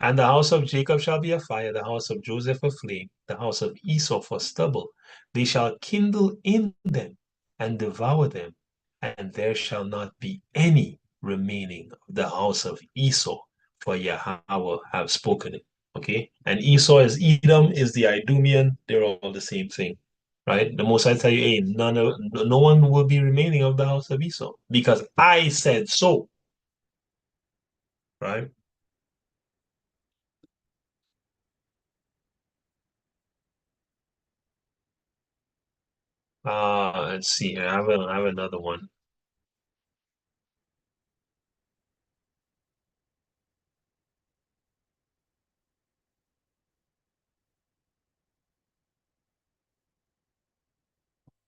And the house of Jacob shall be a fire, the house of Joseph a flame, the house of Esau for stubble. They shall kindle in them and devour them, and there shall not be any remaining of the house of Esau, for Yahweh have spoken it. Okay? And Esau is Edom, is the Idumean, they're all the same thing. Right? The Most I tell you, hey, no one will be remaining of the house of Esau, because I said so. Right? Let's see here. I have another one.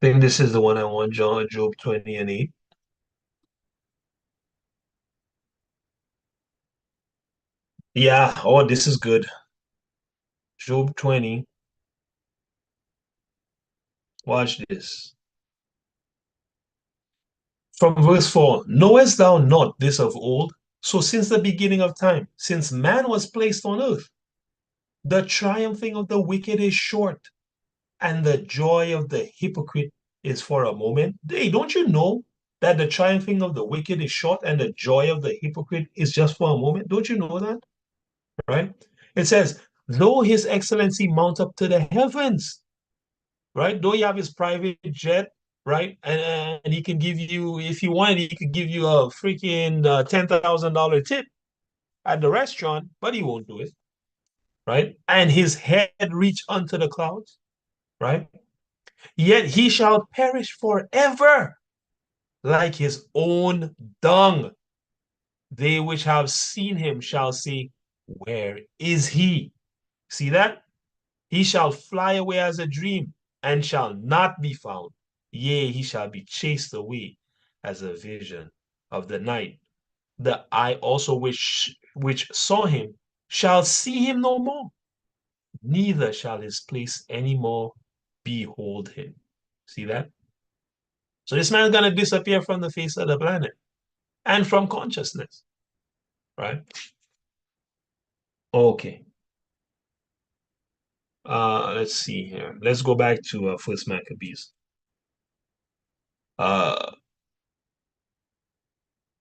I think this is the one I want, Job 20:8. Yeah, oh, this is good. Job 20. Watch this. From verse 4, knowest thou not this of old? So since the beginning of time, since man was placed on earth, the triumphing of the wicked is short, and the joy of the hypocrite is for a moment. Hey, don't you know that the triumphing of the wicked is short and the joy of the hypocrite is just for a moment? Don't you know that? Right? It says, though his excellency mount up to the heavens, right? Though you have his private jet, right? And he can give you, if he wanted, he could give you a freaking $10,000 tip at the restaurant, but he won't do it, right? And his head reach unto the clouds, right? Yet he shall perish forever like his own dung. They which have seen him shall say, where is he? See that? He shall fly away as a dream and shall not be found. Yea, he shall be chased away as a vision of the night. The eye also which saw him shall see him no more, neither shall his place any more behold him. See that? So this man's going to disappear from the face of the planet and from consciousness, right? Okay. Let's see here. Let's go back to First Maccabees. And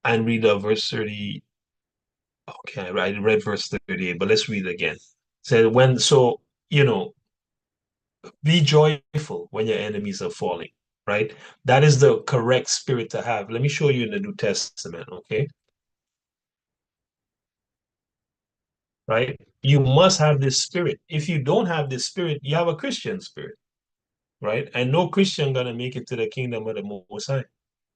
read verse 30. Okay, I read verse 38, but let's read it again. Said when so be joyful when your enemies are falling, right? That is the correct spirit to have. Let me show you in the New Testament, okay? Right? You must have this spirit. If you don't have this spirit, you have a Christian spirit, right? And no Christian gonna make it to the kingdom of the Most High.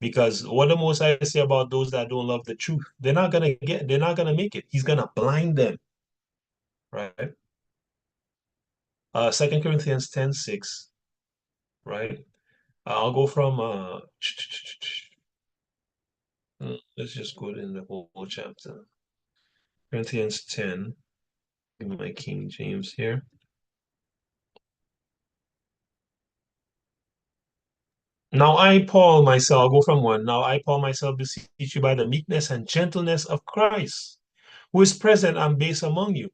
Because what the Most High say about those that don't love the truth, they're not gonna make it. He's gonna blind them, right? 2 Corinthians 10:6, right? I'll go from let's just go in the whole chapter. Corinthians 10. Give me my King James here. Now I, Paul, myself, I'll go from 1. Now I, Paul, myself, beseech you by the meekness and gentleness of Christ, who is present and base among you.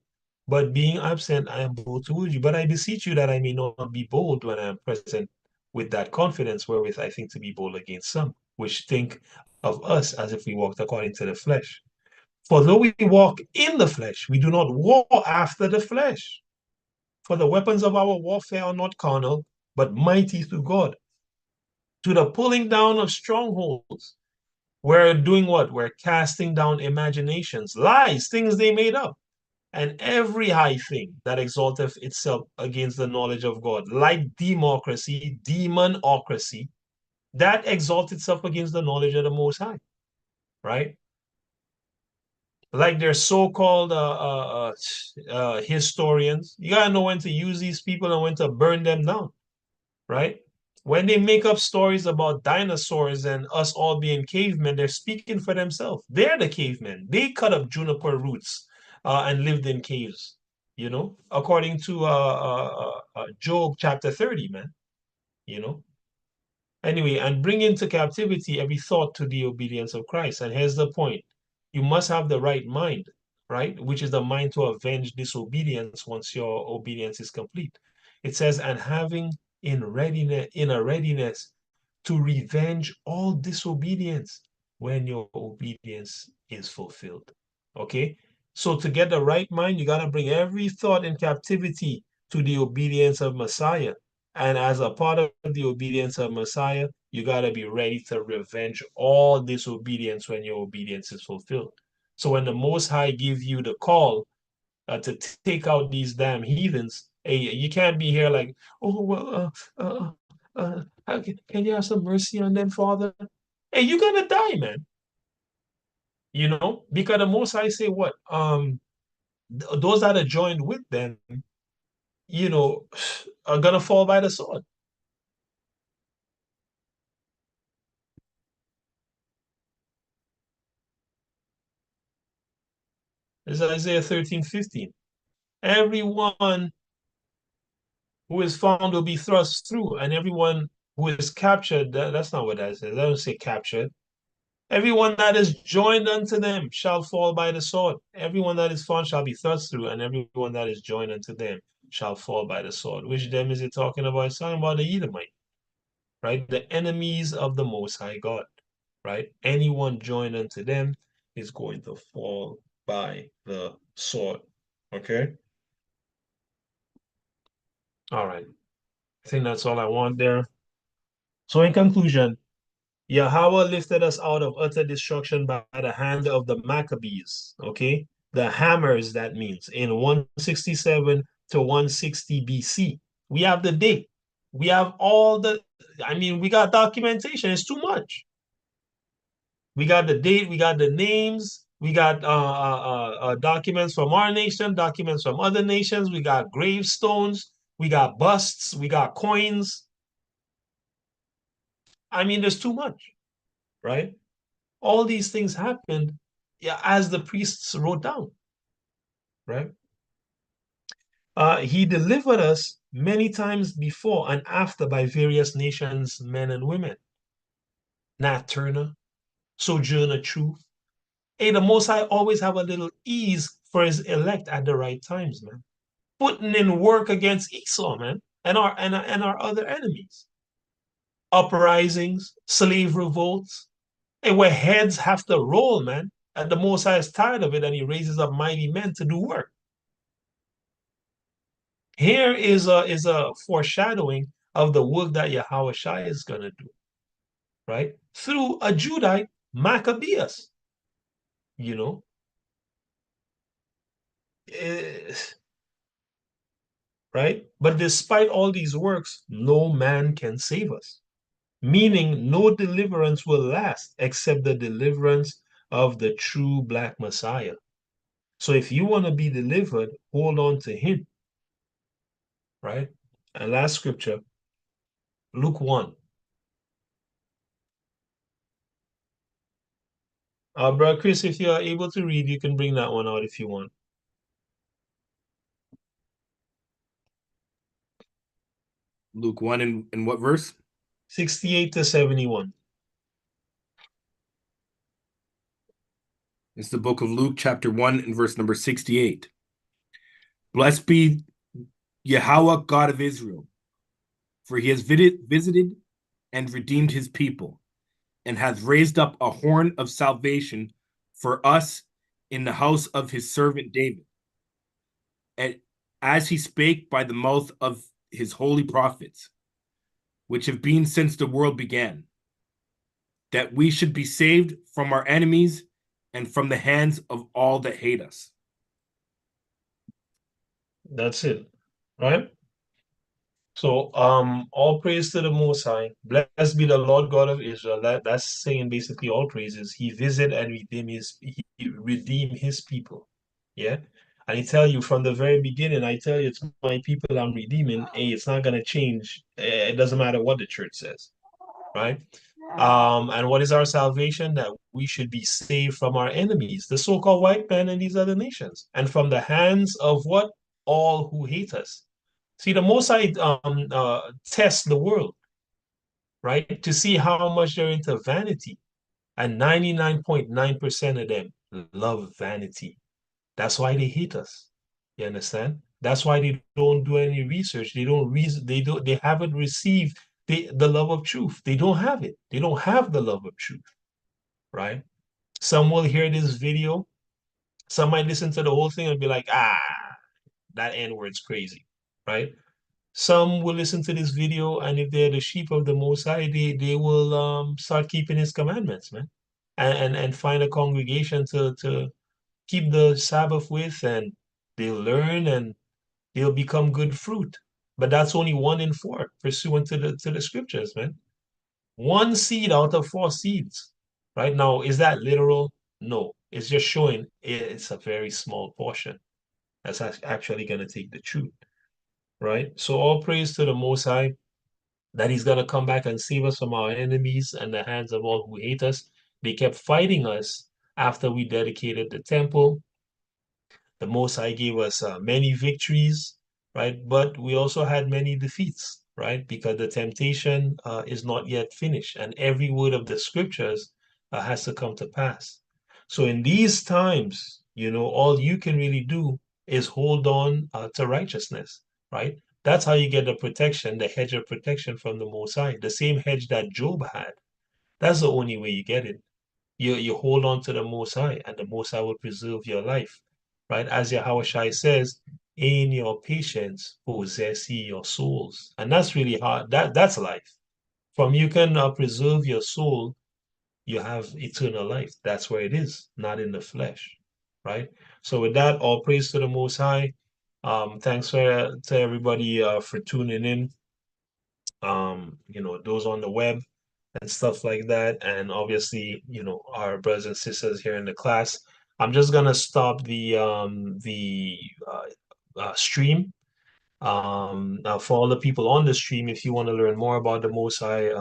But being absent, I am bold towards you. But I beseech you that I may not be bold when I am present with that confidence wherewith I think to be bold against some, which think of us as if we walked according to the flesh. For though we walk in the flesh, we do not war after the flesh. For the weapons of our warfare are not carnal, but mighty through God, to the pulling down of strongholds. We're doing what? We're casting down imaginations, lies, things they made up, and every high thing that exalteth itself against the knowledge of God, like democracy, demonocracy, that exalts itself against the knowledge of the Most High, right? Like their so-called historians. You gotta know when to use these people and when to burn them down, right? When they make up stories about dinosaurs and us all being cavemen, they're speaking for themselves. They're the cavemen. They cut up juniper roots and lived in caves, according to Job chapter 30, man, you know. Anyway, and bring into captivity every thought to the obedience of Christ. And here's the point. You must have the right mind, right? Which is the mind to avenge disobedience once your obedience is complete. It says, and having in a readiness to revenge all disobedience when your obedience is fulfilled. Okay? So to get the right mind, you got to bring every thought in captivity to the obedience of Messiah. And as a part of the obedience of Messiah, you got to be ready to revenge all disobedience when your obedience is fulfilled. So when the Most High give you the call to take out these damn heathens, hey, you can't be here like, oh, well, can you have some mercy on them, Father? Hey, you're going to die, man. Because the Most High say what? Those that are joined with them, are going to fall by the sword. It's Isaiah 13:15. Everyone who is found will be thrust through, and everyone who is captured, that's not what that says. That doesn't say captured. Everyone that is joined unto them shall fall by the sword. Everyone that is found shall be thrust through, and everyone that is joined unto them shall fall by the sword. Which them is it talking about? It's talking about the Edomite, right? The enemies of the Most High God, right? Anyone joined unto them is going to fall by the sword, okay? All right. I think that's all I want there. So in conclusion, Yahweh lifted us out of utter destruction by the hand of the Maccabees, okay? The hammers, that means, in 167 to 160 BC. We have the date. We have we got documentation. It's too much. We got the date, we got the names, we got documents from our nation, documents from other nations, we got gravestones, we got busts, we got coins. There's too much, right? All these things happened as the priests wrote down, right? He delivered us many times before and after by various nations, men and women. Nat Turner, Sojourner Truth. Hey, the Most High always have a little ease for his elect at the right times, man. Putting in work against Esau, man, and our other enemies. Uprisings, slave revolts, and where heads have to roll, man. And the Most High is tired of it, and he raises up mighty men to do work. Here is a foreshadowing of the work that Yahweh Shai is going to do, right? Through a Judite, Maccabeus, right? But despite all these works, no man can save us, meaning no deliverance will last except the deliverance of the true Black Messiah. So if you want to be delivered, hold on to him, right? And last scripture, Luke 1. Brother Chris, if you are able to read, you can bring that one out if you want. Luke 1 and what verse? 68 to 71. It's the book of Luke, chapter 1 and verse number 68. Blessed be Yahweh, God of Israel, for he has visited and redeemed his people, and hath raised up a horn of salvation for us in the house of his servant David, and as he spake by the mouth of his holy prophets, which have been since the world began, that we should be saved from our enemies and from the hands of all that hate us. That's it, right? So, all praise to the Most High. Blessed be the Lord God of Israel. That's saying basically all praises. He visited and redeemed his people. Yeah. And I tell you from the very beginning, I tell you it's my people I'm redeeming. Hey, it's not gonna change. It doesn't matter what the church says, right? And what is our salvation? That we should be saved from our enemies, the so-called white men and these other nations, and from the hands of what? All who hate us. See, the Most High tests the world, right, to see how much they're into vanity, and 99.9% of them love vanity. That's why they hate us. You understand? That's why they don't do any research. They don't reason. They haven't received the love of truth. They don't have it. They don't have the love of truth, right? Some will hear this video. Some might listen to the whole thing and be like, ah, that N-word's crazy, right? Some will listen to this video, and if they're the sheep of the Most High, they will start keeping His commandments, man, and find a congregation to keep the Sabbath with, and they'll learn and they'll become good fruit. But that's only 1 in 4, pursuant to the scriptures, man. 1 seed out of 4 seeds. Right now, is that literal? No. It's just showing it's a very small portion that's actually going to take the truth. Right? So all praise to the Most High that He's going to come back and save us from our enemies and the hands of all who hate us. They kept fighting us after we dedicated the temple. The Most High gave us many victories, right? But we also had many defeats, right? Because the temptation is not yet finished, and every word of the scriptures has to come to pass. So in these times, all you can really do is hold on to righteousness, right? That's how you get the protection, the hedge of protection from the Most High, the same hedge that Job had. That's the only way you get it. You hold on to the Most High, and the Most High will preserve your life, right? As Yahushua says, in your patience possess ye your souls. And that's really hard. That's life. From you can preserve your soul, you have eternal life. That's where it is, not in the flesh, right? So with that, all praise to the Most High. Thanks to everybody for tuning in. Those on the web and stuff like that. And obviously, our brothers and sisters here in the class. I'm just gonna stop the stream. For all the people on the stream, if you want to learn more about the Most High,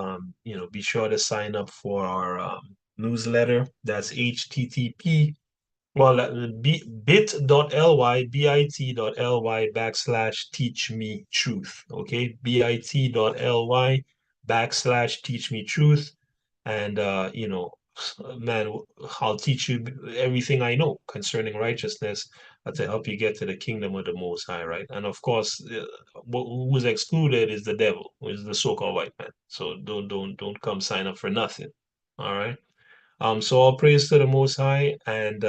be sure to sign up for our newsletter. That's HTTP. Well, bit.ly/teach me truth. Okay, bit.ly/teach me truth. And man, I'll teach you everything I know concerning righteousness to help you get to the kingdom of the Most High, right? And of course, who's excluded is the devil, who is the so-called white man. So don't come sign up for nothing. All right. So all praise to the Most High, and